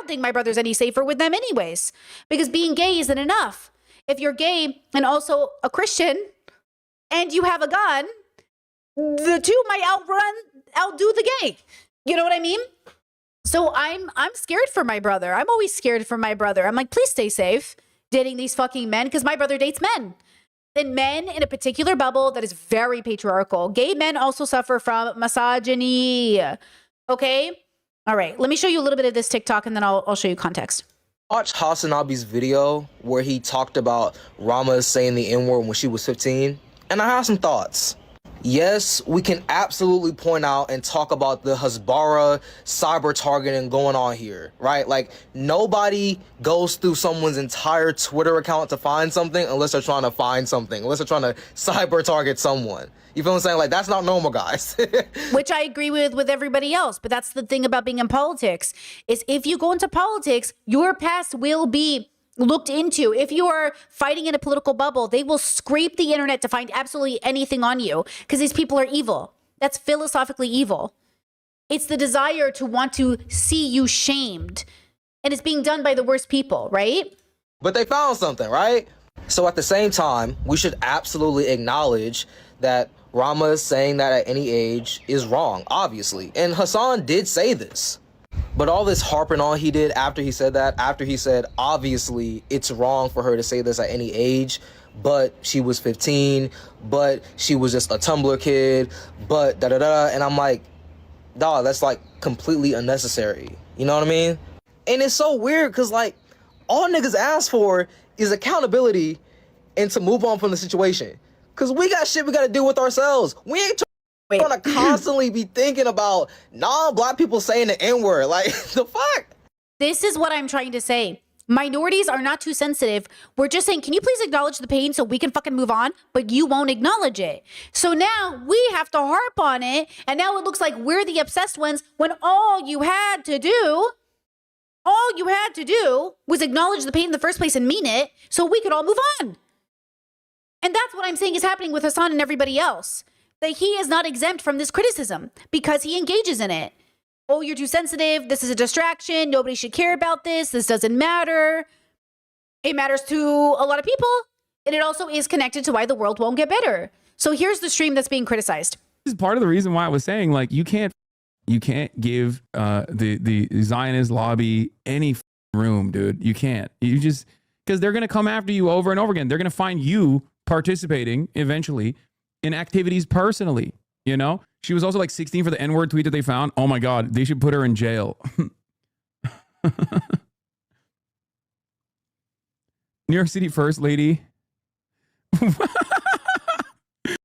think my brother's any safer with them anyways, because being gay isn't enough. If you're gay and also a Christian and you have a gun, the two might outdo the gay. You know what I mean? So I'm scared for my brother. I'm always scared for my brother. I'm like, please stay safe dating these fucking men because my brother dates men. And men in a particular bubble that is very patriarchal. Gay men also suffer from misogyny. Okay? All right, let me show you a little bit of this TikTok and then I'll show you context. Watch Hasanabi's video where he talked about Rama saying the N-word when she was 15, and I have some thoughts. Yes, we can absolutely point out and talk about the Hasbara cyber targeting going on here, right? Like, nobody goes through someone's entire Twitter account to find something unless they're trying to find something, unless they're trying to cyber target someone. You feel what I'm saying? Like, that's not normal, guys. Which I agree with everybody else. But that's the thing about being in politics, is if you go into politics, your past will be looked into. If you are fighting in a political bubble, they will scrape the internet to find absolutely anything on you because these people are evil. That's philosophically evil. It's the desire to want to see you shamed. And it's being done by the worst people, right? But they found something, right? So at the same time, we should absolutely acknowledge that Rama saying that at any age is wrong, obviously. And Hasan did say this. But all this harping on he did after he said that, after he said, obviously, it's wrong for her to say this at any age, but she was 15, but she was just a Tumblr kid, but da-da-da. And I'm like, dawg, that's like completely unnecessary. You know what I mean? And it's so weird because like all niggas ask for is accountability and to move on from the situation. Because we got shit we got to do with ourselves. We ain't trying to constantly be thinking about non-black people saying the N-word. Like, the fuck? This is what I'm trying to say. Minorities are not too sensitive. We're just saying, can you please acknowledge the pain so we can fucking move on? But you won't acknowledge it. So now we have to harp on it. And now it looks like we're the obsessed ones when all you had to do was acknowledge the pain in the first place and mean it so we could all move on. And that's what I'm saying is happening with Hasan and everybody else. That he is not exempt from this criticism because he engages in it. Oh, you're too sensitive. This is a distraction. Nobody should care about this. This doesn't matter. It matters to a lot of people. And it also is connected to why the world won't get better. So here's the stream that's being criticized. This is part of the reason why I was saying, like, you can't give the Zionist lobby any room, dude. You can't. You just, because they're going to come after you over and over again. They're going to find you participating eventually in activities personally, you know? She was also like 16 for the N-word tweet that they found. Oh my God, they should put her in jail. New York City First Lady.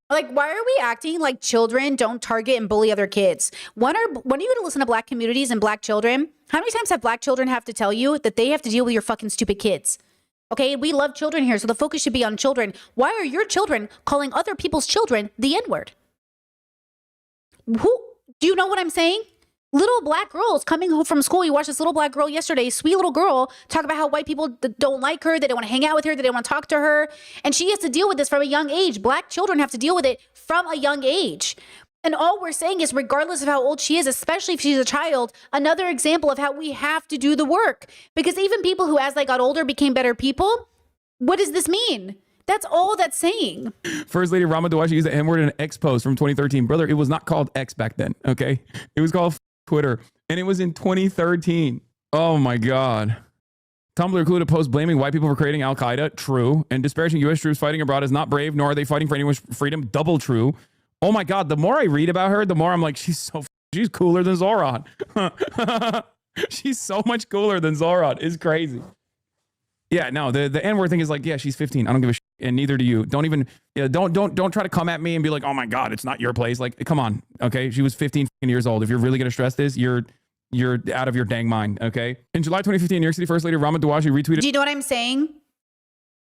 Like, why are we acting like children don't target and bully other kids? When are you going to listen to black communities and black children? How many times have black children have to tell you that they have to deal with your fucking stupid kids? Okay, we love children here, so the focus should be on children. Why are your children calling other people's children the N-word? Who? Do you know what I'm saying? Little black girls coming home from school. You watched this little black girl yesterday, sweet little girl, talk about how white people don't like her, they don't want to hang out with her, they don't want to talk to her. And she has to deal with this from a young age. Black children have to deal with it from a young age. And all we're saying is, regardless of how old she is, especially if she's a child, another example of how we have to do the work. Because even people who, as they got older, became better people, what does this mean? That's all that's saying. First Lady Rama Dawashi used the N-word in an X post from 2013. Brother, it was not called X back then, okay? It was called Twitter, and it was in 2013. Oh my God. Tumblr included a post blaming white people for creating Al-Qaeda. True. And disparaging U.S. troops fighting abroad is not brave, nor are they fighting for anyone's freedom. Double true. Oh my God. The more I read about her, the more I'm like, she's cooler than Zoran. She's so much cooler than Zoran. It's crazy. Yeah, no, the N-word thing is like, yeah, she's 15. I don't give a shit, and neither do you. Don't even, don't try to come at me and be like, oh my God, it's not your place. Like, come on, okay? She was 15 years old. If you're really gonna stress this, you're out of your dang mind, okay? In July 2015, New York City First Lady Rama Dawashi retweeted. Do you know what I'm saying?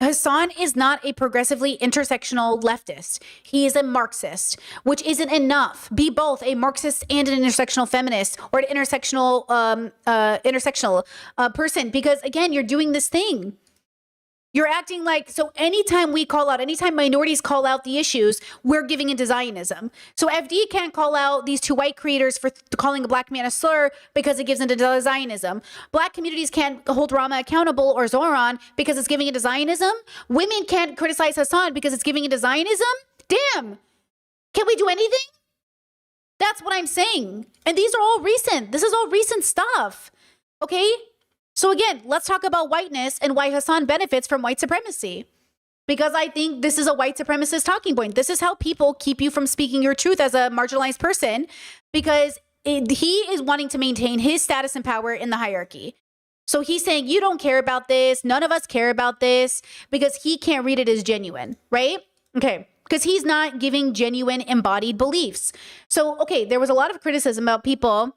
Hassan is not a progressively intersectional leftist. He is a Marxist, which isn't enough. Be both a Marxist and an intersectional feminist, or an intersectional person, because again, you're doing this thing. You're acting like, so anytime minorities call out the issues, we're giving into Zionism. So FD can't call out these two white creators for calling a black man a slur because it gives into Zionism. Black communities can't hold Rama accountable or Zoran because it's giving into Zionism. Women can't criticize Hassan because it's giving into Zionism. Damn. Can we do anything? That's what I'm saying. And these are all recent. This is all recent stuff. Okay? So again, let's talk about whiteness and why Hassan benefits from white supremacy. Because I think this is a white supremacist talking point. This is how people keep you from speaking your truth as a marginalized person, because he is wanting to maintain his status and power in the hierarchy. So he's saying, you don't care about this. None of us care about this, because he can't read it as genuine, right? Okay. Because he's not giving genuine embodied beliefs. So, okay, there was a lot of criticism about people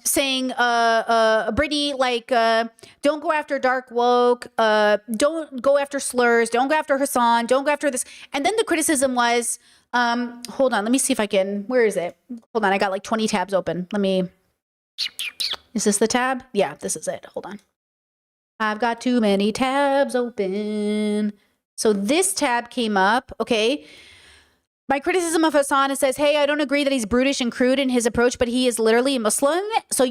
saying Brittany, like, don't go after dark woke, don't go after slurs, don't go after Hassan, don't go after this. And then the criticism was, hold on, let me see if I can, where is it? Hold on, I got like 20 tabs open. Is this the tab? Yeah, this is it. Hold on. I've got too many tabs open. So this tab came up, okay? My criticism of Hassan, it says, hey, I don't agree that he's brutish and crude in his approach, but he is literally a Muslim. So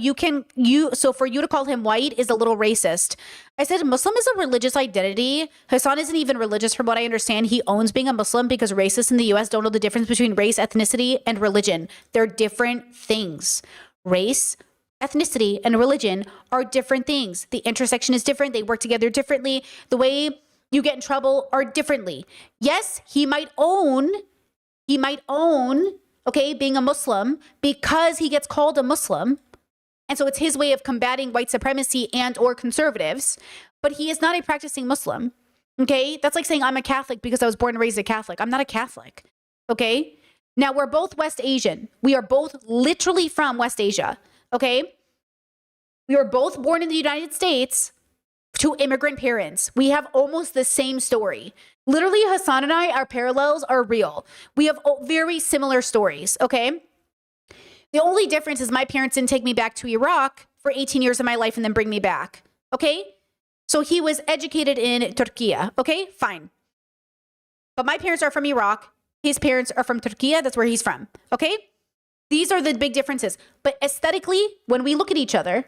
so for you to call him white is a little racist. I said, Muslim is a religious identity. Hassan isn't even religious from what I understand. He owns being a Muslim because racists in the US don't know the difference between race, ethnicity, and religion. They're different things. Race, ethnicity, and religion are different things. The intersection is different. They work together differently. The way you get in trouble are differently. Yes, he might own, okay, being a Muslim because he gets called a Muslim. And so it's his way of combating white supremacy and or conservatives, but he is not a practicing Muslim, okay? That's like saying I'm a Catholic because I was born and raised a Catholic. I'm not a Catholic, okay? Now, we're both West Asian. We are both literally from West Asia, okay? We were both born in the United States to immigrant parents. We have almost the same story. Literally, Hassan and I, our parallels are real. We have very similar stories, okay? The only difference is my parents didn't take me back to Iraq for 18 years of my life and then bring me back, okay? So he was educated in Turkey, okay? Fine. But my parents are from Iraq. His parents are from Turkey. That's where he's from, okay? These are the big differences. But aesthetically, when we look at each other,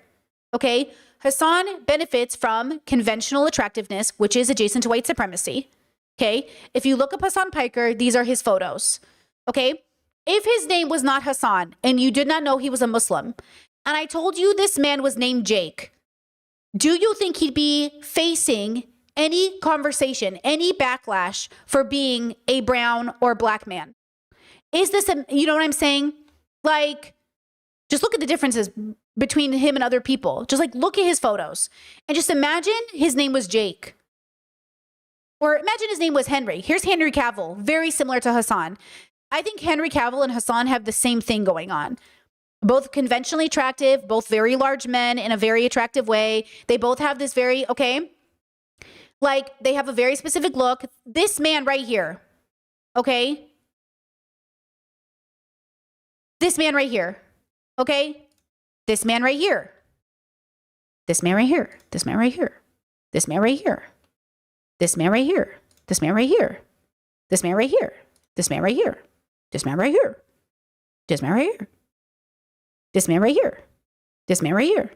okay, Hassan benefits from conventional attractiveness, which is adjacent to white supremacy. Okay, if you look up Hassan Piker, these are his photos. Okay, if his name was not Hassan and you did not know he was a Muslim, and I told you this man was named Jake, do you think he'd be facing any conversation, any backlash for being a brown or black man? Is this you know what I'm saying? Like, just look at the differences between him and other people. Just like look at his photos and just imagine his name was Jake. Or imagine his name was Henry. Here's Henry Cavill, very similar to Hassan. I think Henry Cavill and Hassan have the same thing going on. Both conventionally attractive, both very large men in a very attractive way. They both have this very, okay, like they have a very specific look. This man right here, okay? This man right here, Okay? This man right here. This man right here. This man right here. This man right here. This man right here. This man right here. This man right here. This man right here. This man right here. This man right here. This man right here. This man right here.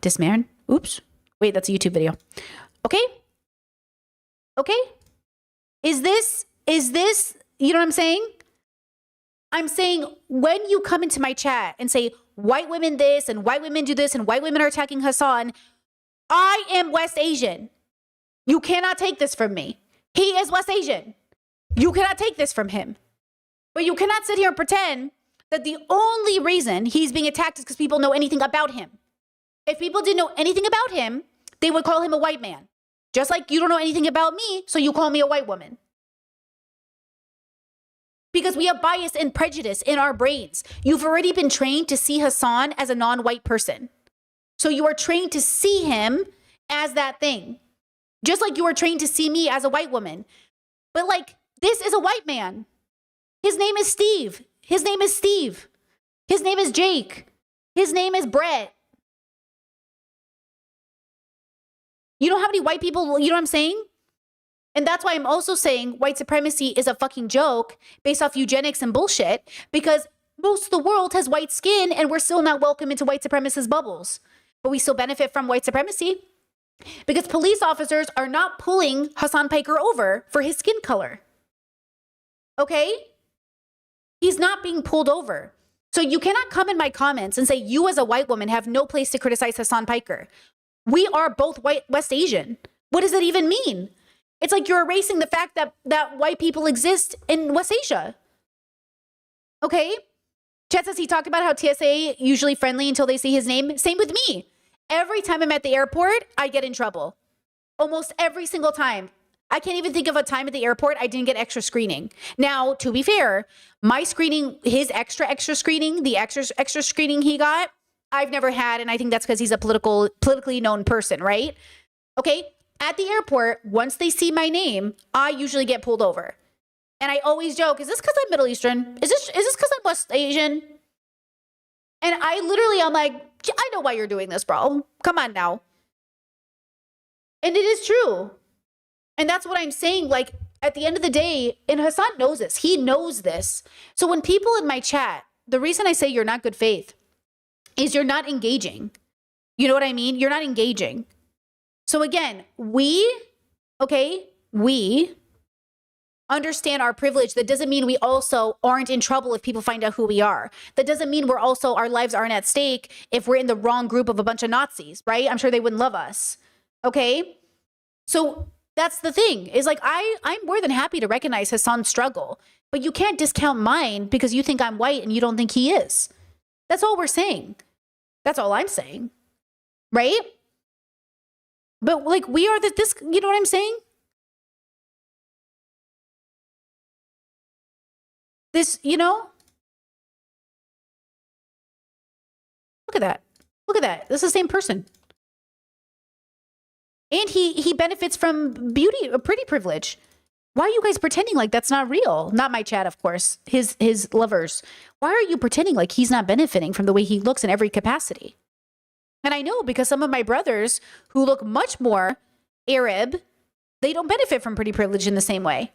This man. Oops. Wait, that's a YouTube video. Okay? Okay? Is this, you know what I'm saying? I'm saying when you come into my chat and say white women this and white women do this and white women are attacking Hassan, I am West Asian. You cannot take this from me. He is West Asian. You cannot take this from him. But you cannot sit here and pretend that the only reason he's being attacked is because people know anything about him. If people didn't know anything about him, they would call him a white man. Just like you don't know anything about me, so you call me a white woman. Because we have bias and prejudice in our brains. You've already been trained to see Hassan as a non-white person. So you are trained to see him as that thing. Just like you are trained to see me as a white woman. But like, this is a white man. His name is Steve. His name is Steve. His name is Jake. His name is Brett. You know how many white people, you know what I'm saying? And that's why I'm also saying white supremacy is a fucking joke based off eugenics and bullshit, because most of the world has white skin and we're still not welcome into white supremacist bubbles. But we still benefit from white supremacy because police officers are not pulling Hassan Piker over for his skin color. Okay? He's not being pulled over. So you cannot come in my comments and say you as a white woman have no place to criticize Hassan Piker. We are both West Asian. What does that even mean? It's like you're erasing the fact that white people exist in West Asia. Okay? Chet says he talked about how TSA usually friendly until they see his name. Same with me. Every time I'm at the airport, I get in trouble. Almost every single time. I can't even think of a time at the airport I didn't get extra screening. Now, to be fair, my screening, his extra screening, the extra screening he got, I've never had, and I think that's because he's a politically known person, right? Okay? At the airport, once they see my name, I usually get pulled over. And I always joke, is this because I'm Middle Eastern? Is this because I'm West Asian? And I'm like, I know why you're doing this, bro. Come on now. And it is true. And that's what I'm saying. Like, at the end of the day, and Hassan knows this. He knows this. So when people in my chat, the reason I say you're not good faith is you're not engaging. You know what I mean? You're not engaging. So again, we understand our privilege. That doesn't mean we also aren't in trouble if people find out who we are. That doesn't mean our lives aren't at stake if we're in the wrong group of a bunch of Nazis, right? I'm sure they wouldn't love us. Okay? So that's the thing, is like, I'm more than happy to recognize Hassan's struggle, but you can't discount mine because you think I'm white and you don't think he is. That's all we're saying. That's all I'm saying. Right? But like, we are this, you know what I'm saying? This, you know? Look at that. Look at that. This is the same person. And he benefits from pretty privilege. Why are you guys pretending like that's not real? Not my chat, of course. His lovers. Why are you pretending like he's not benefiting from the way he looks in every capacity? And I know because some of my brothers who look much more Arab, they don't benefit from pretty privilege in the same way.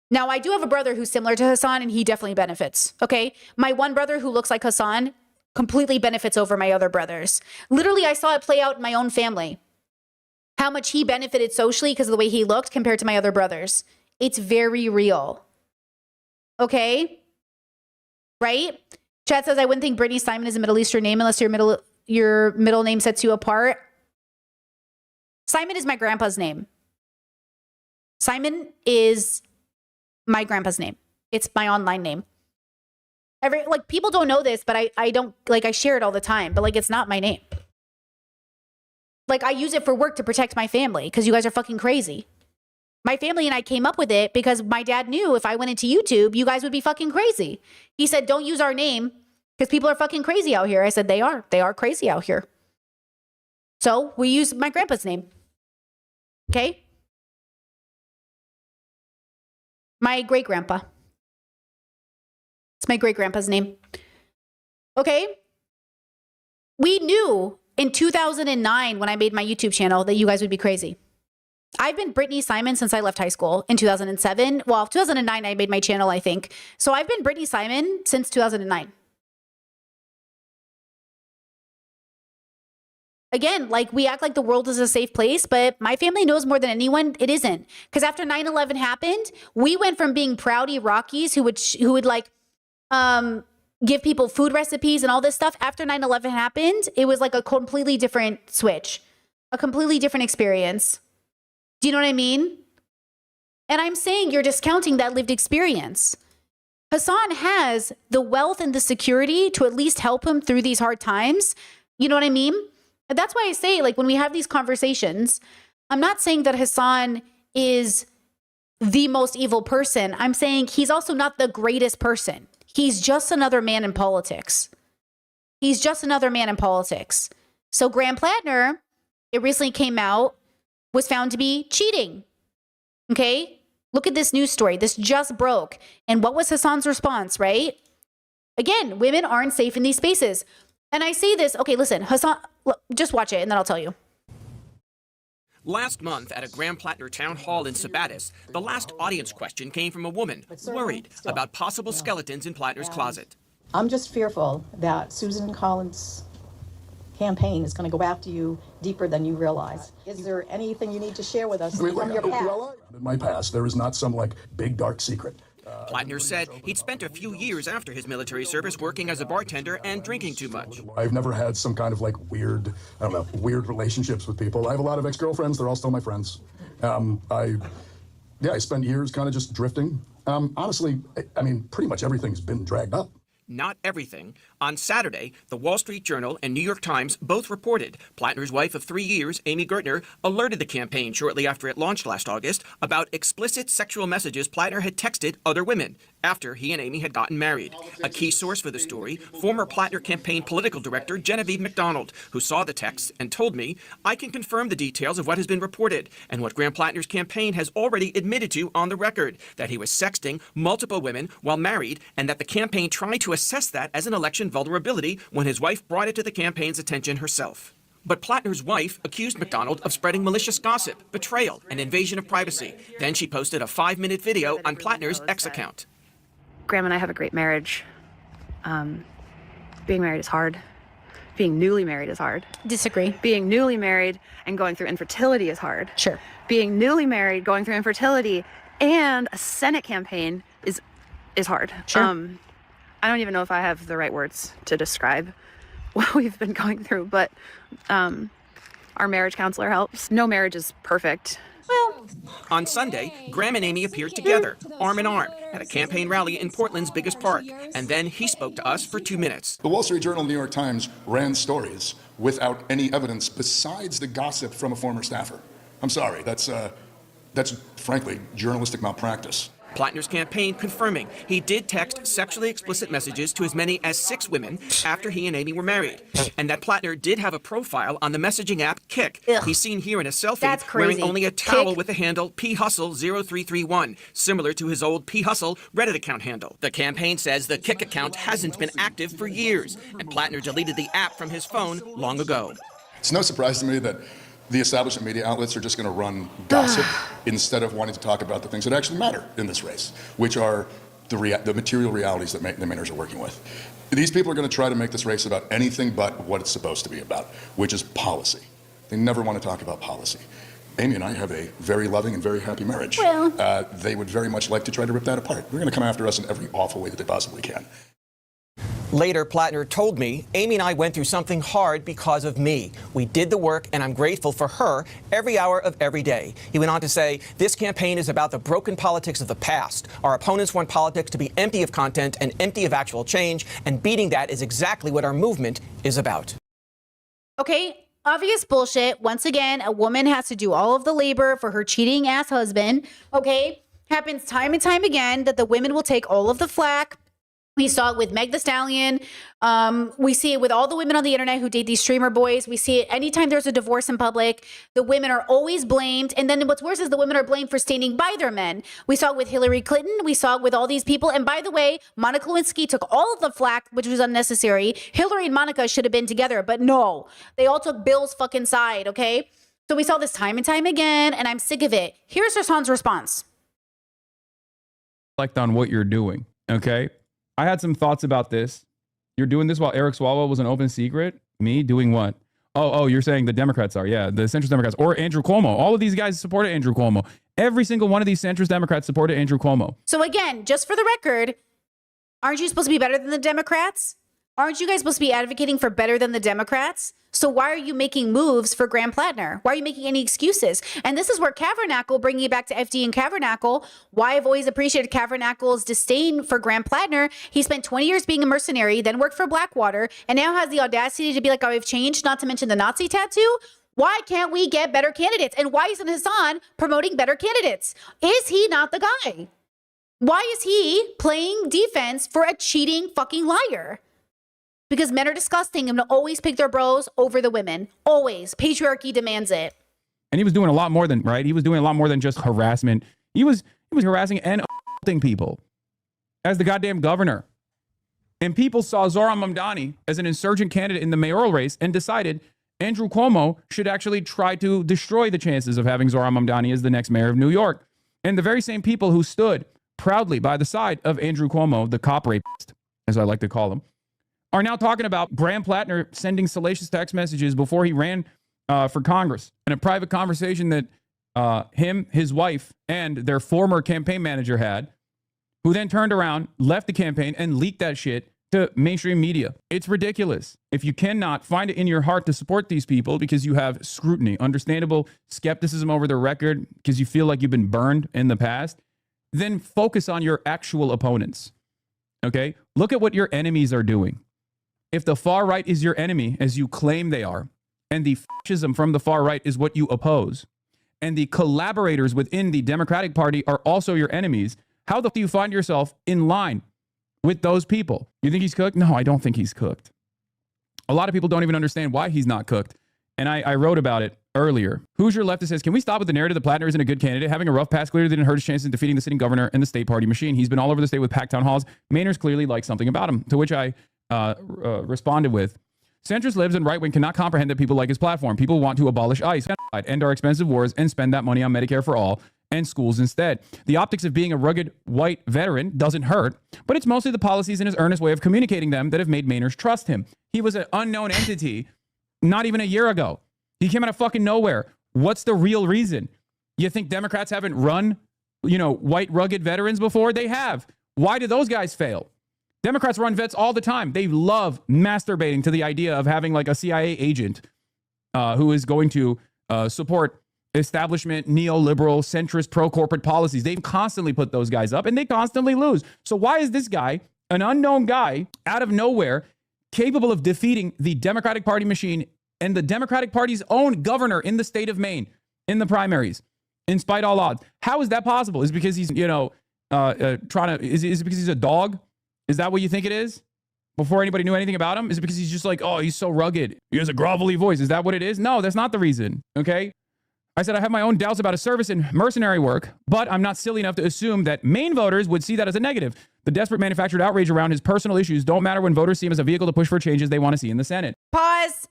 Now, I do have a brother who's similar to Hassan, and he definitely benefits, okay? My one brother who looks like Hassan completely benefits over my other brothers. Literally, I saw it play out in my own family. How much he benefited socially because of the way he looked compared to my other brothers. It's very real. Okay? Right? Chad says, I wouldn't think Brittany Simon is a Middle Eastern name unless your middle name sets you apart. Simon is my grandpa's name. Simon is my grandpa's name. It's my online name. People don't know this, but I share it all the time, but it's not my name. I use it for work to protect my family because you guys are fucking crazy. My family and I came up with it because my dad knew if I went into YouTube, you guys would be fucking crazy. He said, don't use our name because people are fucking crazy out here. I said, they are crazy out here. So we use my grandpa's name. Okay? My great grandpa. It's my great grandpa's name. Okay? We knew in 2009 when I made my YouTube channel that you guys would be crazy. I've been Brittany Simon since I left high school in 2007. Well, 2009 I made my channel, I think. So I've been Brittany Simon since 2009. Again, like, we act like the world is a safe place, but my family knows more than anyone it isn't. Because after 9/11 happened, we went from being proudy Rockies who would like give people food recipes and all this stuff. After 9/11 happened, it was like a completely different switch, a completely different experience. Do you know what I mean? And I'm saying you're discounting that lived experience. Hassan has the wealth and the security to at least help him through these hard times. You know what I mean? And that's why I say, like, when we have these conversations, I'm not saying that Hassan is the most evil person. I'm saying he's also not the greatest person. He's just another man in politics. He's just another man in politics. So Graham Plattner, it recently came out, was found to be cheating. Okay? Look at this news story. This just broke. And what was Hassan's response, right? Again, women aren't safe in these spaces. And I say this, okay, listen, Hassan, just watch it and then I'll tell you. Last month at a Graham Plattner town hall in Sabattis, the last audience question came from a woman worried about possible skeletons in Plattner's closet. I'm just fearful that Susan Collins' campaign is going to go after you deeper than you realize. Is there anything you need to share with us from your past? In my past, there is not some like big dark secret. Plattner said he'd spent a few years after his military service working as a bartender and drinking too much. I've never had some kind of like weird relationships with people. I have a lot of ex-girlfriends. They're all still my friends. I spent years kind of just drifting. Honestly, I mean, pretty much everything's been dragged up. Not everything. On Saturday, the Wall Street Journal and New York Times both reported Plattner's wife of 3 years, Amy Gertner, alerted the campaign shortly after it launched last August about explicit sexual messages Plattner had texted other women after he and Amy had gotten married. A key source for the story, former Plattner campaign political director Genevieve McDonald, who saw the texts and told me, I can confirm the details of what has been reported and what Graham Plattner's campaign has already admitted to on the record, that he was sexting multiple women while married and that the campaign tried to assess that as an election vulnerability when his wife brought it to the campaign's attention herself. But Plattner's wife accused McDonald of spreading malicious gossip, betrayal, and invasion of privacy. Then she posted a 5-minute video on Plattner's X account. Graham and I have a great marriage. Being married is hard. Being newly married is hard. Disagree. Being newly married and going through infertility is hard. Sure. Being newly married, going through infertility, and a Senate campaign is hard. Sure. I don't even know if I have the right words to describe what we've been going through, but our marriage counselor helps. No marriage is perfect. Well, on Sunday, Graham and Amy appeared together, arm in arm, at a campaign rally in Portland's biggest park. And then he spoke to us for 2 minutes. The Wall Street Journal and New York Times ran stories without any evidence besides the gossip from a former staffer. I'm sorry, that's frankly journalistic malpractice. Plattner's campaign confirming he did text sexually explicit messages to as many as 6 women after he and Amy were married, and that Plattner did have a profile on the messaging app Kik. Ugh. He's seen here in a selfie That's crazy. wearing only a towel Kik? with the handle phustle0331, similar to his old phustle Reddit account handle. The campaign says the Kik account hasn't been active for years, and Plattner deleted the app from his phone long ago. It's no surprise to me that the establishment media outlets are just going to run gossip instead of wanting to talk about the things that actually matter in this race, which are the material realities that the Mainers are working with. These people are going to try to make this race about anything but what it's supposed to be about, which is policy. They never want to talk about policy. Amy and I have a very loving and very happy marriage. Well. They would very much like to try to rip that apart. They're going to come after us in every awful way that they possibly can. Later, Plattner told me, Amy and I went through something hard because of me. We did the work, and I'm grateful for her every hour of every day. He went on to say, this campaign is about the broken politics of the past. Our opponents want politics to be empty of content and empty of actual change, and beating that is exactly what our movement is about. Okay, obvious bullshit. Once again, a woman has to do all of the labor for her cheating ass husband. Okay, happens time and time again that the women will take all of the flack. We saw it with Meg Thee Stallion. We see it with all the women on the internet who date these streamer boys. We see it anytime there's a divorce in public. The women are always blamed. And then what's worse is the women are blamed for standing by their men. We saw it with Hillary Clinton. We saw it with all these people. And by the way, Monica Lewinsky took all of the flack, which was unnecessary. Hillary and Monica should have been together, but no. They all took Bill's fucking side, okay? So we saw this time and time again, and I'm sick of it. Here's Hassan's response. Reflect on what you're doing, okay? I had some thoughts about this. You're doing this while Eric Swalwell was an open secret? Me doing what? Oh, you're saying the Democrats are. Yeah, the centrist Democrats. Or Andrew Cuomo. All of these guys supported Andrew Cuomo. Every single one of these centrist Democrats supported Andrew Cuomo. So again, just for the record, aren't you supposed to be better than the Democrats? Aren't you guys supposed to be advocating for better than the Democrats? So why are you making moves for Graham Plattner? Why are you making any excuses? And this is where Cavernacle, bringing it back to FD and Cavernacle, why I've always appreciated Cavernacle's disdain for Graham Plattner. He spent 20 years being a mercenary, then worked for Blackwater, and now has the audacity to be like, oh, I've changed, not to mention the Nazi tattoo. Why can't we get better candidates? And why isn't Hassan promoting better candidates? Is he not the guy? Why is he playing defense for a cheating fucking liar? Because men are disgusting and will always pick their bros over the women. Always. Patriarchy demands it. And he was doing a lot more than, right? He was doing a lot more than just harassment. He was harassing and assaulting people as the goddamn governor. And people saw Zohran Mamdani as an insurgent candidate in the mayoral race and decided Andrew Cuomo should actually try to destroy the chances of having Zohran Mamdani as the next mayor of New York. And the very same people who stood proudly by the side of Andrew Cuomo, the cop rapist, as I like to call him, are now talking about Graham Plattner sending salacious text messages before he ran for Congress in a private conversation that him, his wife, and their former campaign manager had, who then turned around, left the campaign, and leaked that shit to mainstream media. It's ridiculous. If you cannot find it in your heart to support these people because you have scrutiny, understandable skepticism over their record, because you feel like you've been burned in the past, then focus on your actual opponents. Okay? Look at what your enemies are doing. If the far right is your enemy, as you claim they are, and the fascism from the far right is what you oppose, and the collaborators within the Democratic Party are also your enemies, how the fuck do you find yourself in line with those people? You think he's cooked? No, I don't think he's cooked. A lot of people don't even understand why he's not cooked. And I wrote about it earlier. Hoosier leftist says, can we stop with the narrative that Plattner isn't a good candidate? Having a rough pass clearly didn't hurt his chances of defeating the sitting governor and the state party machine. He's been all over the state with packed town halls. Mainers clearly like something about him, to which I responded with, centrist libs and right wing cannot comprehend that people like his platform. People want to abolish ICE, end our expensive wars, and spend that money on Medicare for all and schools instead. The optics of being a rugged white veteran doesn't hurt, but it's mostly the policies and his earnest way of communicating them that have made Mainers trust him. He was an unknown entity not even a year ago. He came out of fucking nowhere. What's the real reason? You think Democrats haven't run, white rugged veterans before? They have. Why do those guys fail? Democrats run vets all the time. They love masturbating to the idea of having like a CIA agent who is going to support establishment, neoliberal, centrist, pro-corporate policies. They constantly put those guys up and they constantly lose. So why is this guy, an unknown guy out of nowhere, capable of defeating the Democratic Party machine and the Democratic Party's own governor in the state of Maine in the primaries, in spite of all odds? How is that possible? Is it because he's, is it because he's a dog? Is that what you think it is? Before anybody knew anything about him? Is it because he's just like, oh, he's so rugged? He has a grovelly voice. Is that what it is? No, that's not the reason. Okay. I said I have my own doubts about his service in mercenary work, but I'm not silly enough to assume that Maine voters would see that as a negative. The desperate manufactured outrage around his personal issues don't matter when voters see him as a vehicle to push for changes they want to see in the Senate. Pause.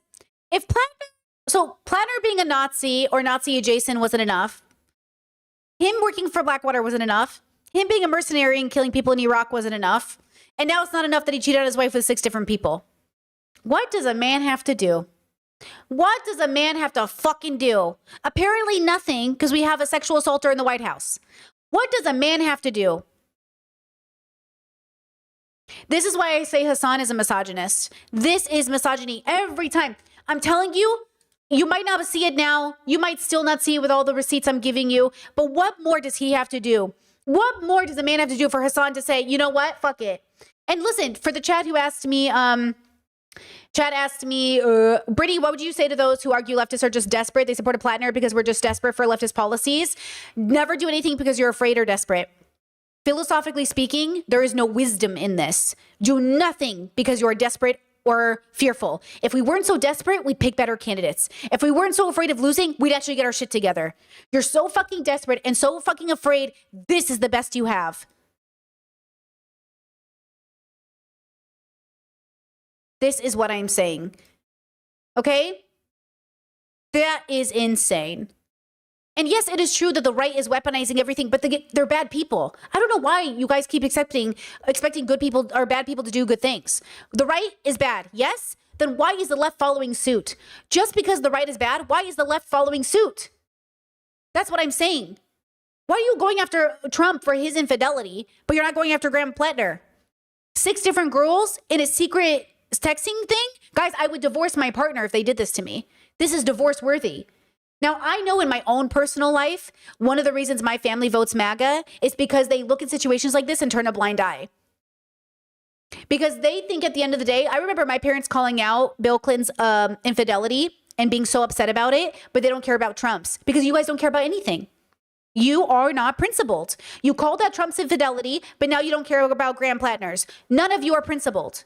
If Plattner being a Nazi or Nazi adjacent wasn't enough, him working for Blackwater wasn't enough, him being a mercenary and killing people in Iraq wasn't enough, and now it's not enough that he cheated on his wife with 6 different people. What does a man have to do? What does a man have to fucking do? Apparently nothing, because we have a sexual assaulter in the White House. What does a man have to do? This is why I say Hassan is a misogynist. This is misogyny every time. I'm telling you, you might not see it now. You might still not see it with all the receipts I'm giving you. But what more does he have to do? What more does a man have to do for Hassan to say, you know what? Fuck it. And listen, for the chat who asked me, Brittany, what would you say to those who argue leftists are just desperate? They support a Plattner because we're just desperate for leftist policies. Never do anything because you're afraid or desperate. Philosophically speaking, there is no wisdom in this. Do nothing because you are desperate or fearful. If we weren't so desperate, we'd pick better candidates. If we weren't so afraid of losing, we'd actually get our shit together. You're so fucking desperate and so fucking afraid. This is the best you have. This is what I'm saying. Okay? That is insane. And yes, it is true that the right is weaponizing everything, but they're bad people. I don't know why you guys keep expecting good people or bad people to do good things. The right is bad, yes? Then why is the left following suit? Just because the right is bad, why is the left following suit? That's what I'm saying. Why are you going after Trump for his infidelity, but you're not going after Graham Plattner? 6 different girls in a secret texting thing? Guys, I would divorce my partner if they did this to me. This is divorce worthy. Now, I know in my own personal life, one of the reasons my family votes MAGA is because they look at situations like this and turn a blind eye. Because they think at the end of the day, I remember my parents calling out Bill Clinton's infidelity and being so upset about it, but they don't care about Trump's because you guys don't care about anything. You are not principled. You called out Trump's infidelity, but now you don't care about Graham Plattner's. None of you are principled.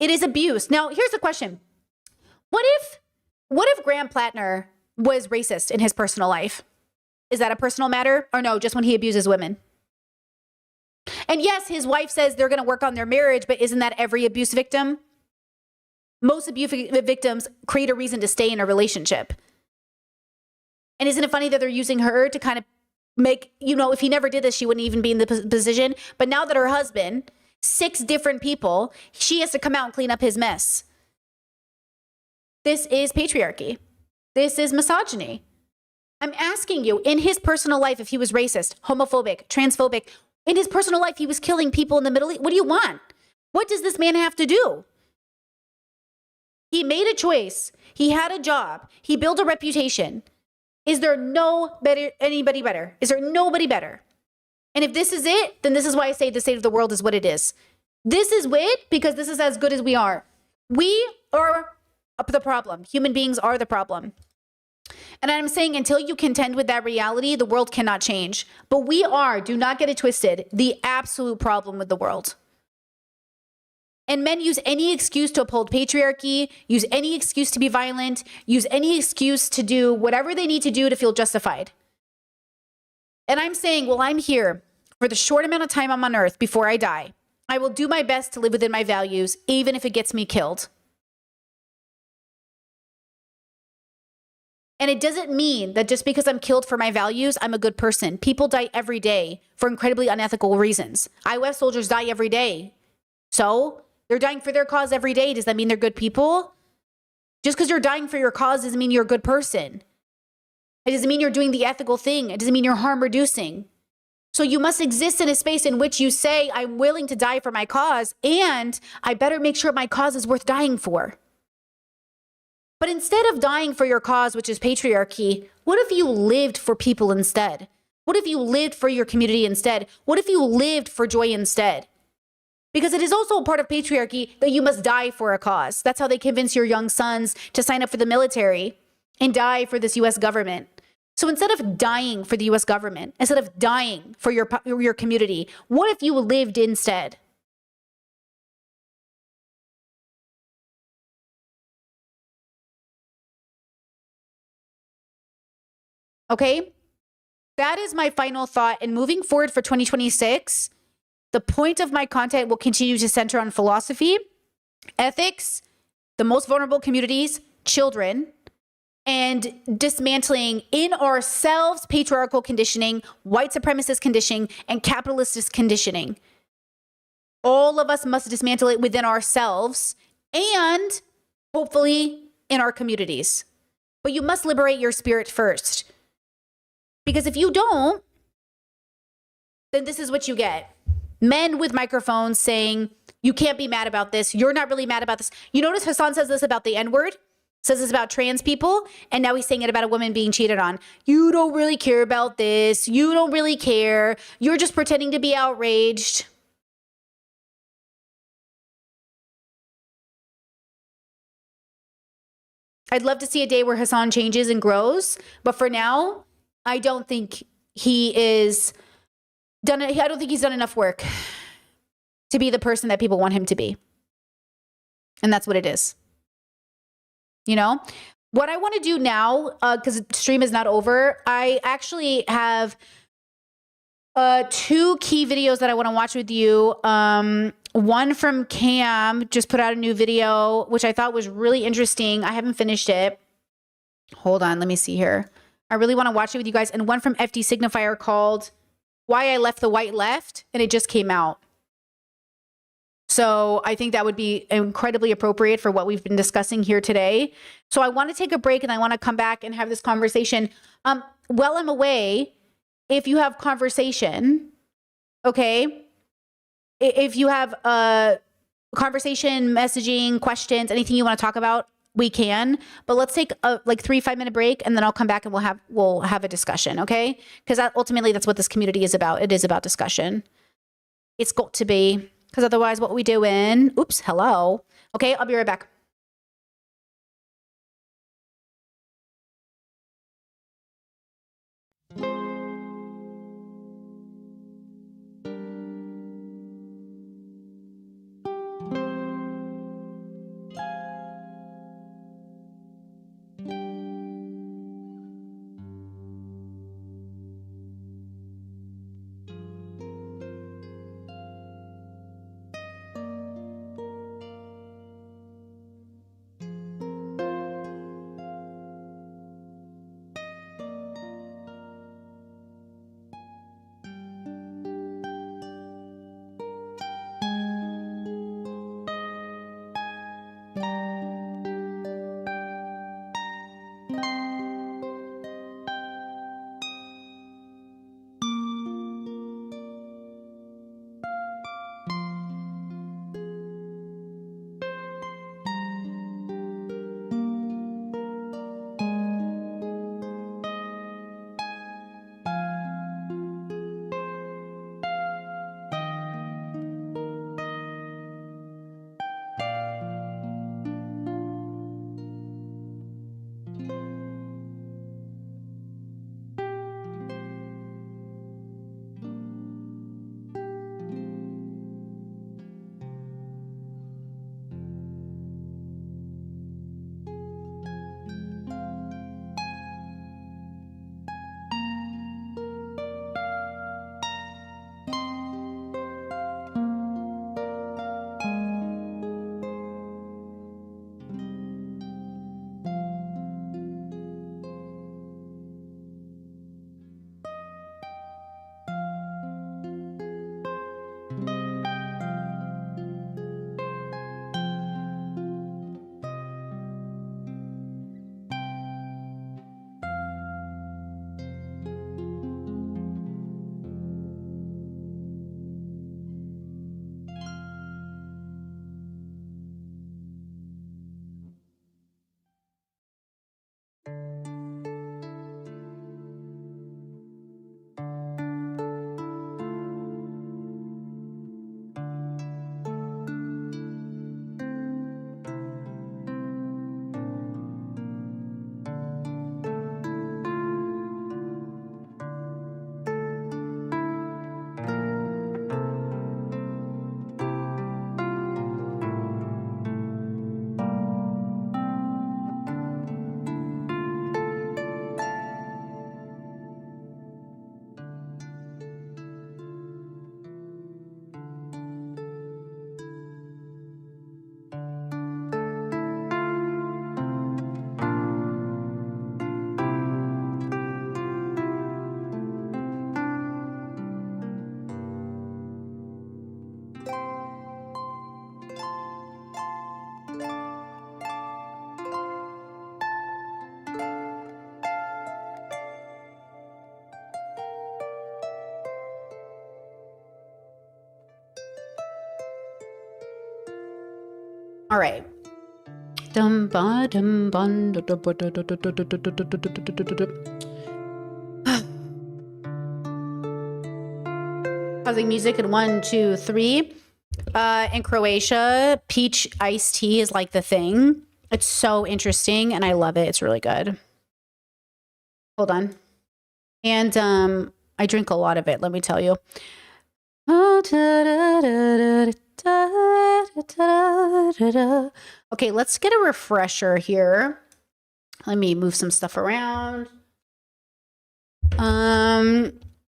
It is abuse. Now, here's the question. What if Graham Plattner was racist in his personal life? Is that a personal matter? Or no, just when he abuses women? And yes, his wife says they're going to work on their marriage, but isn't that every abuse victim? Most abuse victims create a reason to stay in a relationship. And isn't it funny that they're using her to kind of make, if he never did this, she wouldn't even be in the position. But now that her husband, 6 different people, she has to come out and clean up his mess. This is patriarchy. This is misogyny. I'm asking you, in his personal life, if he was racist, homophobic, transphobic, in his personal life, he was killing people in the Middle East. What do you want? What does this man have to do? He made a choice. He had a job. He built a reputation. Is there anybody better? Is there nobody better? And if this is it, then this is why I say the state of the world is what it is. This is it because this is as good as we are. We are the problem. Human beings are the problem. And I'm saying until you contend with that reality, the world cannot change. But we are, do not get it twisted, the absolute problem with the world. And men use any excuse to uphold patriarchy, use any excuse to be violent, use any excuse to do whatever they need to do to feel justified. And I'm saying, well, I'm here for the short amount of time I'm on earth before I die. I will do my best to live within my values, even if it gets me killed. And it doesn't mean that just because I'm killed for my values, I'm a good person. People die every day for incredibly unethical reasons. IOF soldiers die every day. So they're dying for their cause every day. Does that mean they're good people? Just because you're dying for your cause doesn't mean you're a good person. It doesn't mean you're doing the ethical thing. It doesn't mean you're harm reducing. So you must exist in a space in which you say, I'm willing to die for my cause, and I better make sure my cause is worth dying for. But instead of dying for your cause, which is patriarchy, what if you lived for people instead? What if you lived for your community instead? What if you lived for joy instead? Because it is also a part of patriarchy that you must die for a cause. That's how they convince your young sons to sign up for the military and die for this US government. So instead of dying for the US government, instead of dying for your community, what if you lived instead? Okay? That is my final thought. And moving forward for 2026, the point of my content will continue to center on philosophy, ethics, the most vulnerable communities, children, and dismantling in ourselves patriarchal conditioning, white supremacist conditioning, and capitalist conditioning. All of us must dismantle it within ourselves and hopefully in our communities. But you must liberate your spirit first. Because if you don't, then this is what you get. Men with microphones saying, you can't be mad about this. You're not really mad about this. You notice Hassan says this about the N-word, says this about trans people, and now he's saying it about a woman being cheated on. You don't really care about this. You don't really care. You're just pretending to be outraged. I'd love to see a day where Hassan changes and grows, but for now, I don't think he is done it. I don't think he's done enough work to be the person that people want him to be. And that's what it is. You know, what I want to do now, because the stream is not over, I actually have 2 key videos that I want to watch with you. One from Cam just put out a new video, which I thought was really interesting. I haven't finished it. Hold on, let me see here. I really want to watch it with you guys. And one from FD Signifier called Why I Left the White Left, and it just came out. So I think that would be incredibly appropriate for what we've been discussing here today. So I want to take a break and I want to come back and have this conversation. While I'm away, if you have conversation, okay, if you have conversation, messaging, questions, anything you want to talk about, we can. But let's take a 3-5 minute break, and then I'll come back and we'll have a discussion, okay? Because ultimately that's what this community is about. It is about discussion. It's got to be, because otherwise, what we doing? Oops, hello. Okay, I'll be right back. All right. Pausing music in 1, 2, 3. In Croatia, peach iced tea is like the thing. It's so interesting and I love it. It's really good. Hold on. And I drink a lot of it, let me tell you. Okay, let's get a refresher here. Let me move some stuff around.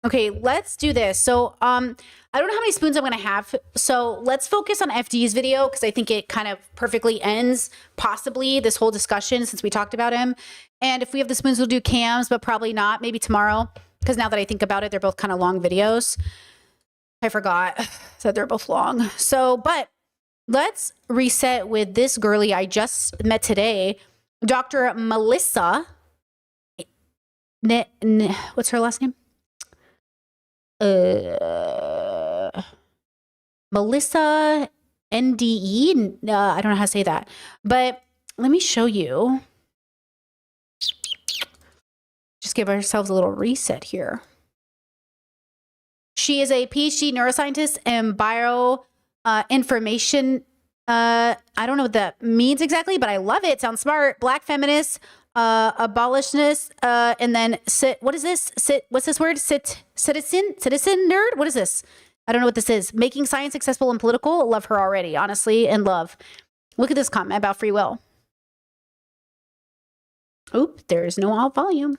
Okay, let's do this. So, I don't know how many spoons I'm going to have. So let's focus on FD's video because I think it kind of perfectly ends possibly this whole discussion since we talked about him. And if we have the spoons, we'll do Cam's, but probably not. Maybe tomorrow. Because now that I think about it, they're both kind of long videos. I forgot that they're both long. So, but let's reset with this girly I just met today, Dr. Melissa. What's her last name? Melissa NDE. I don't know how to say that, but let me show you. Just give ourselves a little reset here. She is a PhD neuroscientist and bioinformation. I don't know what that means exactly, but I love it. It sounds smart. Black feminist, abolitionist, and then what is this? What's this word? Citizen nerd? What is this? I don't know what this is. Making science accessible and political. Love her already, honestly, and love. Look at this comment about free will. Oop, there's no alt volume.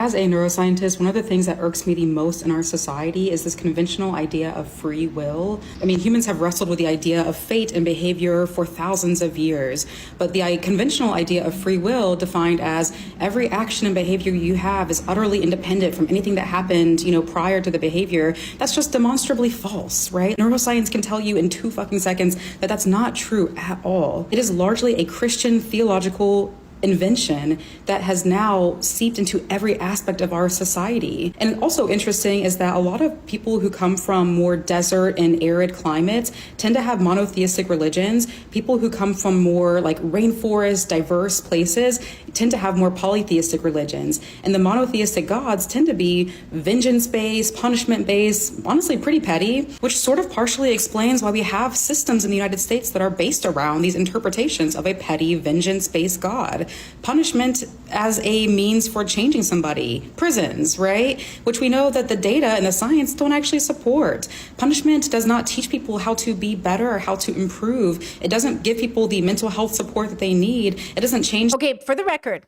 As a neuroscientist, one of the things that irks me the most in our society is this conventional idea of free will. I mean, humans have wrestled with the idea of fate and behavior for thousands of years, but the conventional idea of free will defined as every action and behavior you have is utterly independent from anything that happened, prior to the behavior, that's just demonstrably false, right? Neuroscience can tell you in 2 fucking seconds that that's not true at all. It is largely a Christian theological invention that has now seeped into every aspect of our society. And also interesting is that a lot of people who come from more desert and arid climates tend to have monotheistic religions. People who come from more like rainforest, diverse places tend to have more polytheistic religions. And the monotheistic gods tend to be vengeance-based, punishment-based, honestly pretty petty, which sort of partially explains why we have systems in the United States that are based around these interpretations of a petty, vengeance-based god. Punishment as a means for changing somebody. Prisons, right? Which we know that the data and the science don't actually support. Punishment does not teach people how to be better or how to improve. It doesn't give people the mental health support that they need. It doesn't change. Okay, for the record,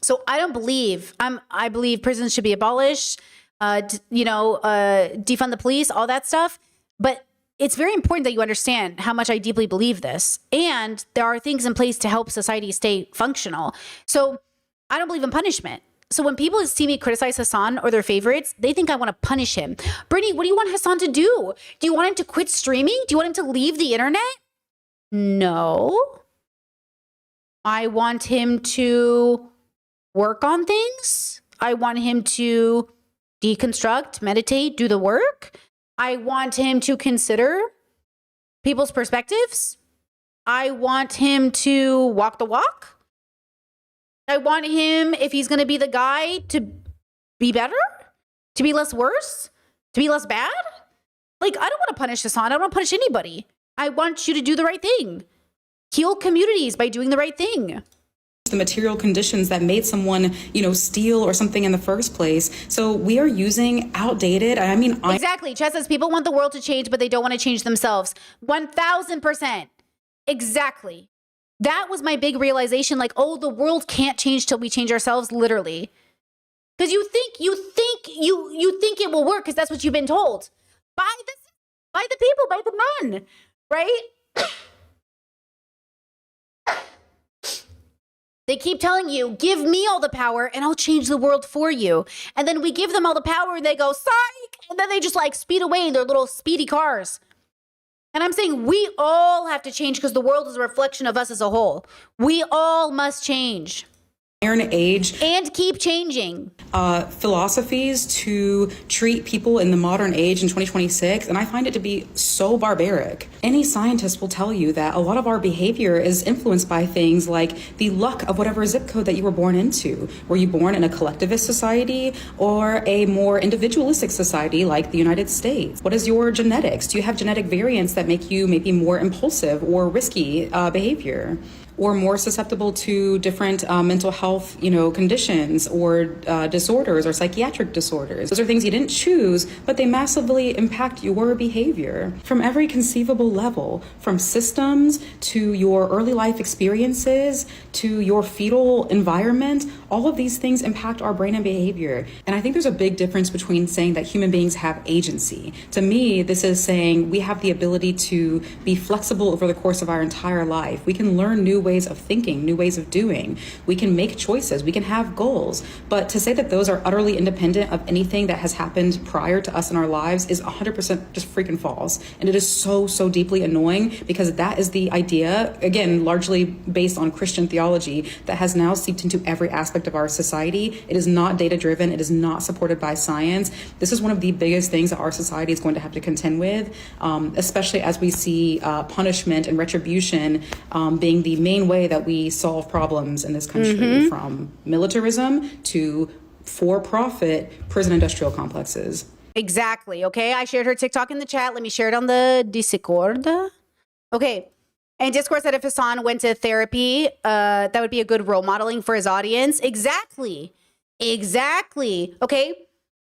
so I believe prisons should be abolished, defund the police, all that stuff. But it's very important that you understand how much I deeply believe this. And there are things in place to help society stay functional. So I don't believe in punishment. So when people see me criticize Hassan or their favorites, they think I want to punish him. Brittany, what do you want Hassan to do? Do you want him to quit streaming? Do you want him to leave the internet? No. I want him to work on things. I want him to deconstruct, meditate, do the work. I want him to consider people's perspectives. I want him to walk the walk. I want him, if he's going to be the guy, to be better, to be less worse, to be less bad. Like, I don't want to punish Hassan. I don't want to punish anybody. I want you to do the right thing. Heal communities by doing the right thing. The material conditions that made someone, steal or something in the first place. So we are using outdated, Exactly. Chess says people want the world to change, but they don't want to change themselves. 1000%. Exactly. That was my big realization. Like, oh, the world can't change till we change ourselves, literally. Because you think it will work because that's what you've been told. By the people, by the men, right? They keep telling you, give me all the power and I'll change the world for you. And then we give them all the power and they go, psych! And then they just speed away in their little speedy cars. And I'm saying we all have to change because the world is a reflection of us as a whole. We all must change. Iron Age and keep changing philosophies to treat people in the modern age in 2026, and I find it to be so barbaric. Any scientist will tell you that a lot of our behavior is influenced by things like the luck of whatever zip code that you were born into. Were you born in a collectivist society or a more individualistic society like the United States? What is your genetics? Do you have genetic variants that make you maybe more impulsive or risky behavior? or more susceptible to different mental health, conditions or disorders or psychiatric disorders. Those are things you didn't choose, but they massively impact your behavior from every conceivable level, from systems to your early life experiences to your fetal environment. All of these things impact our brain and behavior. And I think there's a big difference between saying that human beings have agency. To me, this is saying we have the ability to be flexible over the course of our entire life. We can learn new ways of thinking, new ways of doing. We can make choices. We can have goals. But to say that those are utterly independent of anything that has happened prior to us in our lives is 100% just freaking false. And it is so, so deeply annoying because that is the idea, again, largely based on Christian theology, that has now seeped into every aspect of our society. It is not data driven. It is not supported by science. This is one of the biggest things that our society is going to have to contend with, especially as we see punishment and retribution being the main way that we solve problems in this country, from militarism to for-profit prison industrial complexes. Exactly. Okay. I shared her TikTok in the chat. Let me share it on the Discord. Okay. And Discord said if Hasan went to therapy, that would be a good role modeling for his audience. Exactly. Okay.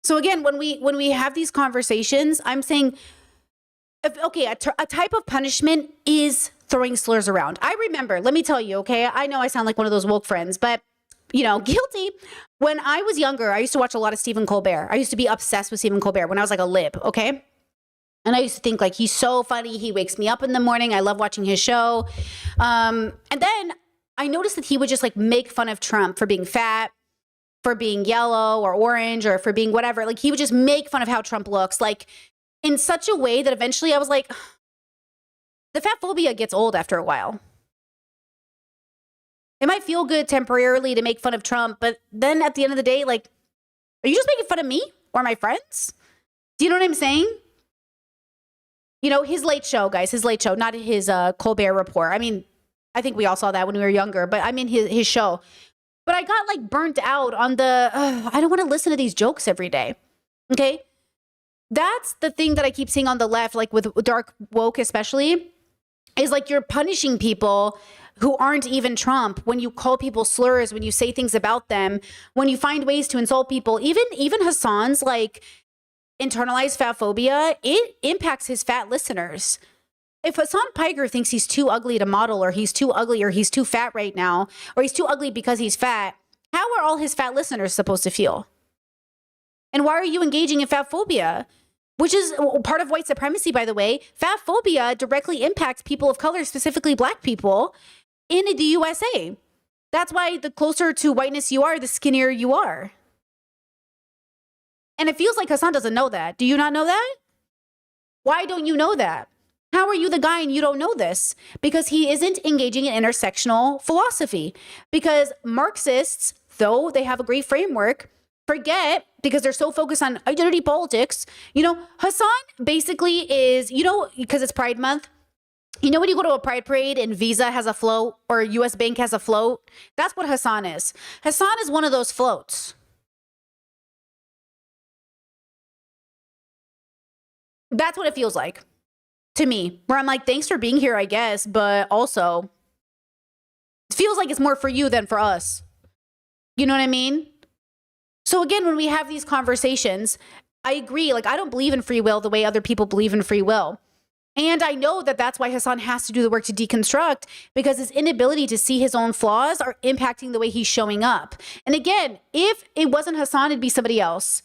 So again, when we have these conversations, I'm saying, okay, a type of punishment is throwing slurs around. I remember, let me tell you, okay, I know I sound like one of those woke friends, but guilty. When I was younger, I used to watch a lot of Stephen Colbert. I used to be obsessed with Stephen Colbert when I was like a lib, okay? And I used to think like, he's so funny. He wakes me up in the morning. I love watching his show. And then I noticed that he would just like make fun of Trump for being fat, for being yellow or orange, or for being whatever. Like he would just make fun of how Trump looks, like in such a way that eventually I was like, the fat phobia gets old after a while. It might feel good temporarily to make fun of Trump, but then at the end of the day, like, are you just making fun of me or my friends? Do you know what I'm saying? His Late Show, guys, his Late Show, not his Colbert Report. I mean, I think we all saw that when we were younger, but I mean his show. But I got like burnt out on the, I don't want to listen to these jokes every day. Okay. That's the thing that I keep seeing on the left, like with dark woke especially, is like you're punishing people who aren't even Trump when you call people slurs, when you say things about them, when you find ways to insult people. Even Hasan's like internalized fat phobia, it impacts his fat listeners. If Hasan Piker thinks he's too ugly to model, or he's too ugly, or he's too fat right now, or he's too ugly because he's fat, how are all his fat listeners supposed to feel? And why are you engaging in fat phobia? Which is part of white supremacy, by the way. Fat phobia directly impacts people of color, specifically black people, in the USA. That's why the closer to whiteness you are, the skinnier you are. And it feels like Hasan doesn't know that. Do you not know that? Why don't you know that? How are you the guy and you don't know this? Because he isn't engaging in intersectional philosophy. Because Marxists, though they have a great framework, forget, because they're so focused on identity politics. Hasan basically is, because it's Pride Month, when you go to a Pride parade and Visa has a float or US Bank has a float, that's what Hasan is. Hasan is one of those floats. That's what it feels like to me, where I'm like, thanks for being here, I guess, but also it feels like it's more for you than for us. You know what I mean? So again, when we have these conversations, I agree. Like, I don't believe in free will the way other people believe in free will. And I know that that's why Hasan has to do the work to deconstruct, because his inability to see his own flaws are impacting the way he's showing up. And again, if it wasn't Hasan, it'd be somebody else,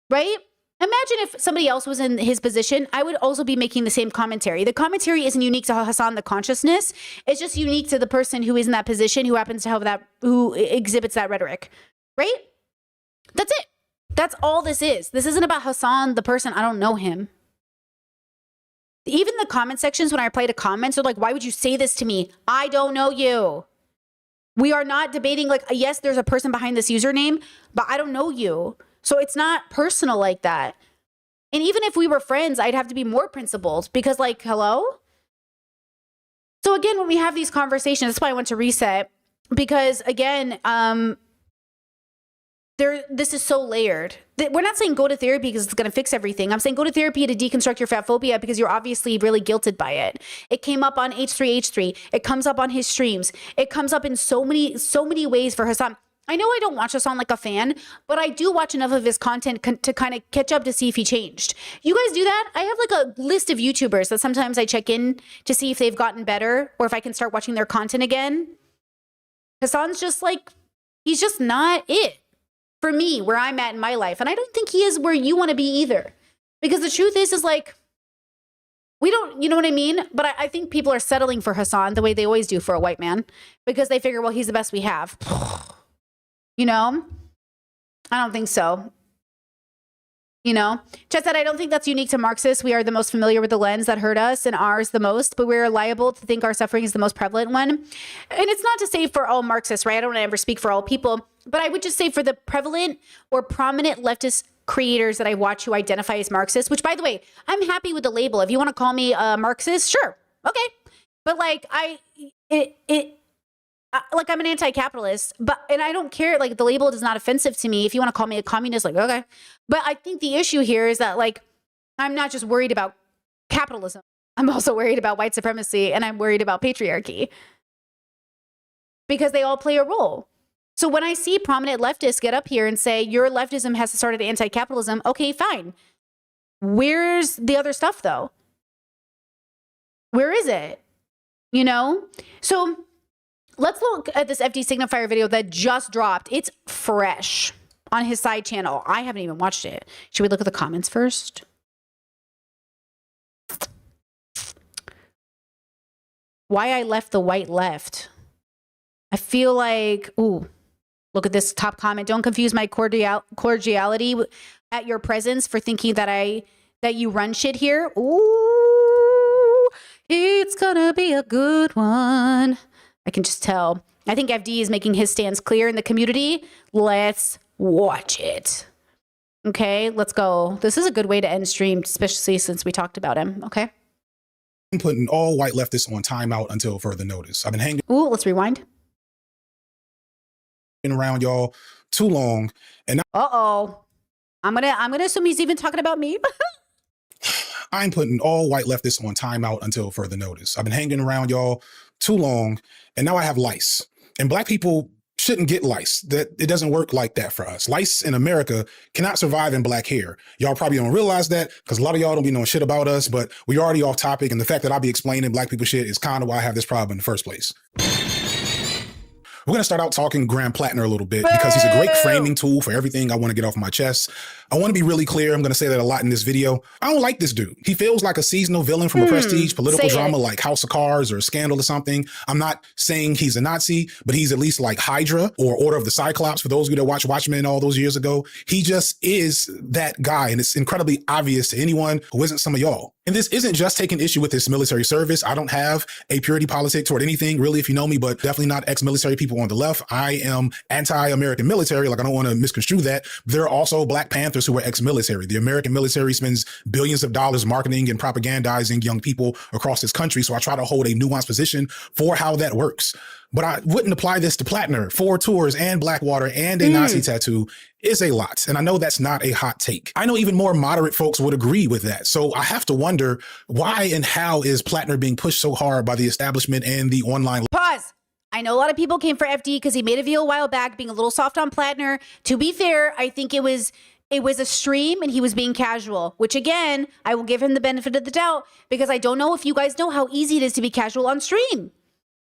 right? Imagine if somebody else was in his position, I would also be making the same commentary. The commentary isn't unique to Hasan, the consciousness. It's just unique to the person who is in that position, who happens to have that, who exhibits that rhetoric, right? That's it. That's all this is. This isn't about Hasan, the person. I don't know him. Even the comment sections, when I reply to comments, are like, why would you say this to me? I don't know you. We are not debating like, yes, there's a person behind this username, but I don't know you. So it's not personal like that. And even if we were friends, I'd have to be more principled because like, hello? So again, when we have these conversations, that's why I want to reset, because again, this is so layered. We're not saying go to therapy because it's going to fix everything. I'm saying go to therapy to deconstruct your fat phobia because you're obviously really guilted by it. It came up on H3H3. It comes up on his streams. It comes up in so many ways for Hassan. I know I don't watch Hassan like a fan, but I do watch enough of his content to kind of catch up to see if he changed. You guys do that? I have like a list of YouTubers that sometimes I check in to see if they've gotten better or if I can start watching their content again. Hassan's just like, he's just not it for me, where I'm at in my life. And I don't think he is where you want to be either. Because the truth is like, we don't, you know what I mean? But I think people are settling for Hassan the way they always do for a white man because they figure, well, he's the best we have. You know? I don't think so. You know? Chet said, I don't think that's unique to Marxists. We are the most familiar with the lens that hurt us and ours the most, but we're liable to think our suffering is the most prevalent one. And it's not to say for all Marxists, right? I don't want to ever speak for all people, but I would just say for the prevalent or prominent leftist creators that I watch who identify as Marxists, which by the way, I'm happy with the label. If you want to call me a Marxist, sure. Okay. But like like I'm an anti-capitalist, and I don't care. Like the label is not offensive to me. If you want to call me a communist, like, okay. But I think the issue here is that like, I'm not just worried about capitalism. I'm also worried about white supremacy and I'm worried about patriarchy because they all play a role. So when I see prominent leftists get up here and say, your leftism has started anti-capitalism, okay, fine. Where's the other stuff though? Where is it? You know? So let's look at this FD Signifier video that just dropped. It's fresh on his side channel. I haven't even watched it. Should we look at the comments first? Why I left the white left. I feel like, ooh, look at this top comment. Don't confuse my cordiality at your presence for thinking that you run shit here. Ooh, it's gonna be a good one. I can just tell. I think FD is making his stance clear in the community. Let's watch it. Okay, let's go. This is a good way to end stream, especially since we talked about him. Okay. I'm putting all white leftists on timeout until further notice. I've been hanging let's rewind. Around y'all too long. And I'm gonna assume he's even talking about me. I'm putting all white leftists on timeout until further notice. I've been hanging around y'all too long, and now I have lice. And black people shouldn't get lice. That it doesn't work like that for us. Lice in America cannot survive in black hair. Y'all probably don't realize that because a lot of y'all don't be knowing shit about us, but we already off topic, and the fact that I'll be explaining black people shit is kind of why I have this problem in the first place. We're going to start out talking Graham Plattner a little bit because he's a great framing tool for everything I want to get off my chest. I want to be really clear. I'm going to say that a lot in this video. I don't like this dude. He feels like a seasonal villain from a prestige political drama like House of Cards or Scandal or something. I'm not saying he's a Nazi, but he's at least like Hydra or Order of the Cyclops. For those of you that watched Watchmen all those years ago, he just is that guy. And it's incredibly obvious to anyone who isn't some of y'all. And this isn't just taking issue with his military service. I don't have a purity politic toward anything, really, if you know me, but definitely not ex-military people on the left. I am anti-American military. Like, I don't want to misconstrue that. There are also Black Panthers who are ex-military. The American military spends billions of dollars marketing and propagandizing young people across this country. So I try to hold a nuanced position for how that works. But I wouldn't apply this to Plattner. 4 tours and Blackwater and a Nazi tattoo is a lot. And I know that's not a hot take. I know even more moderate folks would agree with that. So I have to wonder why and how is Plattner being pushed so hard by the establishment and the online. Pause. I know a lot of people came for FD because he made a video a while back being a little soft on Plattner. To be fair, I think it was a stream and he was being casual, which again, I will give him the benefit of the doubt because I don't know if you guys know how easy it is to be casual on stream.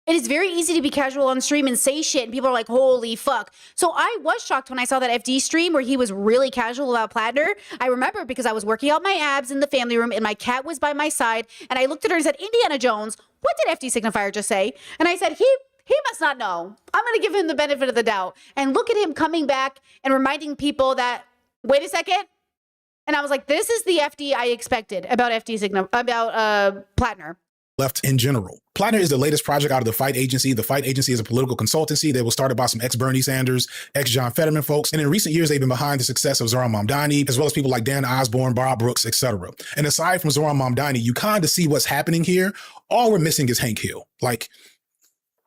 It is very easy to be casual on stream and say shit and people are like, holy fuck. So I was shocked when I saw that FD stream where he was really casual about Plattner. I remember because I was working out my abs in the family room and my cat was by my side and I looked at her and said, Indiana Jones, what did FD Signifier just say? And I said, he must not know. I'm going to give him the benefit of the doubt. And look at him coming back and reminding people that, wait a second. And I was like, this is the FD I expected about Plattner. Left in general. Plattner is the latest project out of the Fight Agency. The Fight Agency is a political consultancy that was started by some ex-Bernie Sanders, ex-John Fetterman folks. And in recent years, they've been behind the success of Zohran Mamdani, as well as people like Dan Osborne, Bob Brooks, etc. And aside from Zohran Mamdani, you kind of see what's happening here. All we're missing is Hank Hill. Like,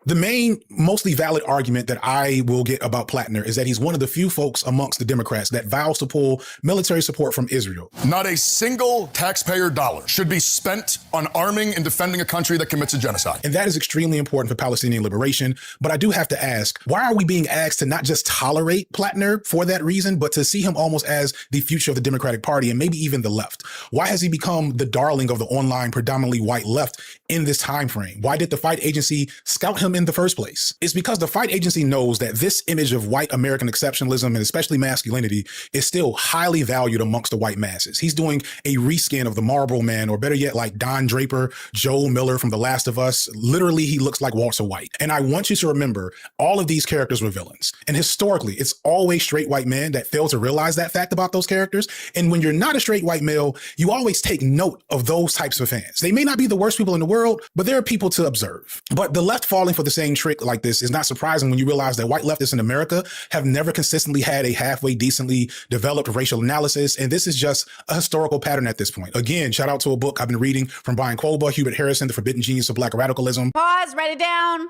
The main, mostly valid argument that I will get about Plattner is that he's one of the few folks amongst the Democrats that vows to pull military support from Israel. Not a single taxpayer dollar should be spent on arming and defending a country that commits a genocide. And that is extremely important for Palestinian liberation. But I do have to ask, why are we being asked to not just tolerate Plattner for that reason, but to see him almost as the future of the Democratic Party and maybe even the left? Why has he become the darling of the online, predominantly white left in this time frame? Why did the Fight Agency scout him in the first place? It's because the Fight Agency knows that this image of white American exceptionalism and especially masculinity is still highly valued amongst the white masses. He's doing a reskin of the Marlboro Man, or better yet, like Don Draper, Joel Miller from The Last of Us. Literally, he looks like Walter White. And I want you to remember, all of these characters were villains. And historically, it's always straight white men that fail to realize that fact about those characters. And when you're not a straight white male, you always take note of those types of fans. They may not be the worst people in the world, but there are people to observe. But the left falling for the same trick like this is not surprising when you realize that white leftists in America have never consistently had a halfway decently developed racial analysis. And this is just a historical pattern at this point. Again, shout out to a book I've been reading from Brian Kolba, Hubert Harrison, The Forbidden Genius of Black Radicalism. Pause, write it down.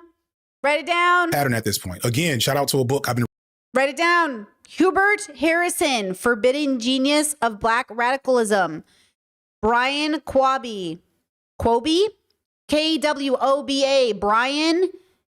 Write it down. Pattern at this point. Again, shout out to a book I've been Write it down. Hubert Harrison, Forbidden Genius of Black Radicalism. Brian Kwabi. K-W-O-B-A. Brian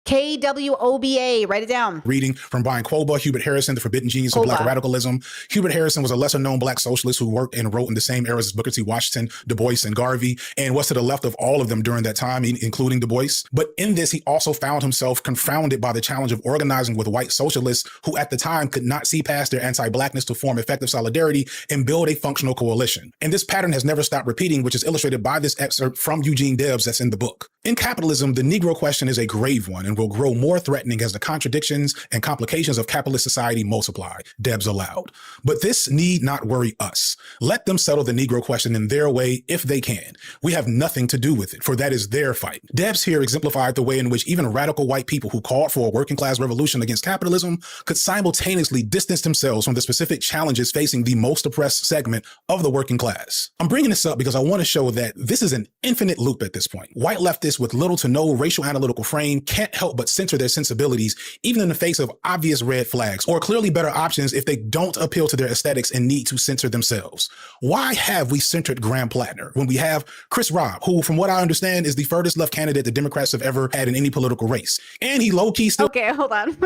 K-W-O-B-A. Write it down. reading from Brian Kolba, Hubert Harrison, The Forbidden Genius of Black Radicalism. Hubert Harrison was a lesser-known black socialist who worked and wrote in the same eras as Booker T. Washington, Du Bois, and Garvey, and was to the left of all of them during that time, including Du Bois. But in this, he also found himself confounded by the challenge of organizing with white socialists who at the time could not see past their anti-blackness to form effective solidarity and build a functional coalition. And this pattern has never stopped repeating, which is illustrated by this excerpt from Eugene Debs that's in the book. In capitalism, the Negro question is a grave one and will grow more threatening as the contradictions and complications of capitalist society multiply, Debs allowed. But this need not worry us. Let them settle the Negro question in their way if they can. We have nothing to do with it, for that is their fight. Debs here exemplified the way in which even radical white people who called for a working class revolution against capitalism could simultaneously distance themselves from the specific challenges facing the most oppressed segment of the working class. I'm bringing this up because I want to show that this is an infinite loop at this point. White leftists with little to no racial analytical frame can't help but censor their sensibilities, even in the face of obvious red flags, or clearly better options if they don't appeal to their aesthetics and need to censor themselves. Why have we centered Graham Plattner when we have Chris Robb, who, from what I understand, is the furthest left candidate the Democrats have ever had in any political race? And he low-key still— Okay, hold on.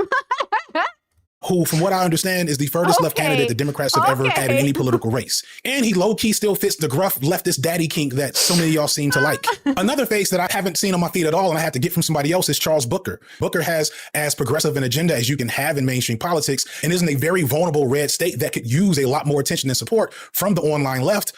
who, from what I understand, is the furthest left candidate the Democrats have ever had in any political race. And he low-key still fits the gruff leftist daddy kink that so many of y'all seem to like. Another face that I haven't seen on my feed at all and I had to get from somebody else is Charles Booker. Booker has as progressive an agenda as you can have in mainstream politics and is in a very vulnerable red state that could use a lot more attention and support from the online left.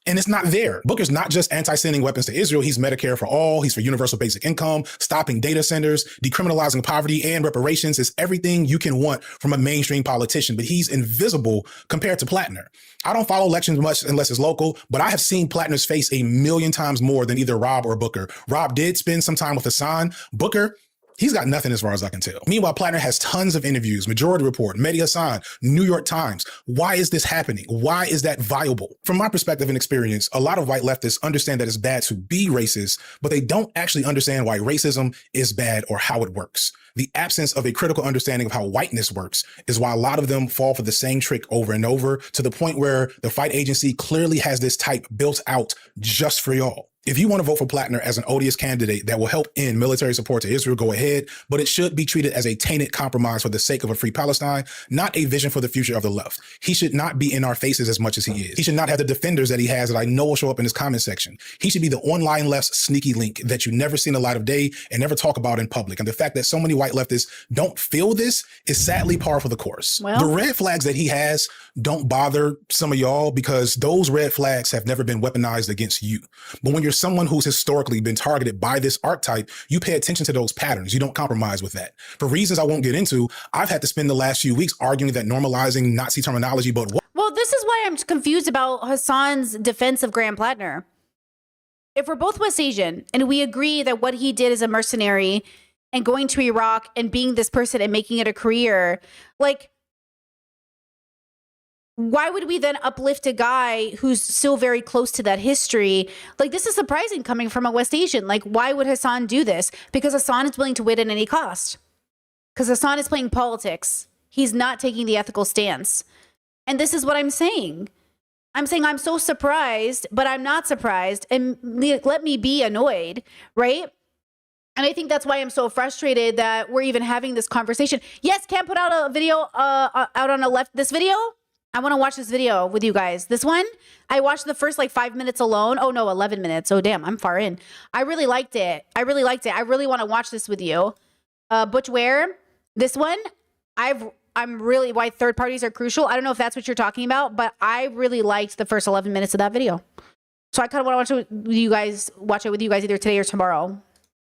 And it's not there. Booker's not just anti-sending weapons to Israel. He's Medicare for all. He's for universal basic income, stopping data centers, decriminalizing poverty, and reparations. Is everything you can want from a mainstream politician, but he's invisible compared to Plattner. I don't follow elections much unless it's local, but I have seen Plattner's face a million times more than either Rob or Booker. Rob did spend some time with Hassan. Booker, he's got nothing as far as I can tell. Meanwhile, Plattner has tons of interviews, Majority Report, Mehdi Hasan, New York Times. Why is this happening? Why is that viable? From my perspective and experience, a lot of white leftists understand that it's bad to be racist, but they don't actually understand why racism is bad or how it works. The absence of a critical understanding of how whiteness works is why a lot of them fall for the same trick over and over, to the point where the Fight Agency clearly has this type built out just for y'all. If you want to vote for Plattner as an odious candidate that will help end military support to Israel, go ahead, but it should be treated as a tainted compromise for the sake of a free Palestine, not a vision for the future of the left. He should not be in our faces as much as he is. He should not have the defenders that he has that I know will show up in his comment section. He should be the online left's sneaky link that you never seen a light of day and never talk about in public. And the fact that so many white leftists don't feel this is sadly par for the course. Well, the red flags that he has don't bother some of y'all because those red flags have never been weaponized against you. But when you're someone who's historically been targeted by this archetype, you pay attention to those patterns. You don't compromise with that. For reasons I won't get into, I've had to spend the last few weeks arguing that normalizing Nazi terminology, but what— Well, this is why I'm confused about Hassan's defense of Graham Plattner. If we're both West Asian and we agree that what he did as a mercenary and going to Iraq and being this person and making it a career, like, why would we then uplift a guy who's still very close to that history? Like, this is surprising coming from a West Asian. Like, why would Hassan do this? Because Hassan is willing to win at any cost. Because Hassan is playing politics. He's not taking the ethical stance. And this is what I'm saying. I'm saying I'm so surprised, but I'm not surprised. And let me be annoyed, right? And I think that's why I'm so frustrated that we're even having this conversation. Yes, Cam put out a video out on the left. This video, I want to watch this video with you guys. This one, I watched the first like 5 minutes alone. Oh no, 11 minutes. Oh damn, I'm far in. I really liked it. I really want to watch this with you. Butch Ware, this one, I'm really, why third parties are crucial. I don't know if that's what you're talking about, but I really liked the first 11 minutes of that video. So I kind of want to watch it with you guys either today or tomorrow.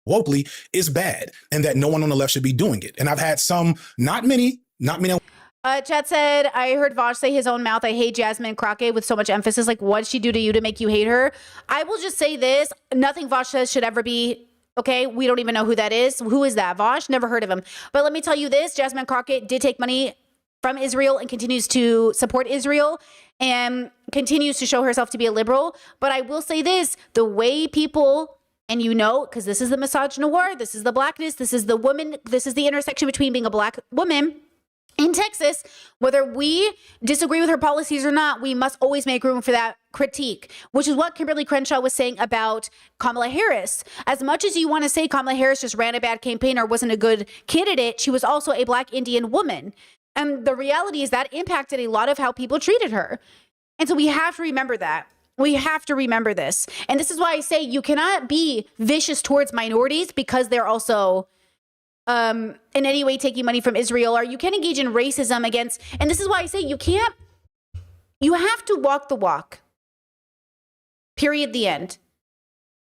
Locally is bad, and that no one on the left should be doing it. And I've had some, not many. Chat said, I heard Vosh say his own mouth, I hate Jasmine Crockett with so much emphasis. Like, what'd she do to you to make you hate her? I will just say this. Nothing Vosh says should ever be, okay? We don't even know who that is. Who is that? Vosh? Never heard of him. But let me tell you this. Jasmine Crockett did take money from Israel and continues to support Israel and continues to show herself to be a liberal. But I will say this. The way people... And you know, because this is the misogynoir, this is the blackness, this is the woman, this is the intersection between being a black woman in Texas. Whether we disagree with her policies or not, we must always make room for that critique, which is what Kimberly Crenshaw was saying about Kamala Harris. As much as you want to say Kamala Harris just ran a bad campaign or wasn't a good candidate, she was also a black Indian woman. And the reality is that impacted a lot of how people treated her. And so we have to remember that. We have to remember this. And this is why I say you cannot be vicious towards minorities because they're also in any way taking money from Israel, or you can't engage in racism against. And this is why I say you have to walk the walk. Period. The end.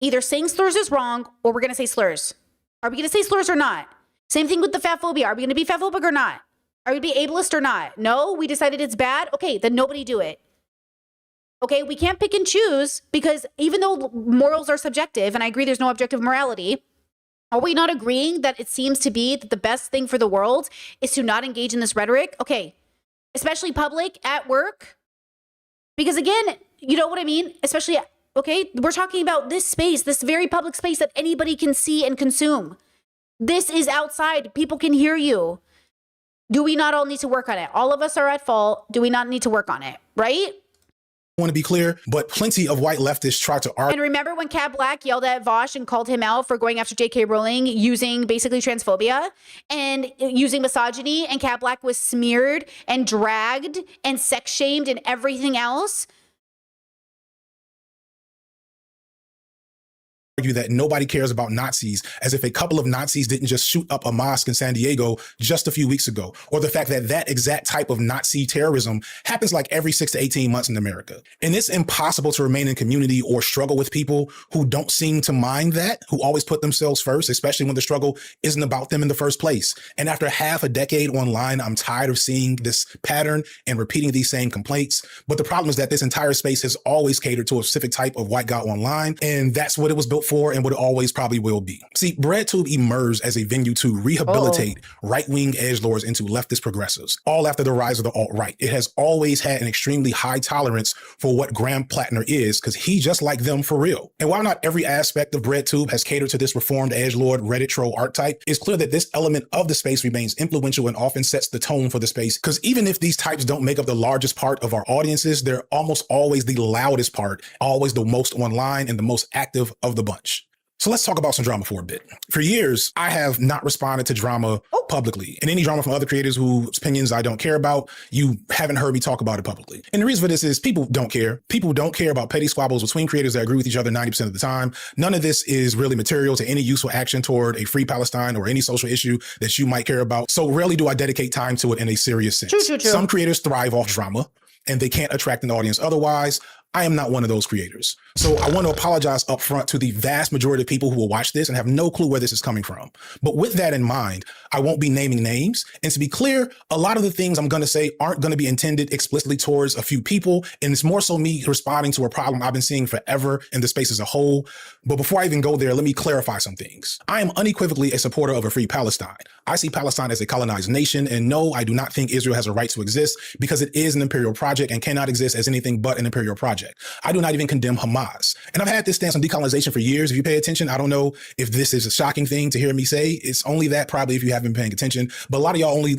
Either saying slurs is wrong or we're going to say slurs. Are we going to say slurs or not? Same thing with the fat phobia. Are we going to be fat phobic or not? Are we going to be ableist or not? No, we decided it's bad. Okay, then nobody do it. Okay, we can't pick and choose because even though morals are subjective, and I agree there's no objective morality, are we not agreeing that it seems to be that the best thing for the world is to not engage in this rhetoric? Okay, especially public, at work. Because again, you know what I mean? Especially, okay, we're talking about this space, this very public space that anybody can see and consume. This is outside. People can hear you. Do we not all need to work on it? All of us are at fault. Do we not need to work on it, right? I want to be clear, but plenty of white leftists try to argue. And remember when Cat Black yelled at Vosh and called him out for going after J.K. Rowling using basically transphobia and using misogyny, and Cat Black was smeared and dragged and sex shamed and everything else? Argue that nobody cares about Nazis, as if a couple of Nazis didn't just shoot up a mosque in San Diego just a few weeks ago, or the fact that that exact type of Nazi terrorism happens like every 6 to 18 months in America. And it's impossible to remain in community or struggle with people who don't seem to mind that, who always put themselves first, especially when the struggle isn't about them in the first place. And after half a decade online, I'm tired of seeing this pattern and repeating these same complaints. But the problem is that this entire space has always catered to a specific type of white guy online, and that's what it was built for and what it always probably will be. See, BreadTube emerged as a venue to rehabilitate right-wing edgelords into leftist progressives, all after the rise of the alt-right. It has always had an extremely high tolerance for what Graham Plattner is, because he just like them for real. And while not every aspect of BreadTube has catered to this reformed edgelord Reddit troll archetype, it's clear that this element of the space remains influential and often sets the tone for the space, because even if these types don't make up the largest part of our audiences, they're almost always the loudest part, always the most online and the most active of the bunch. So let's talk about some drama for a bit. For years, I have not responded to drama publicly. And any drama from other creators whose opinions I don't care about, you haven't heard me talk about it publicly. And the reason for this is people don't care. People don't care about petty squabbles between creators that agree with each other 90% of the time. None of this is really material to any useful action toward a free Palestine or any social issue that you might care about. So rarely do I dedicate time to it in a serious sense. True. Some creators thrive off drama, and they can't attract an audience otherwise. I am not one of those creators. So I want to apologize up front to the vast majority of people who will watch this and have no clue where this is coming from. But with that in mind, I won't be naming names. And to be clear, a lot of the things I'm going to say aren't going to be intended explicitly towards a few people. And it's more so me responding to a problem I've been seeing forever in the space as a whole. But before I even go there, let me clarify some things. I am unequivocally a supporter of a free Palestine. I see Palestine as a colonized nation. And no, I do not think Israel has a right to exist because it is an imperial project and cannot exist as anything but an imperial project. I do not even condemn Hamas. And I've had this stance on decolonization for years. If you pay attention, I don't know if this is a shocking thing to hear me say. It's only that probably if you haven't been paying attention. But a lot of y'all only...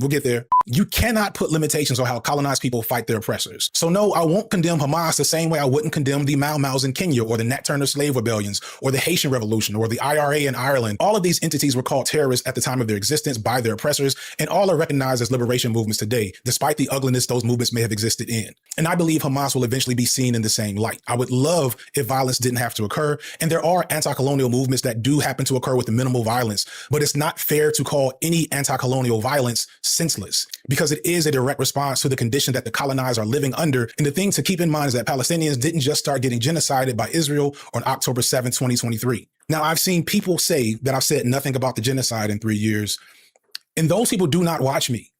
we'll get there. You cannot put limitations on how colonized people fight their oppressors. So no, I won't condemn Hamas the same way I wouldn't condemn the Mau Maus in Kenya or the Nat Turner slave rebellions or the Haitian Revolution or the IRA in Ireland. All of these entities were called terrorists at the time of their existence by their oppressors, and all are recognized as liberation movements today, despite the ugliness those movements may have existed in. And I believe Hamas will eventually be seen in the same light. I would love if violence didn't have to occur, and there are anti-colonial movements that do happen to occur with minimal violence, but it's not fair to call any anti-colonial violence senseless, because it is a direct response to the condition that the colonized are living under. And the thing to keep in mind is that Palestinians didn't just start getting genocided by Israel on October 7, 2023. Now, I've seen people say that I've said nothing about the genocide in 3 years, and those people do not watch me.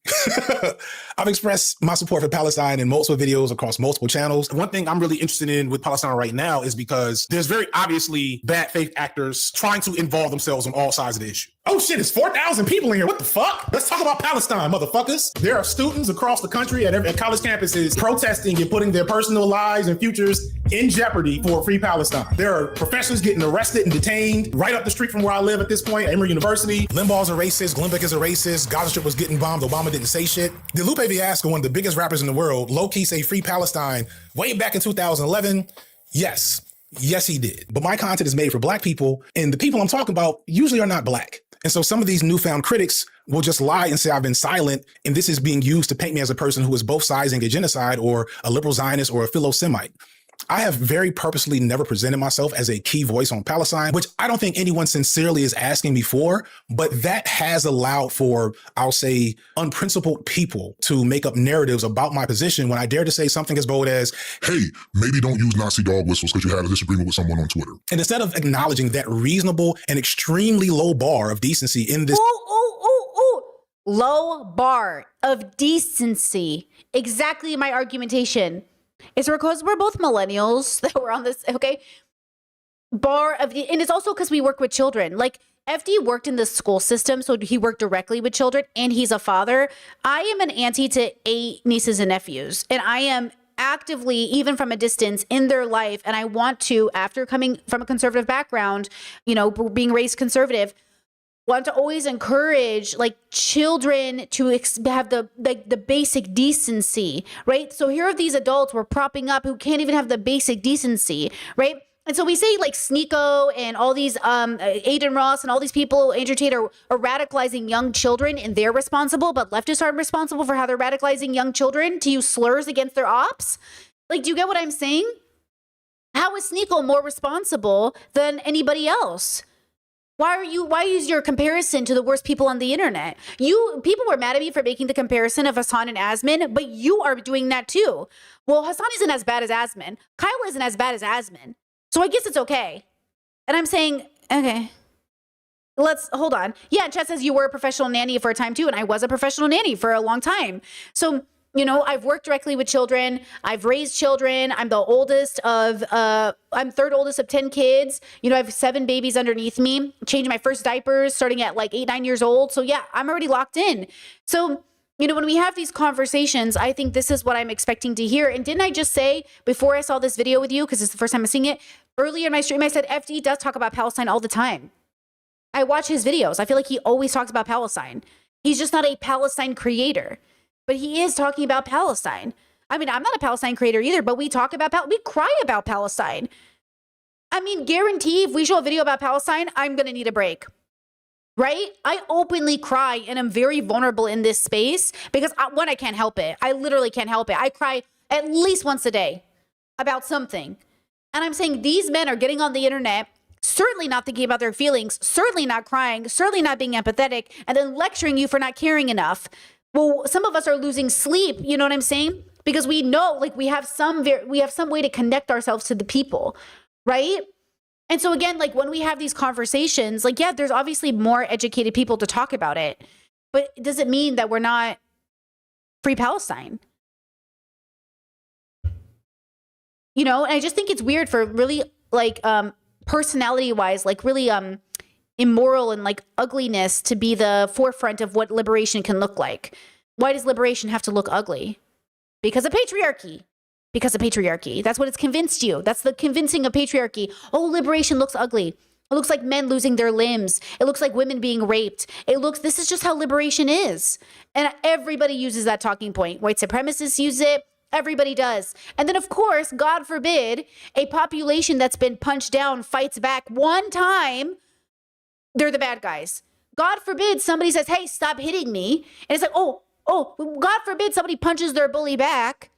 I've expressed my support for Palestine in multiple videos across multiple channels. One thing I'm really interested in with Palestine right now is because there's very obviously bad faith actors trying to involve themselves on all sides of the issue. Oh shit, it's 4,000 people in here. What the fuck? Let's talk about Palestine, motherfuckers. There are students across the country at college campuses protesting and putting their personal lives and futures in jeopardy for free Palestine. There are professors getting arrested and detained right up the street from where I live at this point, Emory University. Limbaugh's a racist, Glenbeck is a racist, Gaza Strip was getting bombed, Obama didn't say shit. Did Lupe Fiasco, one of the biggest rappers in the world, low-key say free Palestine way back in 2011? Yes. Yes, he did. But my content is made for black people, and the people I'm talking about usually are not black. And so some of these newfound critics will just lie and say I've been silent, and this is being used to paint me as a person who is both sizing a genocide or a liberal Zionist or a Philo-Semite. I have very purposely never presented myself as a key voice on Palestine, which I don't think anyone sincerely is asking me for, but that has allowed for, I'll say, unprincipled people to make up narratives about my position when I dare to say something as bold as, hey, maybe don't use Nazi dog whistles because you had a disagreement with someone on Twitter. And instead of acknowledging that reasonable and extremely low bar of decency in this... Low bar of decency. Exactly my argumentation. It's because we're both millennials that we're on this, okay? Bar of the, and it's also because we work with children. Like, FD worked in the school system, so he worked directly with children, and he's a father. I am an auntie to 8 nieces and nephews, and I am actively, even from a distance, in their life, and I want to, after coming from a conservative background, you know, being raised conservative, want to always encourage like children to have the basic decency, right? So here are these adults we're propping up who can't even have the basic decency, right? And so we say like Sneeko and all these Aiden Ross and all these people, Andrew Tate, are radicalizing young children, and they're responsible, but leftists aren't responsible for how they're radicalizing young children to use slurs against their ops. Like, do you get what I'm saying? How is Sneeko more responsible than anybody else? Why use your comparison to the worst people on the internet? People were mad at me for making the comparison of Hassan and Azmin, but you are doing that too. Well, Hassan isn't as bad as Azmin. Kyle isn't as bad as Azmin. So I guess it's okay. And I'm saying, okay, let's hold on. Yeah, Chet says you were a professional nanny for a time too, and I was a professional nanny for a long time. So, you know, I've worked directly with children. I've raised children. I'm the oldest of, I'm third oldest of 10 kids. You know, I have 7 babies underneath me, changed my first diapers starting at like 8, 9 years old. So yeah, I'm already locked in. So, you know, when we have these conversations, I think this is what I'm expecting to hear. And didn't I just say before I saw this video with you, because it's the first time I'm seeing it, earlier in my stream, I said FD does talk about Palestine all the time. I watch his videos. I feel like he always talks about Palestine. He's just not a Palestine creator. But he is talking about Palestine. I mean, I'm not a Palestine creator either, but we talk about, we cry about Palestine. I mean, guarantee if we show a video about Palestine, I'm going to need a break, right? I openly cry and I'm very vulnerable in this space because one, I can't help it. I literally can't help it. I cry at least once a day about something. And I'm saying these men are getting on the internet, certainly not thinking about their feelings, certainly not crying, certainly not being empathetic, and then lecturing you for not caring enough. Well, some of us are losing sleep, you know what I'm saying? because we know like we have some way to connect ourselves to the people, right? And so again, like when we have these conversations, like, yeah, there's obviously more educated people to talk about it, but does it mean that we're not free Palestine? You know, and I just think it's weird for really like personality wise, like really immoral and like ugliness to be the forefront of what liberation can look like. Why does liberation have to look ugly? Because of patriarchy. Because of patriarchy. That's what it's convinced you. That's the convincing of patriarchy. Oh, liberation looks ugly. It looks like men losing their limbs. It looks like women being raped. This is just how liberation is. And everybody uses that talking point. White supremacists use it. Everybody does. And then, of course, God forbid, a population that's been punched down fights back one time. They're the bad guys. God forbid somebody says, hey, stop hitting me. And it's like, oh, God forbid somebody punches their bully back.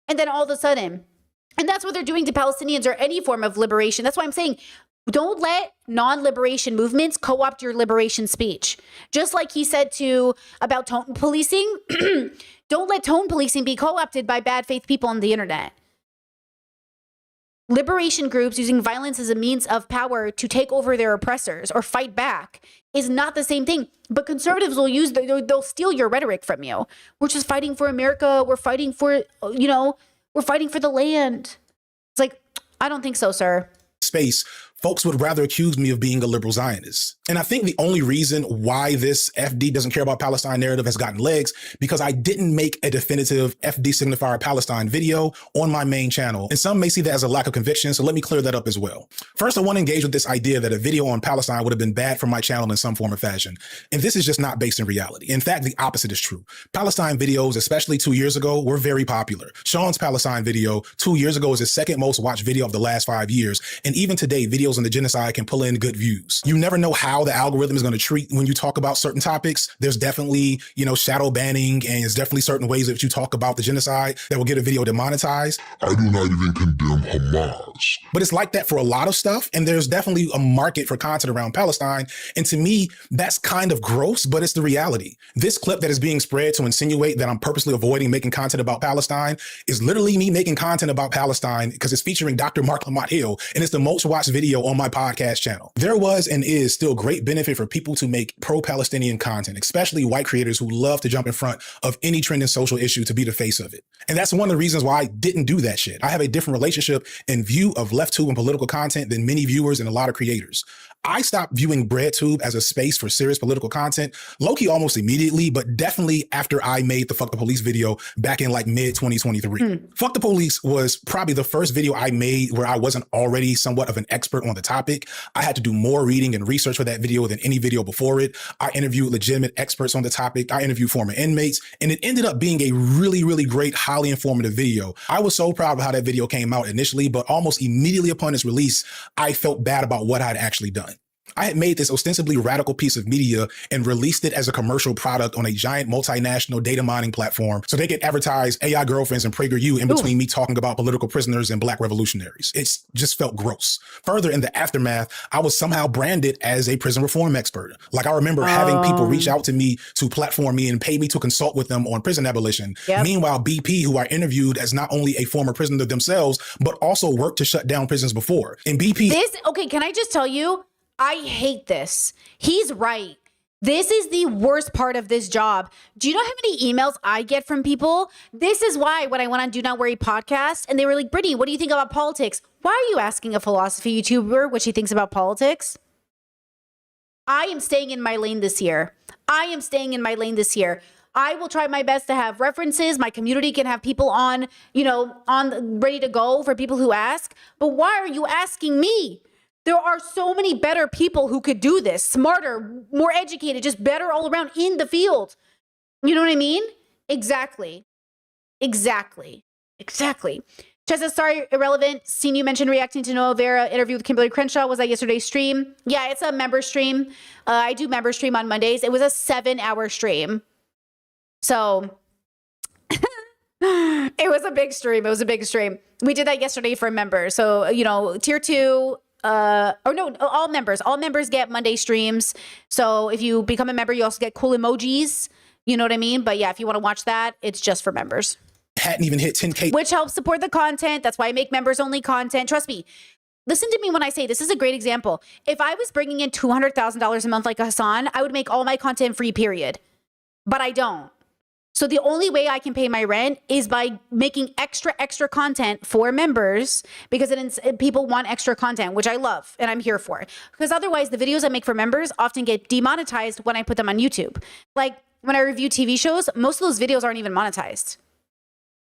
And then all of a sudden, and that's what they're doing to Palestinians or any form of liberation. That's why I'm saying, don't let non-liberation movements co-opt your liberation speech. Just like he said about tone policing, don't let tone policing be co-opted by bad faith people on the internet. Liberation groups using violence as a means of power to take over their oppressors or fight back is not the same thing. But conservatives they'll steal your rhetoric from you. We're just fighting for America. We're fighting for, we're fighting for the land. It's like, I don't think so, sir. Space, folks would rather accuse me of being a liberal Zionist. And I think the only reason why this FD doesn't care about Palestine narrative has gotten legs, because I didn't make a definitive FD signifier Palestine video on my main channel. And some may see that as a lack of conviction, so let me clear that up as well. First, I want to engage with this idea that a video on Palestine would have been bad for my channel in some form or fashion. And this is just not based in reality. In fact, the opposite is true. Palestine videos, especially 2 years ago, were very popular. Sean's Palestine video 2 years ago is his second most watched video of the last 5 years. And even today, videos on the genocide can pull in good views. You never know how the algorithm is going to treat when you talk about certain topics. There's definitely, shadow banning, and there's definitely certain ways that you talk about the genocide that will get a video demonetized. I do not even condemn Hamas. But it's like that for a lot of stuff, and there's definitely a market for content around Palestine. And to me, that's kind of gross, but it's the reality. This clip that is being spread to insinuate that I'm purposely avoiding making content about Palestine is literally me making content about Palestine because it's featuring Dr. Mark Lamont Hill, and it's the most watched video on my podcast channel. There was and is still great benefit for people to make pro-Palestinian content, especially white creators who love to jump in front of any trending social issue to be the face of it. And that's one of the reasons why I didn't do that shit. I have a different relationship and view of LeftTube and political content than many viewers and a lot of creators. I stopped viewing BreadTube as a space for serious political content, low-key almost immediately, but definitely after I made the Fuck the Police video back in like mid-2023. Fuck the Police was probably the first video I made where I wasn't already somewhat of an expert on the topic. I had to do more reading and research for that video than any video before it. I interviewed legitimate experts on the topic. I interviewed former inmates, and it ended up being a really, really great, highly informative video. I was so proud of how that video came out initially, but almost immediately upon its release, I felt bad about what I'd actually done. I had made this ostensibly radical piece of media and released it as a commercial product on a giant multinational data mining platform so they could advertise AI girlfriends and PragerU in between me talking about political prisoners and black revolutionaries. It's just felt gross. Further, in the aftermath, I was somehow branded as a prison reform expert. Like I remember having people reach out to me to platform me and pay me to consult with them on prison abolition. Yep. Meanwhile, BP, who I interviewed as not only a former prisoner themselves, but also worked to shut down prisons before. And BP... Okay, can I just tell you? I hate this. He's right. This is the worst part of this job. Do you know how many emails I get from people? This is why when I went on Do Not Worry podcast and they were like, Brittany, what do you think about politics? Why are you asking a philosophy YouTuber what she thinks about politics? I am staying in my lane this year. I will try my best to have references. My community can have people on ready to go for people who ask. But why are you asking me? There are so many better people who could do this, smarter, more educated, just better all around in the field. You know what I mean? Exactly. Chessa, sorry, irrelevant. Seen you mention reacting to Noah Vera interview with Kimberly Crenshaw. Was that yesterday's stream? Yeah, it's a member stream. I do member stream on Mondays. It was a 7-hour stream. So it was a big stream. We did that yesterday for members. So, tier 2... all members get Monday streams. So if you become a member, you also get cool emojis. You know what I mean? But yeah, if you want to watch that, it's just for members. Hadn't even hit 10K. Which helps support the content. That's why I make members only content. Trust me. Listen to me when I say this is a great example. If I was bringing in $200,000 a month like Hasan, I would make all my content free, period. But I don't. So the only way I can pay my rent is by making extra content for members, because people want extra content, which I love and I'm here for. Because otherwise, the videos I make for members often get demonetized when I put them on YouTube. Like when I review TV shows, most of those videos aren't even monetized.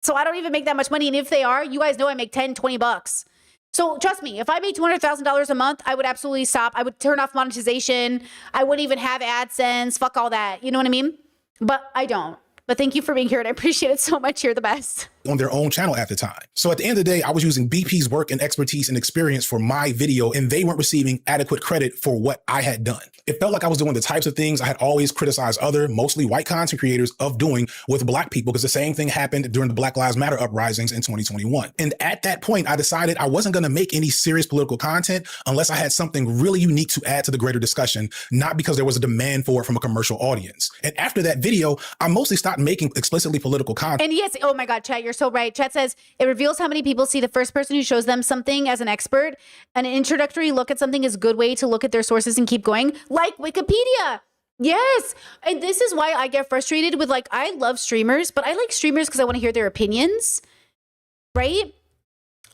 So I don't even make that much money. And if they are, you guys know I make 10, 20 bucks. So trust me, if I made $200,000 a month, I would absolutely stop. I would turn off monetization. I wouldn't even have AdSense. Fuck all that. You know what I mean? But I don't. But thank you for being here, and I appreciate it so much. You're the best. On their own channel at the time. So at the end of the day, I was using BP's work and expertise and experience for my video, and they weren't receiving adequate credit for what I had done. It felt like I was doing the types of things I had always criticized other, mostly white content creators of doing with black people, because the same thing happened during the Black Lives Matter uprisings in 2021. And at that point, I decided I wasn't going to make any serious political content unless I had something really unique to add to the greater discussion, not because there was a demand for it from a commercial audience. And after that video, I mostly stopped making explicitly political content. And yes, oh my God, chat, you're so right. Chat says, it reveals how many people see the first person who shows them something as an expert. An introductory look at something is a good way to look at their sources and keep going, like Wikipedia. Yes. And this is why I get frustrated with, like, I love streamers, but I like streamers because I want to hear their opinions, right?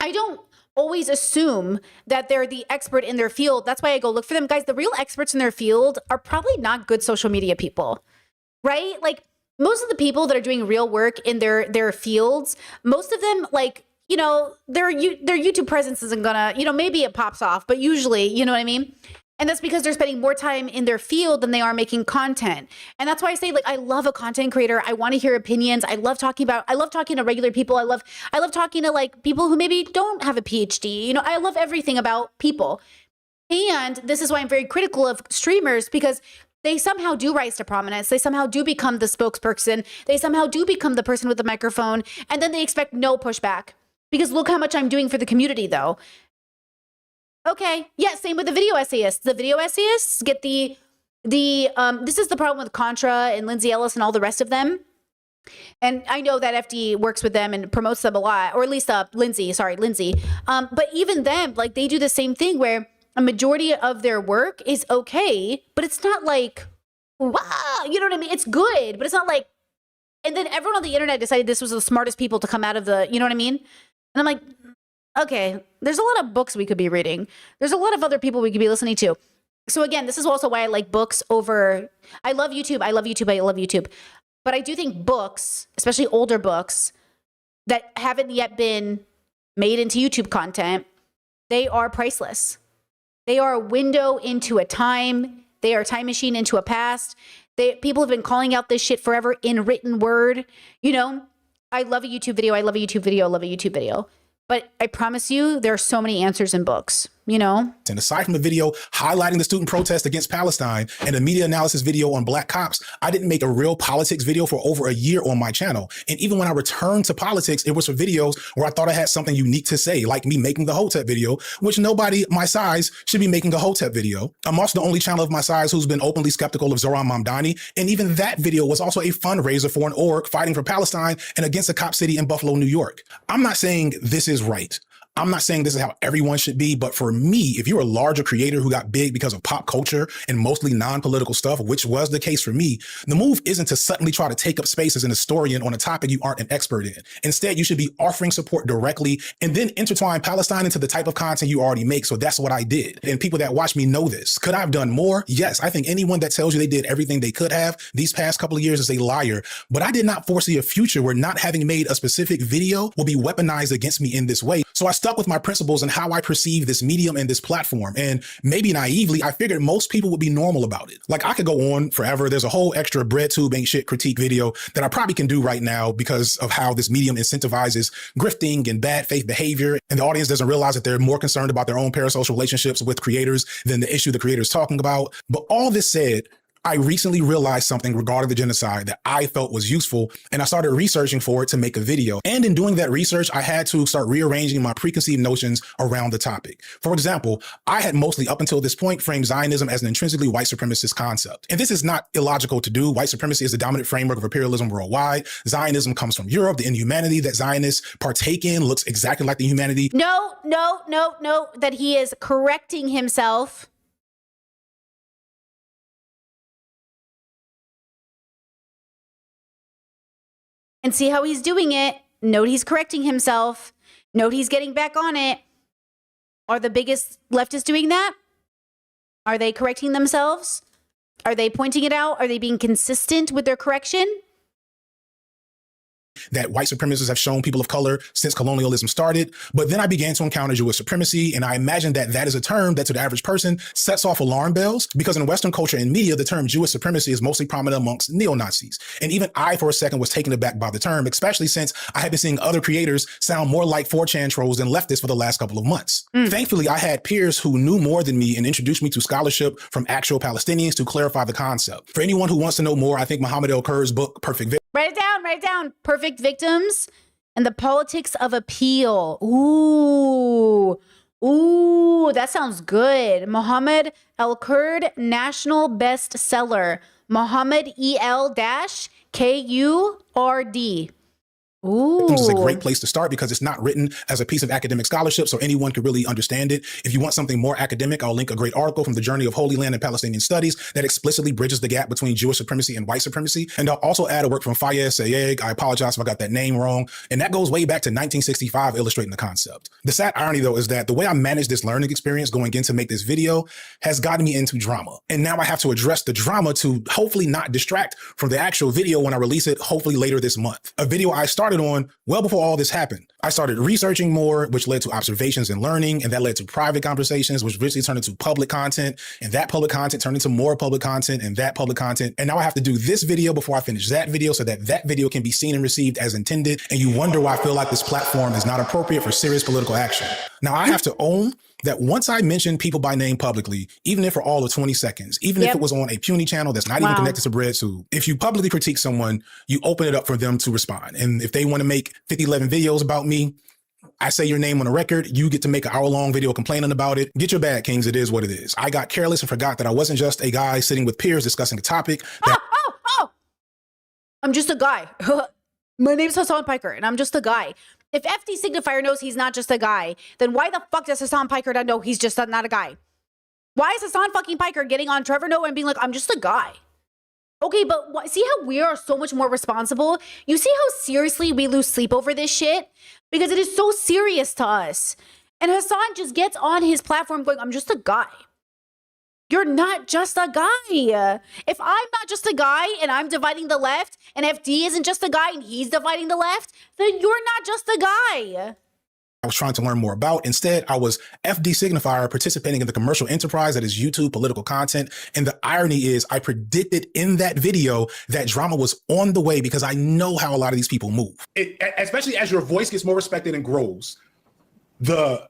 I don't always assume that they're the expert in their field. That's why I go look for them. Guys, the real experts in their field are probably not good social media people, right? Like, most of the people that are doing real work in their fields, most of them, like, you know, their YouTube presence isn't gonna, you know, maybe it pops off, but usually, you know what I mean? And that's because they're spending more time in their field than they are making content. And that's why I say, like, I love a content creator. I want to hear opinions. I love talking to regular people. I love talking to, like, people who maybe don't have a PhD. You know, I love everything about people. And this is why I'm very critical of streamers, because they somehow do rise to prominence. They somehow do become the spokesperson. They somehow do become the person with the microphone. And then they expect no pushback. Because look how much I'm doing for the community, though. Okay. Yeah, same with the video essayists. The video essayists get this is the problem with Contra and Lindsay Ellis and all the rest of them. And I know that FD works with them and promotes them a lot, or at least Lindsay. But even them, like, they do the same thing where a majority of their work is okay, but it's not like, wow, you know what I mean? It's good, but it's not like, and then everyone on the internet decided this was the smartest people to come out of the, you know what I mean? And I'm like, okay, there's a lot of books we could be reading. There's a lot of other people we could be listening to. So again, this is also why I like books over, I love YouTube. But I do think books, especially older books that haven't yet been made into YouTube content, they are priceless. They are a window into a time. They are a time machine into a past. People have been calling out this shit forever in written word. You know, I love a YouTube video. But I promise you, there are so many answers in books, you know? And aside from the video highlighting the student protest against Palestine and a media analysis video on black cops, I didn't make a real politics video for over a year on my channel. And even when I returned to politics, it was for videos where I thought I had something unique to say, like me making the Hotep video, which nobody my size should be making a Hotep video. I'm also the only channel of my size who's been openly skeptical of Zohran Mamdani. And even that video was also a fundraiser for an org fighting for Palestine and against a cop city in Buffalo, New York. I'm not saying this is right. I'm not saying this is how everyone should be, but for me, if you're a larger creator who got big because of pop culture and mostly non-political stuff, which was the case for me, the move isn't to suddenly try to take up space as an historian on a topic you aren't an expert in. Instead, you should be offering support directly and then intertwine Palestine into the type of content you already make. So that's what I did. And people that watch me know this. Could I have done more? Yes. I think anyone that tells you they did everything they could have these past couple of years is a liar. But I did not foresee a future where not having made a specific video will be weaponized against me in this way. So I stuck with my principles and how I perceive this medium and this platform. And maybe naively, I figured most people would be normal about it. Like, I could go on forever. There's a whole extra BreadTube ain't shit critique video that I probably can do right now because of how this medium incentivizes grifting and bad faith behavior. And the audience doesn't realize that they're more concerned about their own parasocial relationships with creators than the issue the creator is talking about. But all this said, I recently realized something regarding the genocide that I felt was useful, and I started researching for it to make a video. And in doing that research, I had to start rearranging my preconceived notions around the topic. For example, I had mostly up until this point framed Zionism as an intrinsically white supremacist concept. And this is not illogical to do. White supremacy is the dominant framework of imperialism worldwide. Zionism comes from Europe. The inhumanity that Zionists partake in looks exactly like the humanity. No, that he is correcting himself. And see how he's doing it. Note he's correcting himself. Note he's getting back on it. Are the biggest leftists doing that? Are they correcting themselves? Are they pointing it out? Are they being consistent with their correction? That white supremacists have shown people of color since colonialism started. But then I began to encounter Jewish supremacy, and I imagine that that is a term that to the average person sets off alarm bells, because in Western culture and media, the term Jewish supremacy is mostly prominent amongst neo-Nazis. And even I, for a second, was taken aback by the term, especially since I had been seeing other creators sound more like 4chan trolls than leftists for the last couple of months. Thankfully, I had peers who knew more than me and introduced me to scholarship from actual Palestinians to clarify the concept. For anyone who wants to know more, I think Mohammed El-Kur's book, Perfect Victim. Write it down. Perfect Victims and the Politics of Appeal. Ooh, that sounds good. Mohammed El-Kurd, national bestseller. Mohammed EL-KURD. Ooh. This is a great place to start because it's not written as a piece of academic scholarship, so anyone could really understand it. If you want something more academic, I'll link a great article from the Journey of Holy Land and Palestinian Studies that explicitly bridges the gap between Jewish supremacy and white supremacy. And I'll also add a work from Fayez Sayegh. I apologize if I got that name wrong. And that goes way back to 1965, illustrating the concept. The sad irony, though, is that the way I managed this learning experience going in to make this video has gotten me into drama. And now I have to address the drama to hopefully not distract from the actual video when I release it, hopefully later this month. A video I started on well before all this happened. I started researching more, which led to observations and learning, and that led to private conversations, which eventually turned into public content, and that public content turned into more public content, and that public content. And now I have to do this video before I finish that video so that that video can be seen and received as intended. And you wonder why I feel like this platform is not appropriate for serious political action. Now I have to own that once I mention people by name publicly, even if for all of 20 seconds, even if it was on a puny channel that's not even connected to BreadTube, if you publicly critique someone, you open it up for them to respond. And if they want to make 50-11 videos about me, I say your name on the record, you get to make an hour-long video complaining about it. Get your bag, Kings. It is what it is. I got careless and forgot that I wasn't just a guy sitting with peers discussing a topic. I'm just a guy. My name's Hassan Piker, and I'm just a guy. If FD Signifier knows he's not just a guy, then why the fuck does Hassan Piker not know he's just not a guy? Why is Hassan fucking Piker getting on Trevor Noah and being like, I'm just a guy? Okay, but see how we are so much more responsible? You see how seriously we lose sleep over this shit? Because it is so serious to us. And Hassan just gets on his platform going, I'm just a guy. You're not just a guy. If I'm not just a guy and I'm dividing the left, and FD isn't just a guy and he's dividing the left, then you're not just a guy. I was trying to learn more about. Instead, I was FD Signifier participating in the commercial enterprise that is YouTube political content. And the irony is I predicted in that video that drama was on the way because I know how a lot of these people move. Especially as your voice gets more respected and grows, the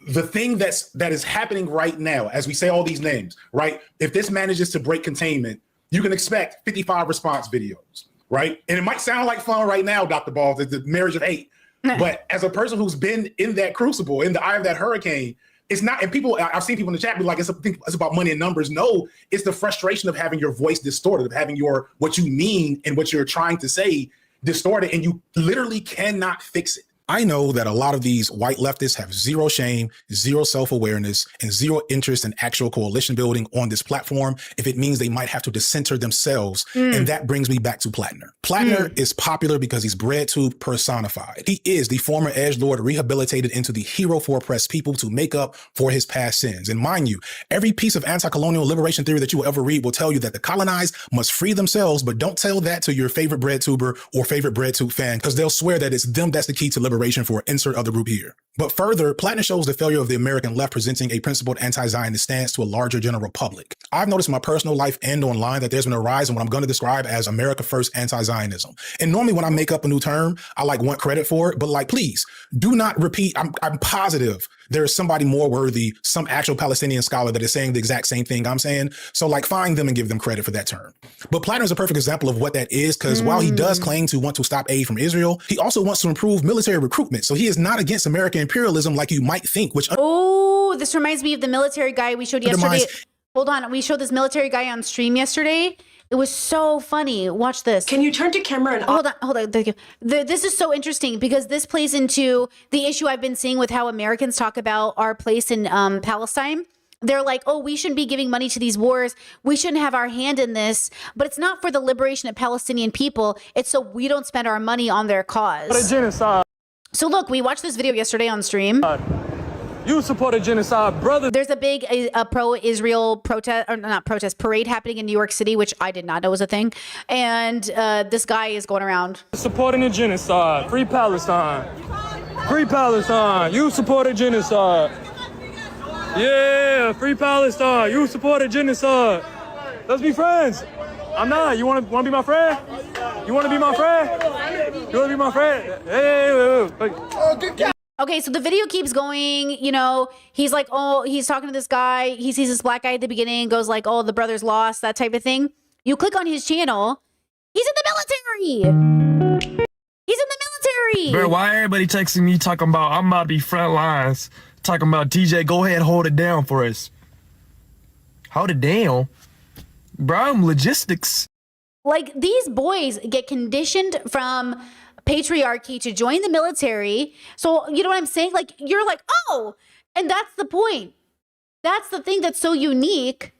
thing that is happening right now, as we say all these names, right? If this manages to break containment, you can expect 55 response videos, right? And it might sound like fun right now, Dr. Balls, the marriage of hate. But as a person who's been in that crucible, in the eye of that hurricane, it's not, and people, I've seen people in the chat be like, it's about money and numbers. No, it's the frustration of having your voice distorted, of having what you mean and what you're trying to say distorted, and you literally cannot fix it. I know that a lot of these white leftists have zero shame, zero self-awareness, and zero interest in actual coalition building on this platform if it means they might have to decenter themselves. And that brings me back to Plattner. Plattner is popular because he's BreadTube personified. He is the former edgelord rehabilitated into the hero for oppressed people to make up for his past sins. And mind you, every piece of anti-colonial liberation theory that you will ever read will tell you that the colonized must free themselves, but don't tell that to your favorite BreadTuber or favorite BreadTube fan, because they'll swear that it's them that's the key to liberation for insert other group here. But further, Plattner shows the failure of the American left presenting a principled anti-Zionist stance to a larger general public. I've noticed in my personal life and online that there's been a rise in what I'm going to describe as America First anti-Zionism. And normally when I make up a new term, I want credit for it, but please do not repeat. I'm positive there's somebody more worthy, some actual Palestinian scholar that is saying the exact same thing I'm saying. So like find them and give them credit for that term. But Plattner is a perfect example of what that is, because while he does claim to want to stop aid from Israel, he also wants to improve military recruitment. So he is not against American imperialism like you might think, which Oh, this reminds me of the military guy we showed yesterday. Hold on. We showed this military guy on stream yesterday. It was so funny. Watch this. Can you turn to camera and hold on. This is so interesting because this plays into the issue I've been seeing with how Americans talk about our place in Palestine. They're like, oh, we shouldn't be giving money to these wars. We shouldn't have our hand in this. But it's not for the liberation of Palestinian people. It's so we don't spend our money on their cause. So look, we watched this video yesterday on stream. You support a genocide, brother. There's a big pro-Israel protest, or not protest, parade happening in New York City, which I did not know was a thing. And this guy is going around. Supporting a genocide. Free Palestine. Free Palestine. You support a genocide. Yeah, free Palestine. You support a genocide. Let's be friends. I'm not. You want to be my friend? You want to be my friend? You want to be my friend? Hey. Okay, so the video keeps going, you know, he's like, oh, he's talking to this guy. He sees this black guy at the beginning, goes like, oh, the brother's lost, that type of thing. You click on his channel. He's in the military. He's in the military. Bro, why everybody texting me talking about I'm about to be front lines? Talking about TJ, go ahead, hold it down for us. Hold it down. Bro, I'm logistics. Like, these boys get conditioned from patriarchy to join the military. So, you know what I'm saying? Like, you're like, oh, and that's the point. That's the thing that's so unique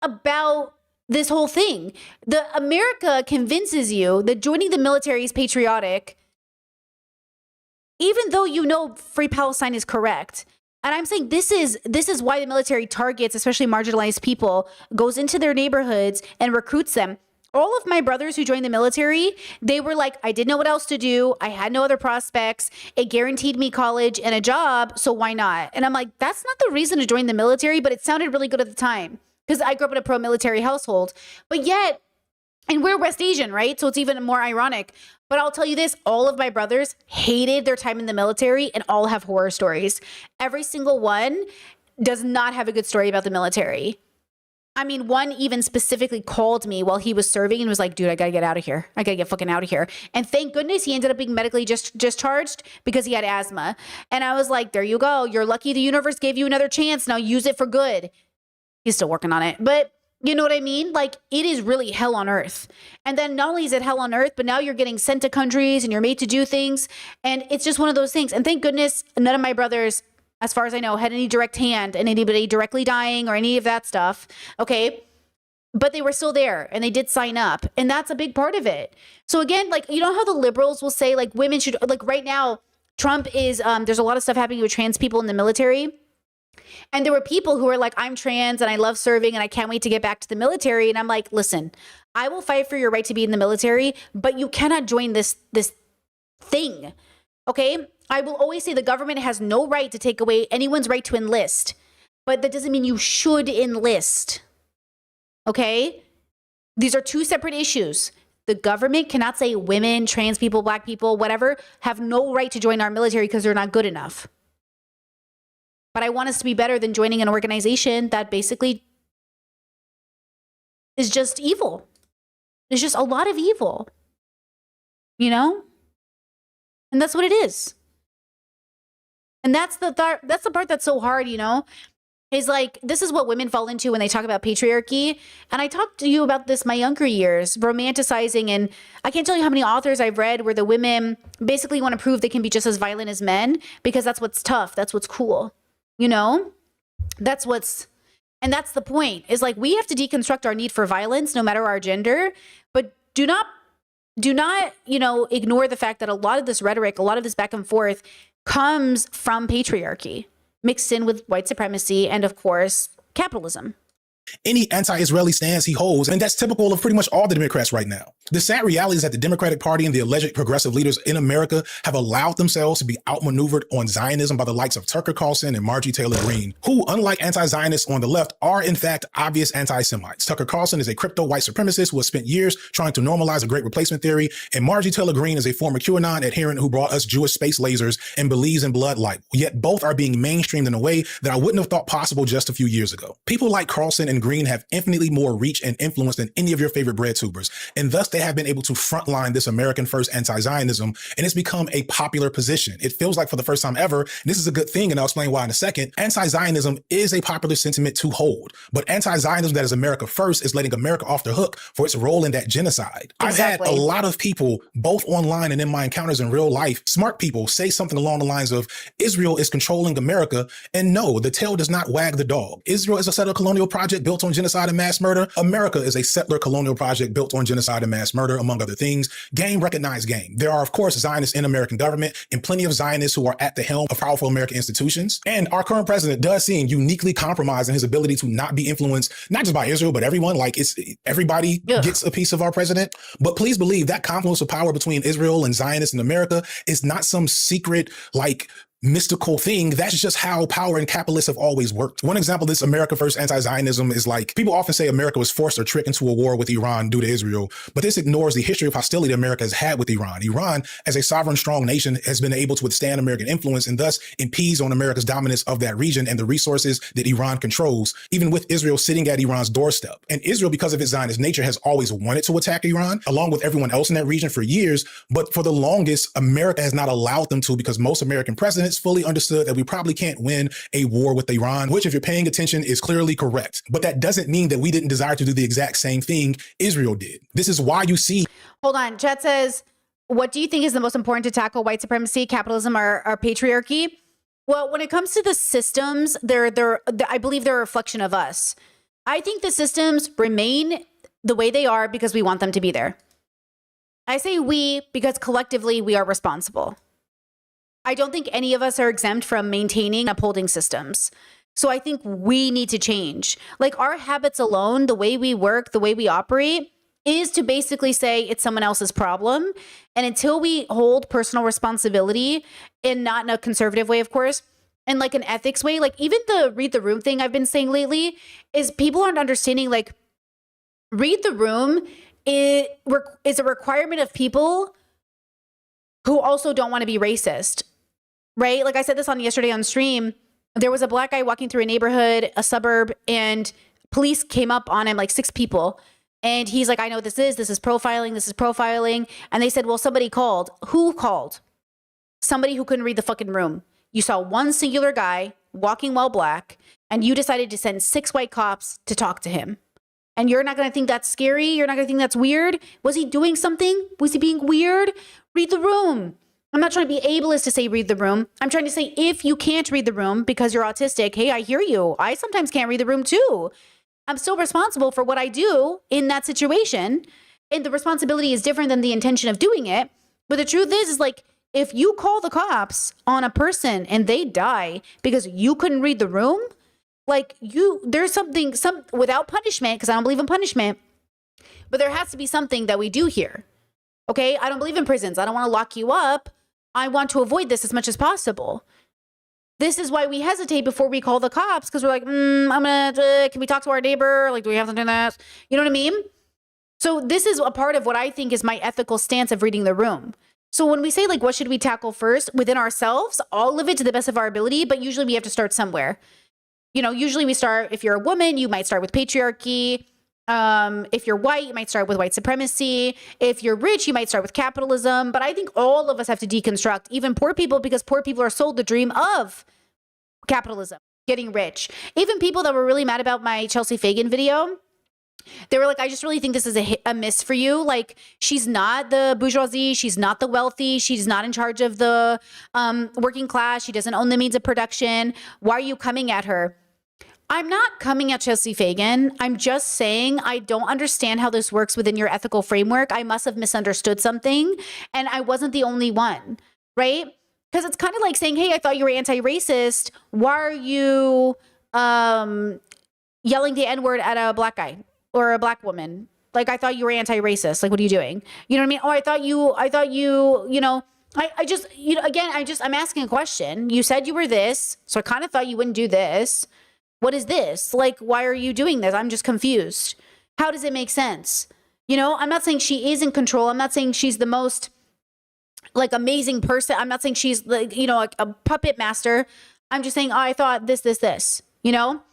about this whole thing. The America convinces you that joining the military is patriotic, even though you know Free Palestine is correct. And I'm saying this is why the military targets, especially marginalized people, goes into their neighborhoods and recruits them. All of my brothers who joined the military, they were like, I didn't know what else to do. I had no other prospects. It guaranteed me college and a job, so why not? And I'm like, that's not the reason to join the military, but it sounded really good at the time because I grew up in a pro-military household. But yet, and we're West Asian, right? So it's even more ironic. But I'll tell you this, all of my brothers hated their time in the military and all have horror stories. Every single one does not have a good story about the military. I mean, one even specifically called me while he was serving and was like, dude, I gotta get out of here. I gotta get fucking out of here. And thank goodness he ended up being medically discharged because he had asthma. And I was like, there you go. You're lucky the universe gave you another chance. Now use it for good. He's still working on it. But you know what I mean? Like, it is really hell on earth. And then not only is it hell on earth, but now you're getting sent to countries and you're made to do things. And it's just one of those things. And thank goodness none of my brothers, as far as I know, had any direct hand in anybody directly dying or any of that stuff. Okay. But they were still there and they did sign up. And that's a big part of it. So again, like, you know how the liberals will say like women should, like right now, Trump is, there's a lot of stuff happening with trans people in the military. And there were people who were like, I'm trans and I love serving and I can't wait to get back to the military. And I'm like, listen, I will fight for your right to be in the military, but you cannot join this thing. Okay. I will always say the government has no right to take away anyone's right to enlist, but that doesn't mean you should enlist. Okay? These are two separate issues. The government cannot say women, trans people, black people, whatever, have no right to join our military because they're not good enough. But I want us to be better than joining an organization that basically is just evil. There's just a lot of evil, you know? And that's what it is. And that's the part that's so hard, you know, is like, this is what women fall into when they talk about patriarchy. And I talked to you about this my younger years, romanticizing. And I can't tell you how many authors I've read where the women basically want to prove they can be just as violent as men because that's what's tough. That's what's cool. You know, that's the point is like, we have to deconstruct our need for violence, no matter our gender, but do not, you know, ignore the fact that a lot of this rhetoric, a lot of this back and forth comes from patriarchy mixed in with white supremacy and, of course, capitalism. Any anti-Israeli stance he holds, and that's typical of pretty much all the Democrats right now. The sad reality is that the Democratic Party and the alleged progressive leaders in America have allowed themselves to be outmaneuvered on Zionism by the likes of Tucker Carlson and Marjorie Taylor Greene, who, unlike anti-Zionists on the left, are in fact obvious anti-Semites. Tucker Carlson is a crypto white supremacist who has spent years trying to normalize a great replacement theory, and Marjorie Taylor Greene is a former QAnon adherent who brought us Jewish space lasers and believes in blood light. Yet both are being mainstreamed in a way that I wouldn't have thought possible just a few years ago. People like Carlson and Greene have infinitely more reach and influence than any of your favorite bread tubers, and thus they have been able to frontline this American first anti-Zionism, and it's become a popular position. It feels like for the first time ever, and this is a good thing, and I'll explain why in a second, anti-Zionism is a popular sentiment to hold. But anti-Zionism that is America first is letting America off the hook for its role in that genocide. Exactly. I've had a lot of people, both online and in my encounters in real life, smart people, say something along the lines of, Israel is controlling America, and no, the tail does not wag the dog. Israel is a settler colonial project built on genocide and mass murder. America is a settler colonial project built on genocide and mass murder, among other things. Game recognized game. There are, of course, Zionists in American government and plenty of Zionists who are at the helm of powerful American institutions. And our current president does seem uniquely compromised in his ability to not be influenced, not just by Israel, but everyone. Like, it's everybody gets a piece of our president. But please believe that confluence of power between Israel and Zionists in America is not some secret, like, mystical thing. That's just how power and capitalists have always worked. One example of this America first anti-Zionism is like, people often say America was forced or tricked into a war with Iran due to Israel, but this ignores the history of hostility America has had with Iran. Iran, as a sovereign, strong nation, has been able to withstand American influence and thus impedes on America's dominance of that region and the resources that Iran controls, even with Israel sitting at Iran's doorstep. And Israel, because of its Zionist nature, has always wanted to attack Iran, along with everyone else in that region for years, but for the longest, America has not allowed them to, because most American presidents fully understood that we probably can't win a war with Iran, which, if you're paying attention, is clearly correct. But that doesn't mean that we didn't desire to do the exact same thing Israel did. This is why you see. Hold on. Chat says, what do you think is the most important to tackle? White supremacy, capitalism, or patriarchy? Well, when it comes to the systems, I believe they're a reflection of us. I think the systems remain the way they are because we want them to be there. I say we because collectively we are responsible. I don't think any of us are exempt from maintaining, upholding systems. So I think we need to change. Like, our habits alone, the way we work, the way we operate, is to basically say it's someone else's problem. And until we hold personal responsibility, and not in a conservative way, of course, and like an ethics way, like even the read the room thing I've been saying lately, is people aren't understanding, like, read the room is a requirement of people who also don't want to be racist. Right? Like I said this on yesterday on stream, there was a black guy walking through a neighborhood, a suburb, and police came up on him, like 6 people. And he's like, I know what this is profiling. And they said, well, somebody called. Who called? Somebody who couldn't read the fucking room. You saw one singular guy walking while black, and you decided to send 6 white cops to talk to him. And you're not going to think that's scary? You're not going to think that's weird? Was he doing something? Was he being weird? Read the room. I'm not trying to be ableist to say read the room. I'm trying to say, if you can't read the room because you're autistic, hey, I hear you. I sometimes can't read the room too. I'm still responsible for what I do in that situation. And the responsibility is different than the intention of doing it. But the truth is like, if you call the cops on a person and they die because you couldn't read the room, like, there's something without punishment, because I don't believe in punishment, but there has to be something that we do here. Okay? I don't believe in prisons. I don't want to lock you up. I want to avoid this as much as possible. This is why we hesitate before we call the cops, because we're like, can we talk to our neighbor? Like, do we have to do that? You know what I mean? So this is a part of what I think is my ethical stance of reading the room. So when we say, like, what should we tackle first within ourselves, all of it to the best of our ability, but usually we have to start somewhere. You know, usually we start, if you're a woman, you might start with patriarchy. If you're white, you might start with white supremacy. If you're rich, you might start with capitalism. But I think all of us have to deconstruct, even poor people, because poor people are sold the dream of capitalism, getting rich. Even people that were really mad about my Chelsea Fagan video, they were like, I just really think this is a miss for you. Like, she's not the bourgeoisie. She's not the wealthy. She's not in charge of the working class. She doesn't own the means of production. Why are you coming at her? I'm not coming at Chelsea Fagan. I'm just saying I don't understand how this works within your ethical framework. I must have misunderstood something, and I wasn't the only one, right? Because it's kind of like saying, hey, I thought you were anti-racist. Why are you yelling the N-word at a black guy or a black woman? Like, I thought you were anti-racist. Like, what are you doing? You know what I mean? Oh, I thought you, you know, I just, you know, again, I'm asking a question. You said you were this, so I kind of thought you wouldn't do this. What is this? Like, why are you doing this? I'm just confused. How does it make sense? You know, I'm not saying she is in control. I'm not saying she's the most like amazing person. I'm not saying she's like, you know, a puppet master. I'm just saying, oh, I thought this, you know?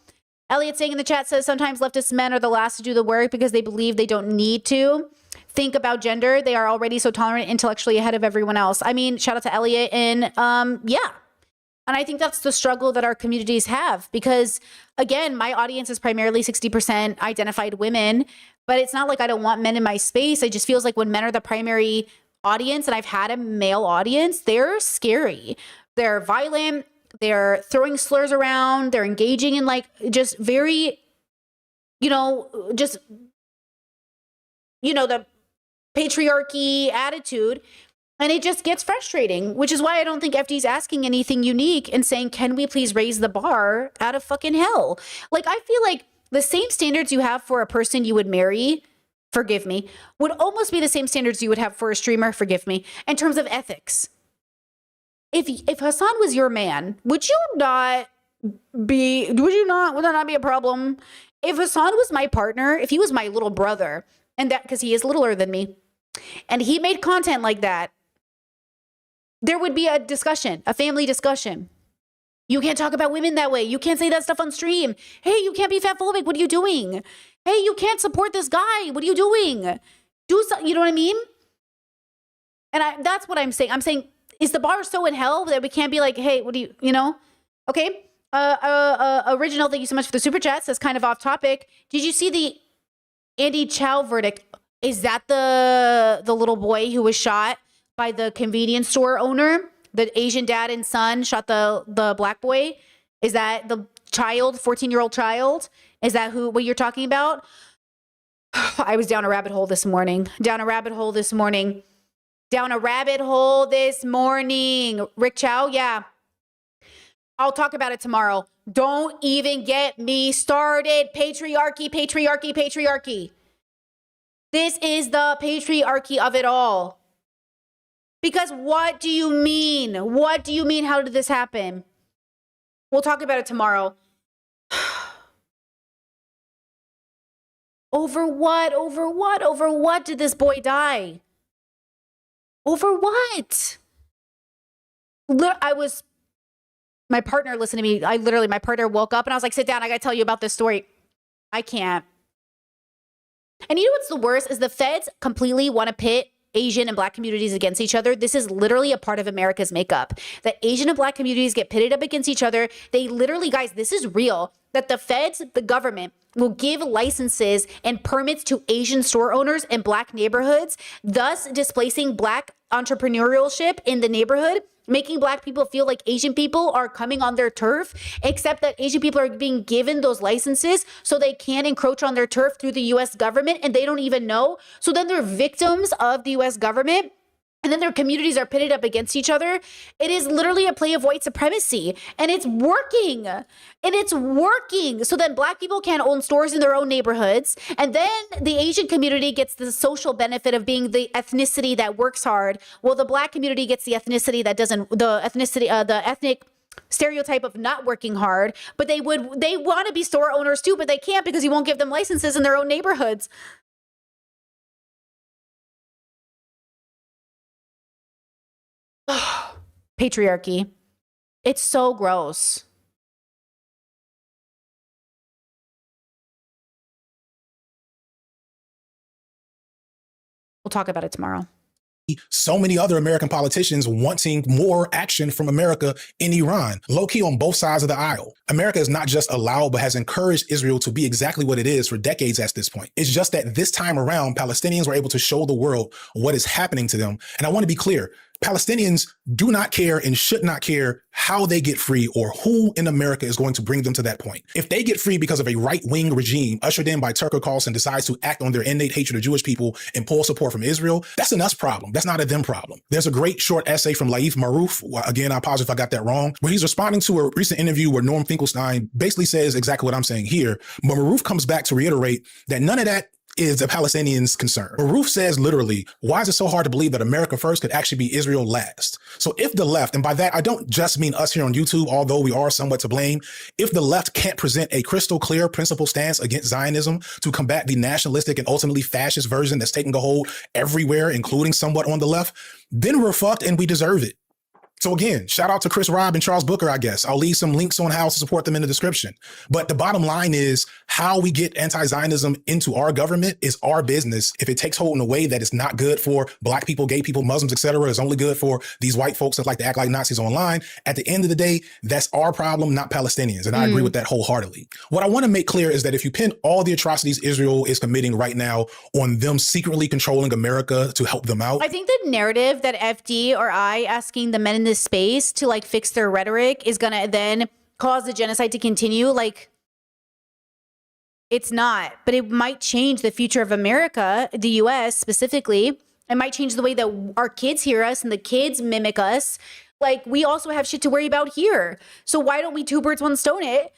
Elliot saying in the chat says sometimes leftist men are the last to do the work because they believe they don't need to think about gender. They are already so tolerant, intellectually ahead of everyone else. I mean, shout out to Elliot. And yeah. And I think that's the struggle that our communities have because, again, my audience is primarily 60% identified women, but it's not like I don't want men in my space. It just feels like when men are the primary audience, and I've had a male audience, they're scary. They're violent. They're throwing slurs around. They're engaging in like just very, you know, just, you know, the patriarchy attitude. And it just gets frustrating, which is why I don't think FD's asking anything unique and saying, can we please raise the bar out of fucking hell? Like, I feel like the same standards you have for a person you would marry, forgive me, would almost be the same standards you would have for a streamer, forgive me, in terms of ethics. If Hassan was your man, would that not be a problem? If Hassan was my partner, if he was my little brother, and that, because he is littler than me, and he made content like that, there would be a discussion, a family discussion. You can't talk about women that way. You can't say that stuff on stream. Hey, you can't be fatphobic. What are you doing? Hey, you can't support this guy. What are you doing? Do something. You know what I mean? And that's what I'm saying. I'm saying, is the bar so in hell that we can't be like, hey, what do you know? Okay. Original, thank you so much for the super chat. Says kind of off topic. Did you see the Andy Chow verdict? Is that the little boy who was shot by the convenience store owner? The Asian dad and son shot the black boy? Is that the child, 14-year-old child? Is that what you're talking about? I was down a rabbit hole this morning. Rick Chow, yeah. I'll talk about it tomorrow. Don't even get me started. Patriarchy. This is the patriarchy of it all. Because what do you mean? How did this happen? We'll talk about it tomorrow. Over what? Over what did this boy die? Over what? My partner listened to me. My partner woke up and I was like, sit down. I got to tell you about this story. I can't. And you know what's the worst is the feds completely want to pit Asian and black communities against each other. This is literally a part of America's makeup. That Asian and black communities get pitted up against each other. They literally, guys, this is real. That the feds, the government, will give licenses and permits to Asian store owners in black neighborhoods, thus displacing black entrepreneurship in the neighborhood, making black people feel like Asian people are coming on their turf, except that Asian people are being given those licenses so they can encroach on their turf through the US government and they don't even know. So then they're victims of the US government. And then their communities are pitted up against each other. It is literally a play of white supremacy. And it's working. So then black people can't own stores in their own neighborhoods. And then the Asian community gets the social benefit of being the ethnicity that works hard. Well, the black community gets the ethnicity that doesn't, the ethnic stereotype of not working hard. But they want to be store owners too, but they can't because you won't give them licenses in their own neighborhoods. Patriarchy. It's so gross. We'll talk about it tomorrow. So many other American politicians wanting more action from America in Iran, low-key on both sides of the aisle. America is not just allowed, but has encouraged Israel to be exactly what it is for decades at this point. It's just that this time around, Palestinians were able to show the world what is happening to them. And I want to be clear, Palestinians do not care and should not care how they get free or who in America is going to bring them to that point. If they get free because of a right-wing regime ushered in by Tucker Carlson decides to act on their innate hatred of Jewish people and pull support from Israel, that's an us problem. That's not a them problem. There's a great short essay from Laif Marouf. Again, I apologize if I got that wrong, where he's responding to a recent interview where Norm Finkelstein basically says exactly what I'm saying here. But Marouf comes back to reiterate that none of that is the Palestinians' concern. Maruf says literally, why is it so hard to believe that America first could actually be Israel last? So if the left, and by that I don't just mean us here on YouTube, although we are somewhat to blame, if the left can't present a crystal clear principle stance against Zionism to combat the nationalistic and ultimately fascist version that's taking a hold everywhere, including somewhat on the left, then we're fucked and we deserve it. So again, shout out to Chris Robb and Charles Booker, I guess. I'll leave some links on how to support them in the description. But the bottom line is how we get anti-Zionism into our government is our business. If it takes hold in a way that is not good for black people, gay people, Muslims, etc., is only good for these white folks that like to act like Nazis online, at the end of the day, that's our problem, not Palestinians. And I agree with that wholeheartedly. What I want to make clear is that if you pin all the atrocities Israel is committing right now on them secretly controlling America to help them out. I think the narrative that FD or I asking the men in this space to like fix their rhetoric is gonna then cause the genocide to continue. Like, it's not, but it might change the future of America, the US specifically. It might change the way that our kids hear us and the kids mimic us. Like, we also have shit to worry about here. So why don't we two birds, one stone it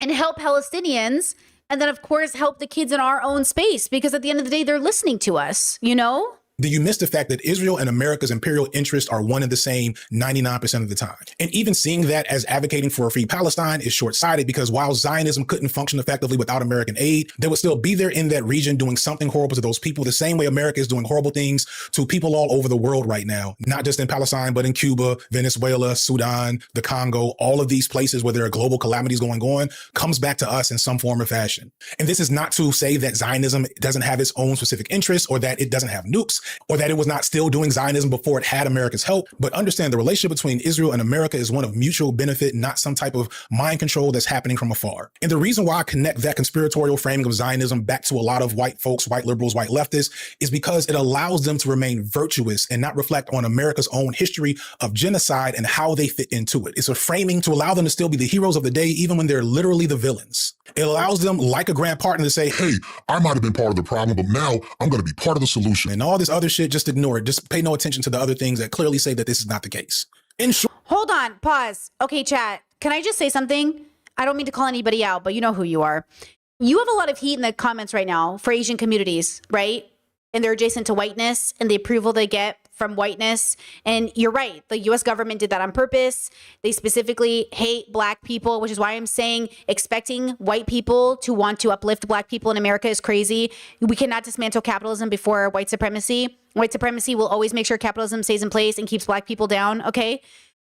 and help Palestinians? And then, of course, help the kids in our own space, because at the end of the day, they're listening to us, you know? Do you miss the fact that Israel and America's imperial interests are one and the same 99% of the time? And even seeing that as advocating for a free Palestine is short-sighted, because while Zionism couldn't function effectively without American aid, they would still be there in that region doing something horrible to those people, the same way America is doing horrible things to people all over the world right now, not just in Palestine, but in Cuba, Venezuela, Sudan, the Congo, all of these places where there are global calamities going on, comes back to us in some form or fashion. And this is not to say that Zionism doesn't have its own specific interests or that it doesn't have nukes, or that it was not still doing Zionism before it had America's help. But understand the relationship between Israel and America is one of mutual benefit, not some type of mind control that's happening from afar. And the reason why I connect that conspiratorial framing of Zionism back to a lot of white folks, white liberals, white leftists, is because it allows them to remain virtuous and not reflect on America's own history of genocide and how they fit into it. It's a framing to allow them to still be the heroes of the day, even when they're literally the villains. It allows them, like a grand partner, to say, hey, I might have been part of the problem, but now I'm going to be part of the solution. And all this other shit, just ignore it. Just pay no attention to the other things that clearly say that this is not the case. In short, hold on, pause. Okay, chat. Can I just say something? I don't mean to call anybody out, but you know who you are. You have a lot of heat in the comments right now for Asian communities, right? And they're adjacent to whiteness and the approval they get from whiteness. And you're right. The US government did that on purpose. They specifically hate black people, which is why I'm saying expecting white people to want to uplift black people in America is crazy. We cannot dismantle capitalism before white supremacy. White supremacy will always make sure capitalism stays in place and keeps black people down. Okay.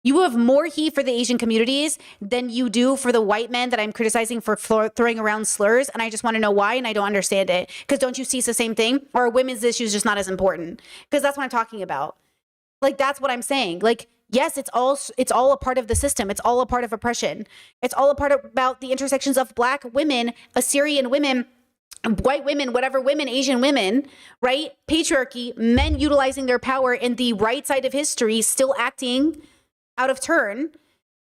You have more heat for the Asian communities than you do for the white men that I'm criticizing for throwing around slurs. And I just want to know why, and I don't understand it. Because don't you see it's the same thing? Or are women's issues just not as important? Because that's what I'm talking about. Like, that's what I'm saying. Like, yes, it's all a part of the system. It's all a part of oppression. It's all a part about the intersections of black women, Assyrian women, white women, whatever women, Asian women, right? Patriarchy, men utilizing their power in the right side of history, still acting out of turn.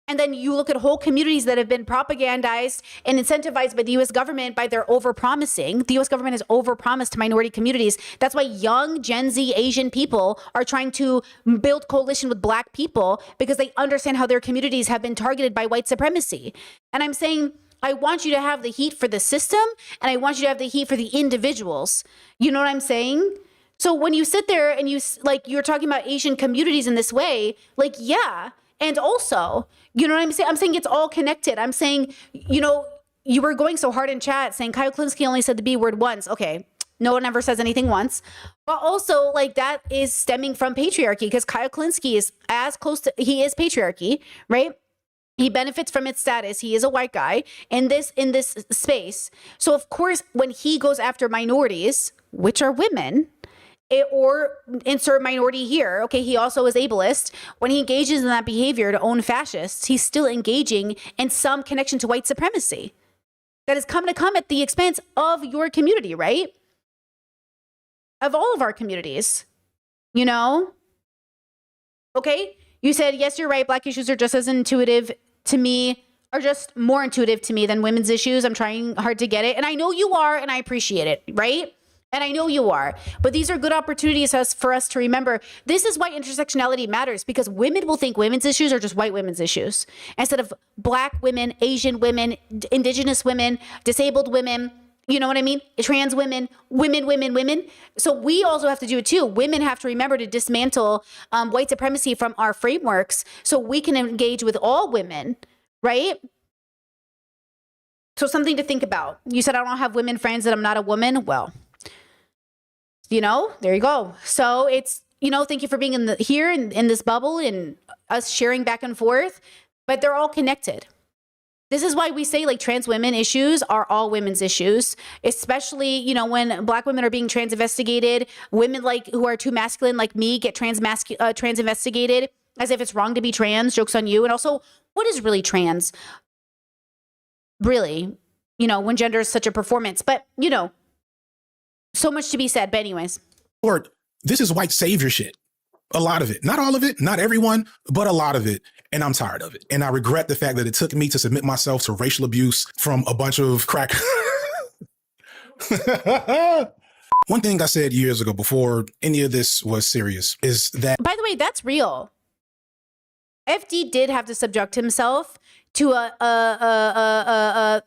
And then you look at whole communities that have been propagandized and incentivized by the US government by their overpromising. The US government has overpromised to minority communities. That's why young Gen Z Asian people are trying to build coalition with black people, because they understand how their communities have been targeted by white supremacy. And I'm saying, I want you to have the heat for the system, and I want you to have the heat for the individuals. You know what I'm saying? So when you sit there and you're talking about Asian communities in this way, like, yeah. And also, you know what I'm saying? I'm saying it's all connected. I'm saying, you know, you were going so hard in chat saying Kyle Klinsky only said the B word once. Okay. No one ever says anything once. But also, like, that is stemming from patriarchy, because Kyle Klinsky is as close to, he is patriarchy, right? He benefits from its status. He is a white guy in this space. So of course, when he goes after minorities, which are women, or insert minority here. Okay, he also is ableist. When he engages in that behavior to own fascists, he's still engaging in some connection to white supremacy that is coming to come at the expense of your community, right? Of all of our communities, you know? Okay, you said, yes, you're right. Black issues are just as intuitive to me, are just more intuitive to me than women's issues. I'm trying hard to get it. And I know you are, and I appreciate it, right? And I know you are, but these are good opportunities for us to remember. This is why intersectionality matters, because women will think women's issues are just white women's issues instead of black women, Asian women, indigenous women, disabled women, you know what I mean? Trans women, women. So we also have to do it too. Women have to remember to dismantle white supremacy from our frameworks so we can engage with all women, right? So something to think about. You said I don't have women friends, that I'm not a woman. Well, you know, there you go. So it's, you know, thank you for being here in this bubble and us sharing back and forth, but they're all connected. This is why we say like trans women issues are all women's issues, especially, you know, when black women are being trans investigated, women like who are too masculine like me get trans investigated as if it's wrong to be trans. Joke's on you. And also, what is really trans? Really, you know, when gender is such a performance, but you know, so much to be said. But anyways. Lord, this is white savior shit. A lot of it. Not all of it, not everyone, but a lot of it. And I'm tired of it. And I regret the fact that it took me to submit myself to racial abuse from a bunch of crack. One thing I said years ago before any of this was serious is that... By the way, that's real. FD did have to subject himself to a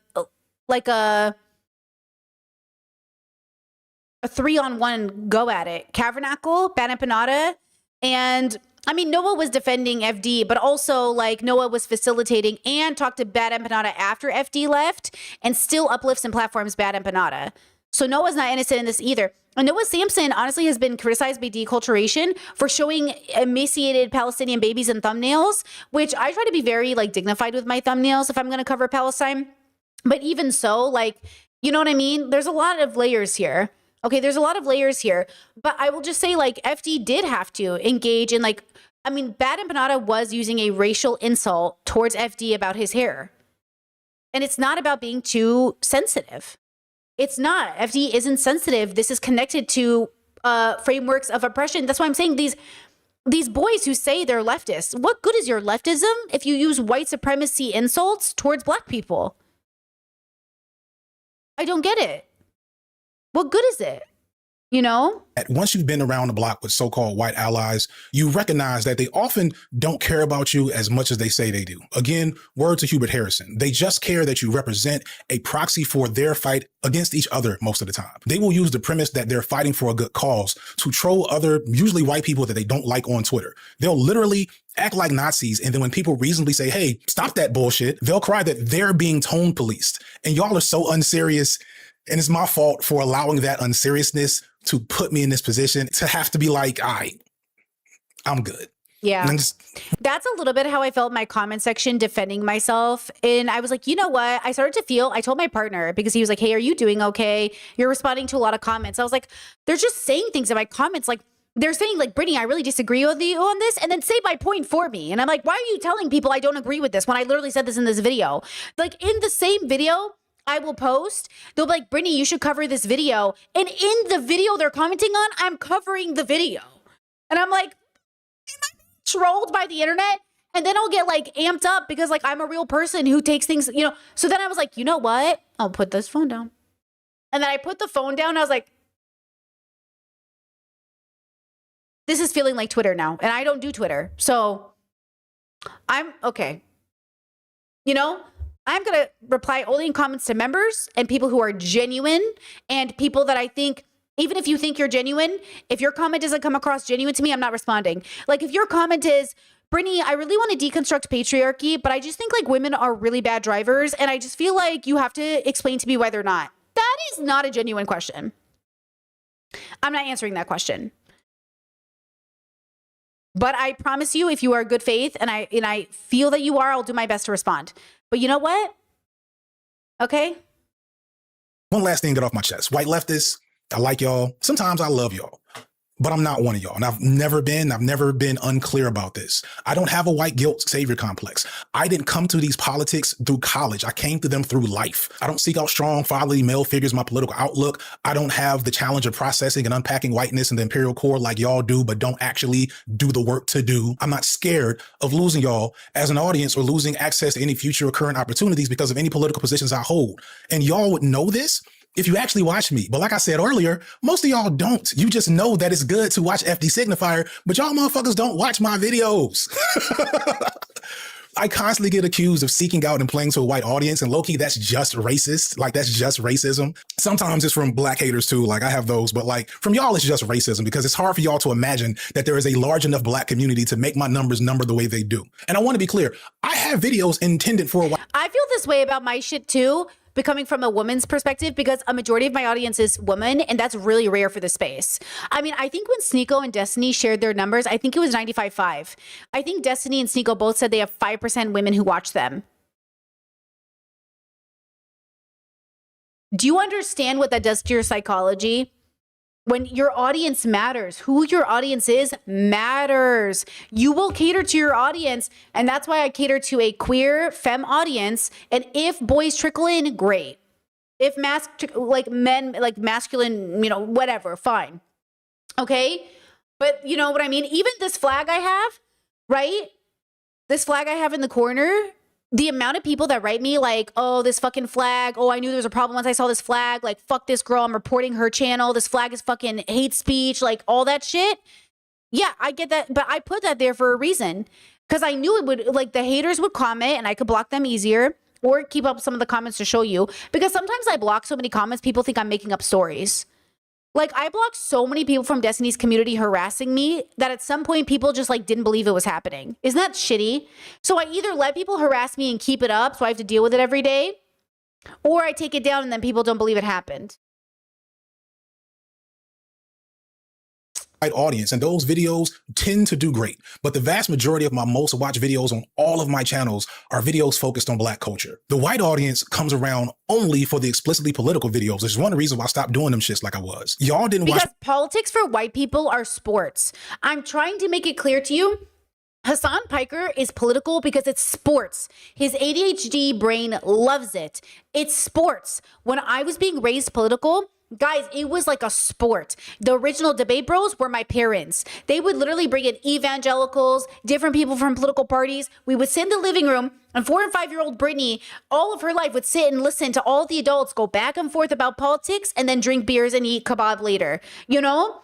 3-on-1 go at it. Cavernacle, Bad Empanada, and I mean, Noah was defending FD, but also like Noah was facilitating and talked to Bad Empanada after FD left and still uplifts and platforms Bad Empanada. So Noah's not innocent in this either. And Noah Samson honestly has been criticized by deculturation for showing emaciated Palestinian babies in thumbnails, which I try to be very like dignified with my thumbnails if I'm going to cover Palestine. But even so, like, you know what I mean? There's a lot of layers here. Okay, there's a lot of layers here. But I will just say, like, FD did have to engage in, like, I mean, Bad Empanada was using a racial insult towards FD about his hair. And it's not about being too sensitive. It's not. FD isn't sensitive. This is connected to frameworks of oppression. That's why I'm saying these boys who say they're leftists, what good is your leftism if you use white supremacy insults towards black people? I don't get it. What good is it? You know? Once you've been around the block with so-called white allies, you recognize that they often don't care about you as much as they say they do. Again, word to Hubert Harrison. They just care that you represent a proxy for their fight against each other most of the time. They will use the premise that they're fighting for a good cause to troll other, usually white people that they don't like on Twitter. They'll literally act like Nazis, and then when people reasonably say, hey, stop that bullshit, they'll cry that they're being tone policed. And y'all are so unserious. And it's my fault for allowing that unseriousness to put me in this position to have to be like, all right, I'm good. Yeah. That's a little bit how I felt in my comment section defending myself. And I was like, you know what? I started to feel, I told my partner because he was like, hey, are you doing okay? You're responding to a lot of comments. I was like, they're just saying things in my comments. Like they're saying like, Brittany, I really disagree with you on this. And then say my point for me. And I'm like, why are you telling people I don't agree with this when I literally said this in this video? Like in the same video I will post, they'll be like, Brittany, you should cover this video. And in the video they're commenting on, I'm covering the video. And I'm like, am I trolled by the internet? And then I'll get like amped up because like I'm a real person who takes things, you know. So then I was like, you know what? I'll put this phone down. And then I put the phone down. I was like, this is feeling like Twitter now. And I don't do Twitter. So I'm okay. You know? I'm going to reply only in comments to members and people who are genuine and people that I think, even if you think you're genuine, if your comment doesn't come across genuine to me, I'm not responding. Like if your comment is, Brittany, I really want to deconstruct patriarchy, but I just think like women are really bad drivers. And I just feel like you have to explain to me why they're not. That is not a genuine question. I'm not answering that question. But I promise you, if you are good faith and I feel that you are, I'll do my best to respond. But you know what? Okay. One last thing to get off my chest. White leftists, I like y'all. Sometimes I love y'all. But I'm not one of y'all. And I've never been unclear about this. I don't have a white guilt savior complex. I didn't come to these politics through college. I came to them through life. I don't seek out strong fatherly male figures in my political outlook. I don't have the challenge of processing and unpacking whiteness in the imperial core like y'all do, but don't actually do the work to do. I'm not scared of losing y'all as an audience or losing access to any future or current opportunities because of any political positions I hold. And y'all would know this if you actually watch me. But like I said earlier, most of y'all don't. You just know that it's good to watch FD Signifier, but y'all motherfuckers don't watch my videos. I constantly get accused of seeking out and playing to a white audience, and low-key, that's just racist. Like, that's just racism. Sometimes it's from black haters too, like I have those, but like from y'all, it's just racism because it's hard for y'all to imagine that there is a large enough black community to make my numbers number the way they do. And I want to be clear, I have videos intended for a white. I feel this way about my shit too, becoming from a woman's perspective, because a majority of my audience is women, and that's really rare for the space. I mean, I think when Sneeko and Destiny shared their numbers, I think it was 95.5. I think Destiny and Sneeko both said they have 5% women who watch them. Do you understand what that does to your psychology? When your audience matters, who your audience is matters. You will cater to your audience, and that's why I cater to a queer femme audience. And if boys trickle in, great. If men, like masculine, whatever, fine. Okay? But you know what I mean? Even this flag I have, right? This flag I have in the corner, the amount of people that write me like, oh, this fucking flag. Oh, I knew there was a problem once I saw this flag. Like, fuck this girl. I'm reporting her channel. This flag is fucking hate speech. Like, all that shit. Yeah, I get that. But I put that there for a reason. Because I knew it would, like, the haters would comment and I could block them easier or keep up some of the comments to show you. Because sometimes I block so many comments, people think I'm making up stories. Like, I blocked so many people from Destiny's community harassing me that at some point people just like didn't believe it was happening. Isn't that shitty? So I either let people harass me and keep it up so I have to deal with it every day, or I take it down and then people don't believe it happened. Audience, and those videos tend to do great, but the vast majority of my most watched videos on all of my channels are videos focused on black culture. The white audience comes around only for the explicitly political videos, which is one of the reasons why I stopped doing them shits like I was. Y'all didn't watch. Because politics for white people are sports. I'm trying to make it clear to you. Hassan Piker is political because it's sports. His ADHD brain loves it. It's sports. When I was being raised political, guys, it was like a sport. The original debate bros were my parents. They would literally bring in evangelicals, different people from political parties. We would sit in the living room, and 4 and 5-year-old Brittany, all of her life, would sit and listen to all the adults go back and forth about politics and then drink beers and eat kebab later. You know?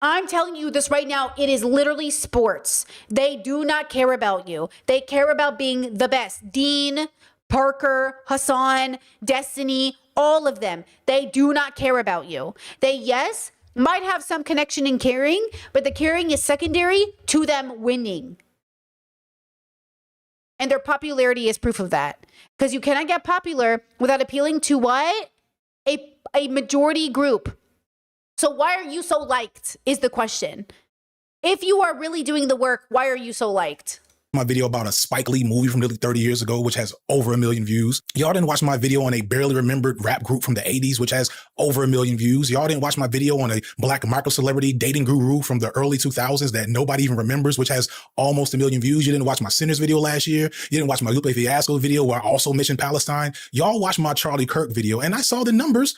I'm telling you this right now. It is literally sports. They do not care about you. They care about being the best. Dean, Parker, Hassan, Destiny, all of them. They do not care about you. They, yes, might have some connection in caring, but the caring is secondary to them winning. And their popularity is proof of that. Because you cannot get popular without appealing to what? A majority group. So why are you so liked is the question. If you are really doing the work, why are you so liked? My video about a Spike Lee movie from nearly 30 years ago, which has over 1 million views. Y'all didn't watch my video on a barely remembered rap group from the 80s, which has over 1 million views. Y'all didn't watch my video on a black micro celebrity dating guru from the early 2000s that nobody even remembers, which has almost 1 million views. You didn't watch my Sinners video last year. You didn't watch my Lupe Fiasco video where I also mentioned Palestine. Y'all watched my Charlie Kirk video, and I saw the numbers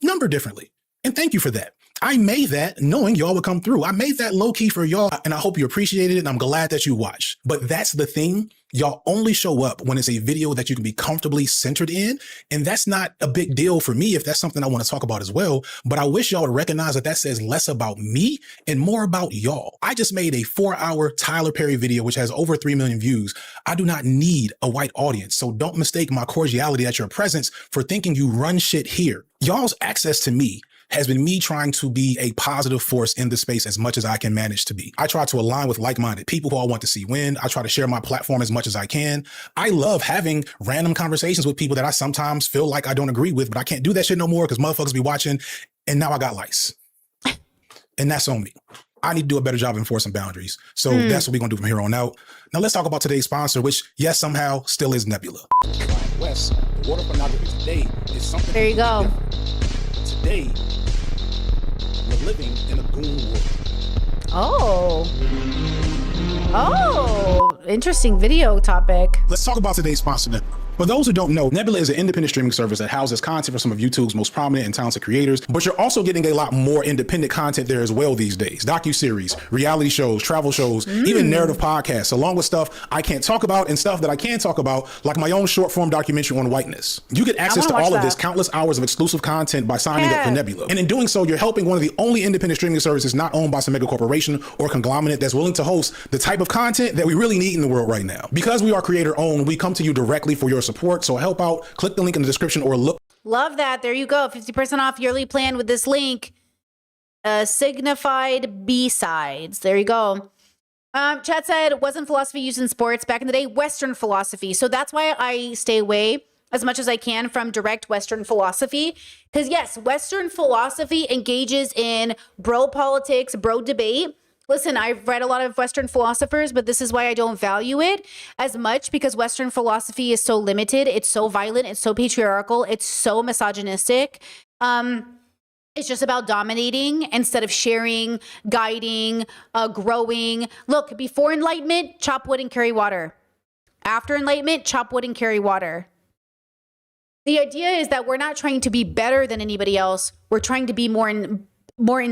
number differently. And thank you for that. I made that knowing y'all would come through. I made that low key for y'all, and I hope you appreciated it, and I'm glad that you watched. But that's the thing. Y'all only show up when it's a video that you can be comfortably centered in, and that's not a big deal for me if that's something I want to talk about as well. But I wish y'all would recognize that that says less about me and more about y'all. I just made a 4-hour Tyler Perry video, which has over 3 million views. I do not need a white audience, so don't mistake my cordiality at your presence for thinking you run shit here. Y'all's access to me has been me trying to be a positive force in the space as much as I can manage to be. I try to align with like-minded people who I want to see win. I try to share my platform as much as I can. I love having random conversations with people that I sometimes feel like I don't agree with, but I can't do that shit no more because motherfuckers be watching, and now I got lice. And that's on me. I need to do a better job of enforcing boundaries. So that's what we're gonna do from here on out. Now let's talk about today's sponsor, which, yes, somehow still is Nebula. West, the water pornography today is something. There you go. Today, we're living in a goon world. Oh, interesting video topic. Let's talk about today's sponsor then. For those who don't know, Nebula is an independent streaming service that houses content for some of YouTube's most prominent and talented creators, but you're also getting a lot more independent content there as well these days. Docuseries, reality shows, travel shows, even narrative podcasts, along with stuff I can't talk about and stuff that I can talk about, like my own short form documentary on whiteness. You get access to all of this, countless hours of exclusive content by signing up for Nebula. And in doing so, you're helping one of the only independent streaming services not owned by some mega corporation or conglomerate that's willing to host the type of content that we really need in the world right now. Because we are creator owned, we come to you directly for your support. So help out, click the link in the description or look. Love that. There you go. 50% off yearly plan with this link. Signified B-sides. There you go. Chat said, wasn't philosophy used in sports back in the day? Western philosophy. So that's why I stay away as much as I can from direct Western philosophy. Because yes, Western philosophy engages in bro politics, bro debate. Listen, I've read a lot of Western philosophers, but this is why I don't value it as much, because Western philosophy is so limited. It's so violent. It's so patriarchal. It's so misogynistic. It's just about dominating instead of sharing, guiding, growing. Look, before Enlightenment, chop wood and carry water. After Enlightenment, chop wood and carry water. The idea is that we're not trying to be better than anybody else. We're trying to be more in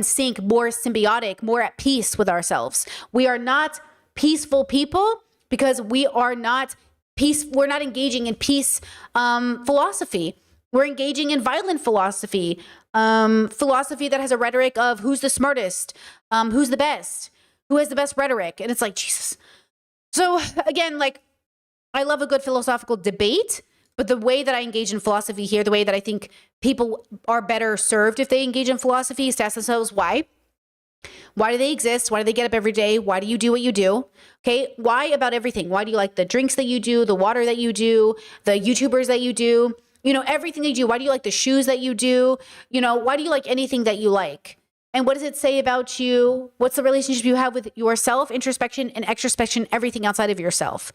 sync, more symbiotic, more at peace with ourselves. We are not peaceful people because we are not we're not engaging in peace philosophy. We're engaging in violent philosophy. Philosophy that has a rhetoric of who's the smartest, who's the best, who has the best rhetoric. And it's like, Jesus. So again, like, I love a good philosophical debate, but the way that I engage in philosophy here, the way that I think people are better served if they engage in philosophy is to ask themselves, why? Why do they exist? Why do they get up every day? Why do you do what you do? Okay. Why about everything? Why do you like the drinks that you do, the water that you do, the YouTubers that you do? You know, everything they do. Why do you like the shoes that you do? You know, why do you like anything that you like? And what does it say about you? What's the relationship you have with yourself, introspection and extrospection, everything outside of yourself?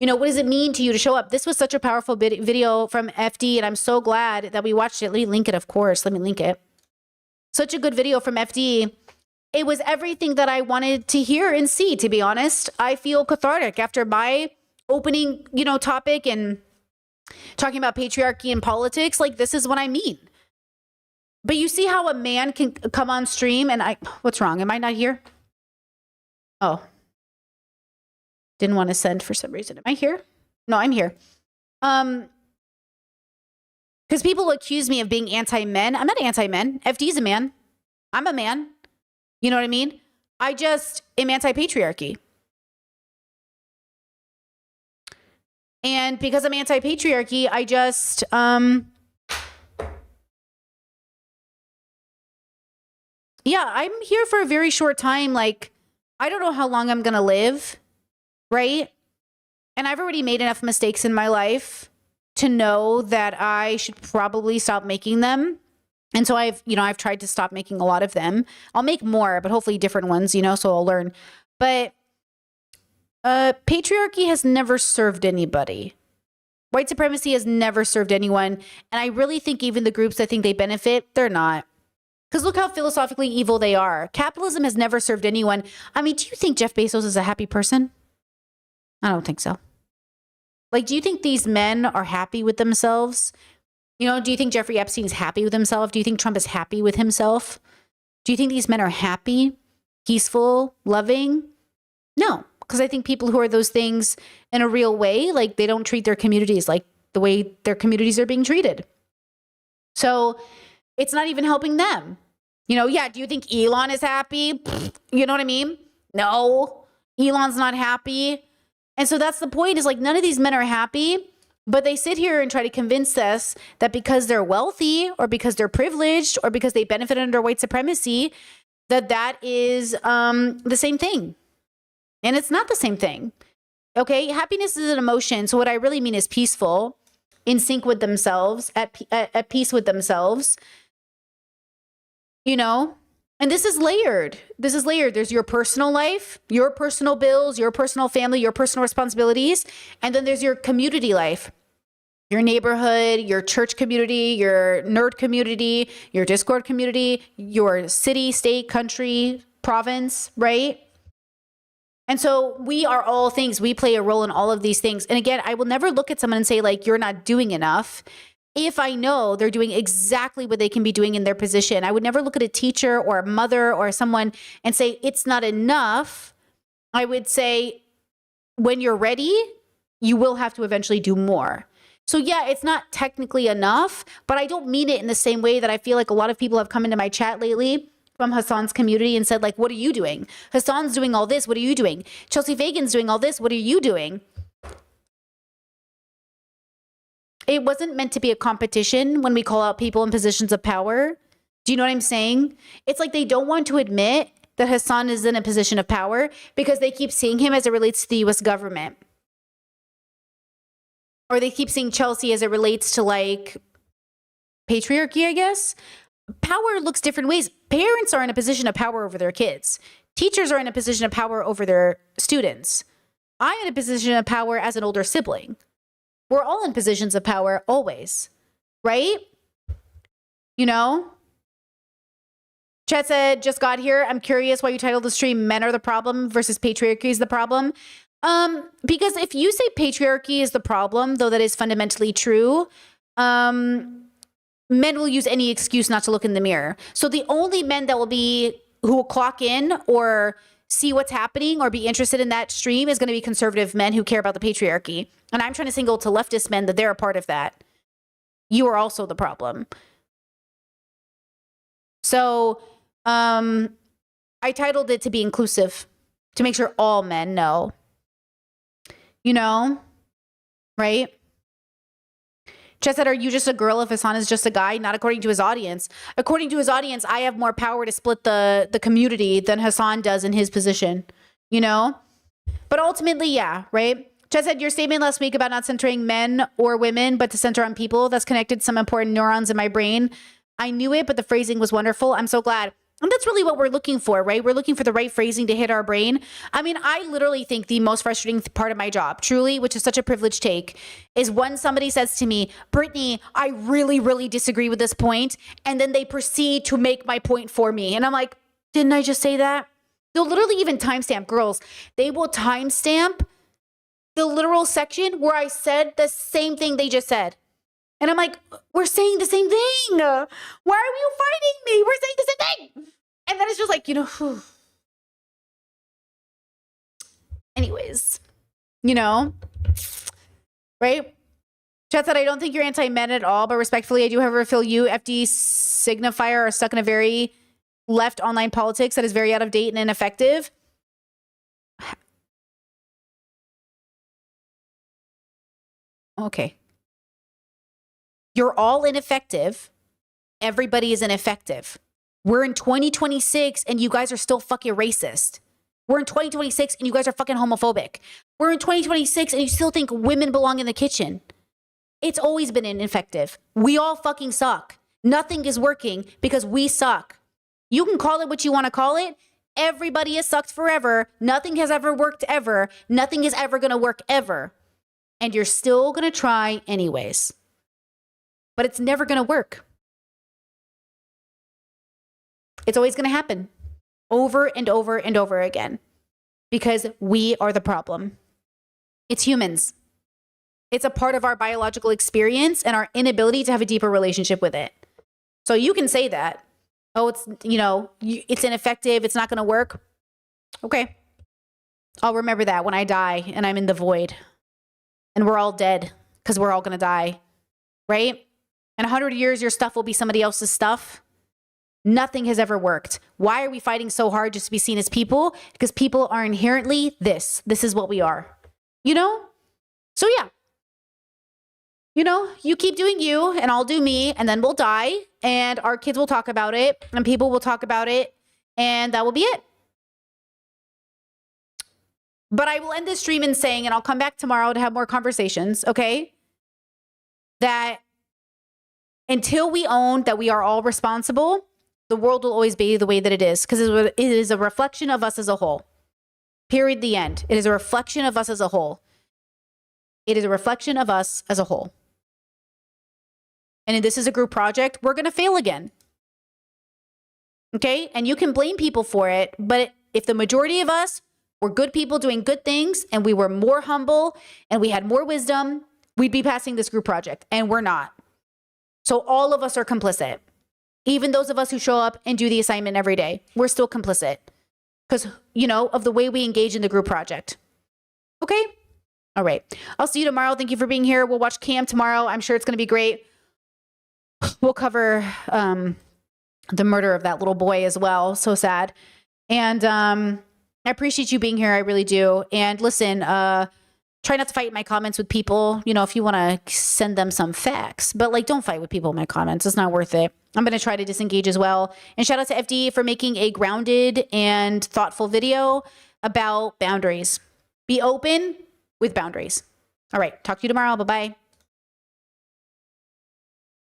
You know, what does it mean to you to show up? This was such a powerful video from FD, and I'm so glad that we watched it. Let me link it, of course. Let me link it. Such a good video from FD. It was everything that I wanted to hear and see, to be honest. I feel cathartic after my opening, topic and talking about patriarchy and politics. Like, this is what I mean. But you see how a man can come on stream and what's wrong? Am I not here? Oh. Didn't want to send for some reason. Am I here? No, I'm here. Because people accuse me of being anti-men. I'm not anti-men. FD's a man. I'm a man. You know what I mean? I just am anti-patriarchy. And because I'm anti-patriarchy, I just, yeah, I'm here for a very short time. Like, I don't know how long I'm going to live. Right? And I've already made enough mistakes in my life to know that I should probably stop making them. And so I've tried to stop making a lot of them. I'll make more, but hopefully different ones, so I'll learn. But patriarchy has never served anybody. White supremacy has never served anyone. And I really think even the groups that think they benefit, they're not. Because look how philosophically evil they are. Capitalism has never served anyone. I mean, do you think Jeff Bezos is a happy person? I don't think so. Like, do you think these men are happy with themselves? Do you think Jeffrey Epstein is happy with himself? Do you think Trump is happy with himself? Do you think these men are happy, peaceful, loving? No, because I think people who are those things in a real way, like, they don't treat their communities like the way their communities are being treated. So it's not even helping them. Yeah, do you think Elon is happy? You know what I mean? No, Elon's not happy. And so that's the point, is like, none of these men are happy, but they sit here and try to convince us that because they're wealthy or because they're privileged or because they benefit under white supremacy, that is the same thing. And it's not the same thing. Okay. Happiness is an emotion. So what I really mean is peaceful, in sync with themselves, at peace with themselves, And this is layered. There's your personal life, your personal bills, your personal family, your personal responsibilities. And then there's your community life, your neighborhood, your church community, your nerd community, your Discord community, your city, state, country, province, right? And so we are all things. We play a role in all of these things. And again, I will never look at someone and say, like, you're not doing enough. If I know they're doing exactly what they can be doing in their position, I would never look at a teacher or a mother or someone and say, it's not enough. I would say, when you're ready, you will have to eventually do more. So yeah, it's not technically enough, but I don't mean it in the same way that I feel like a lot of people have come into my chat lately from Hassan's community and said, like, what are you doing? Hassan's doing all this. What are you doing? Chelsea Fagan's doing all this. What are you doing? It wasn't meant to be a competition when we call out people in positions of power. Do you know what I'm saying? It's like they don't want to admit that Hassan is in a position of power because they keep seeing him as it relates to the US government. Or they keep seeing Chelsea as it relates to, like, patriarchy, I guess. Power looks different ways. Parents are in a position of power over their kids. Teachers are in a position of power over their students. I'm in a position of power as an older sibling. We're all in positions of power always, right? You know? Chet said, just got here. I'm curious why you titled the stream Men Are the Problem versus Patriarchy is the Problem. Because if you say patriarchy is the problem, though that is fundamentally true, men will use any excuse not to look in the mirror. So the only men that who will clock in or see what's happening or be interested in that stream is going to be conservative men who care about the patriarchy. And I'm trying to signal to leftist men that they're a part of that. You are also the problem. So, I titled it to be inclusive, to make sure all men know. You know, right? Chet said, are you just a girl if Hassan is just a guy? Not according to his audience. According to his audience, I have more power to split the community than Hassan does in his position, you know? But ultimately, yeah, right? Chet said, your statement last week about not centering men or women, but to center on people, that's connected some important neurons in my brain. I knew it, but the phrasing was wonderful. I'm so glad. And that's really what we're looking for, right? We're looking for the right phrasing to hit our brain. I mean, I literally think the most frustrating part of my job, truly, which is such a privileged take, is when somebody says to me, Brittany, I really, really disagree with this point. And then they proceed to make my point for me. And I'm like, didn't I just say that? They'll literally even timestamp, girls. They will timestamp the literal section where I said the same thing they just said. And I'm like, we're saying the same thing. Why are you fighting me? We're saying the same thing. And then it's just like, you know, whew. Anyways, you know, right? Chat said, I don't think you're anti-men at all, but respectfully, I do however feel you, FD signifier, are stuck in a very left online politics that is very out of date and ineffective. Okay. You're all ineffective. Everybody is ineffective. We're in 2026 and you guys are still fucking racist. We're in 2026 and you guys are fucking homophobic. We're in 2026 and you still think women belong in the kitchen. It's always been ineffective. We all fucking suck. Nothing is working because we suck. You can call it what you want to call it. Everybody has sucked forever. Nothing has ever worked ever. Nothing is ever going to work ever. And you're still going to try anyways. But it's never going to work. It's always going to happen over and over and over again because we are the problem. It's humans. It's a part of our biological experience and our inability to have a deeper relationship with it. So you can say that, oh, it's, you know, it's ineffective. It's not going to work. Okay. I'll remember that when I die and I'm in the void and we're all dead because we're all going to die, right? In 100 years, your stuff will be somebody else's stuff. Nothing has ever worked. Why are we fighting so hard just to be seen as people? Because people are inherently this. This is what we are. You know? So yeah. You know, you keep doing you and I'll do me and then we'll die and our kids will talk about it and people will talk about it and that will be it. But I will end this stream in saying, and I'll come back tomorrow to have more conversations, okay? That until we own that we are all responsible, the world will always be the way that it is because it is a reflection of us as a whole. Period. The end. It is a reflection of us as a whole. It is a reflection of us as a whole. And if this is a group project, we're going to fail again. Okay? And you can blame people for it, but if the majority of us were good people doing good things and we were more humble and we had more wisdom, we'd be passing this group project, and we're not. So all of us are complicit. Even those of us who show up and do the assignment every day, we're still complicit because, you know, of the way we engage in the group project. Okay? All right. I'll see you tomorrow. Thank you for being here. We'll watch Cam tomorrow. I'm sure it's going to be great. We'll cover the murder of that little boy as well. So sad. And I appreciate you being here. I really do. And listen, try not to fight in my comments with people, you know, if you want to send them some facts, but like, don't fight with people in my comments. It's not worth it. I'm going to try to disengage as well. And shout out to FD for making a grounded and thoughtful video about boundaries. Be open with boundaries. All right. Talk to you tomorrow. Bye-bye.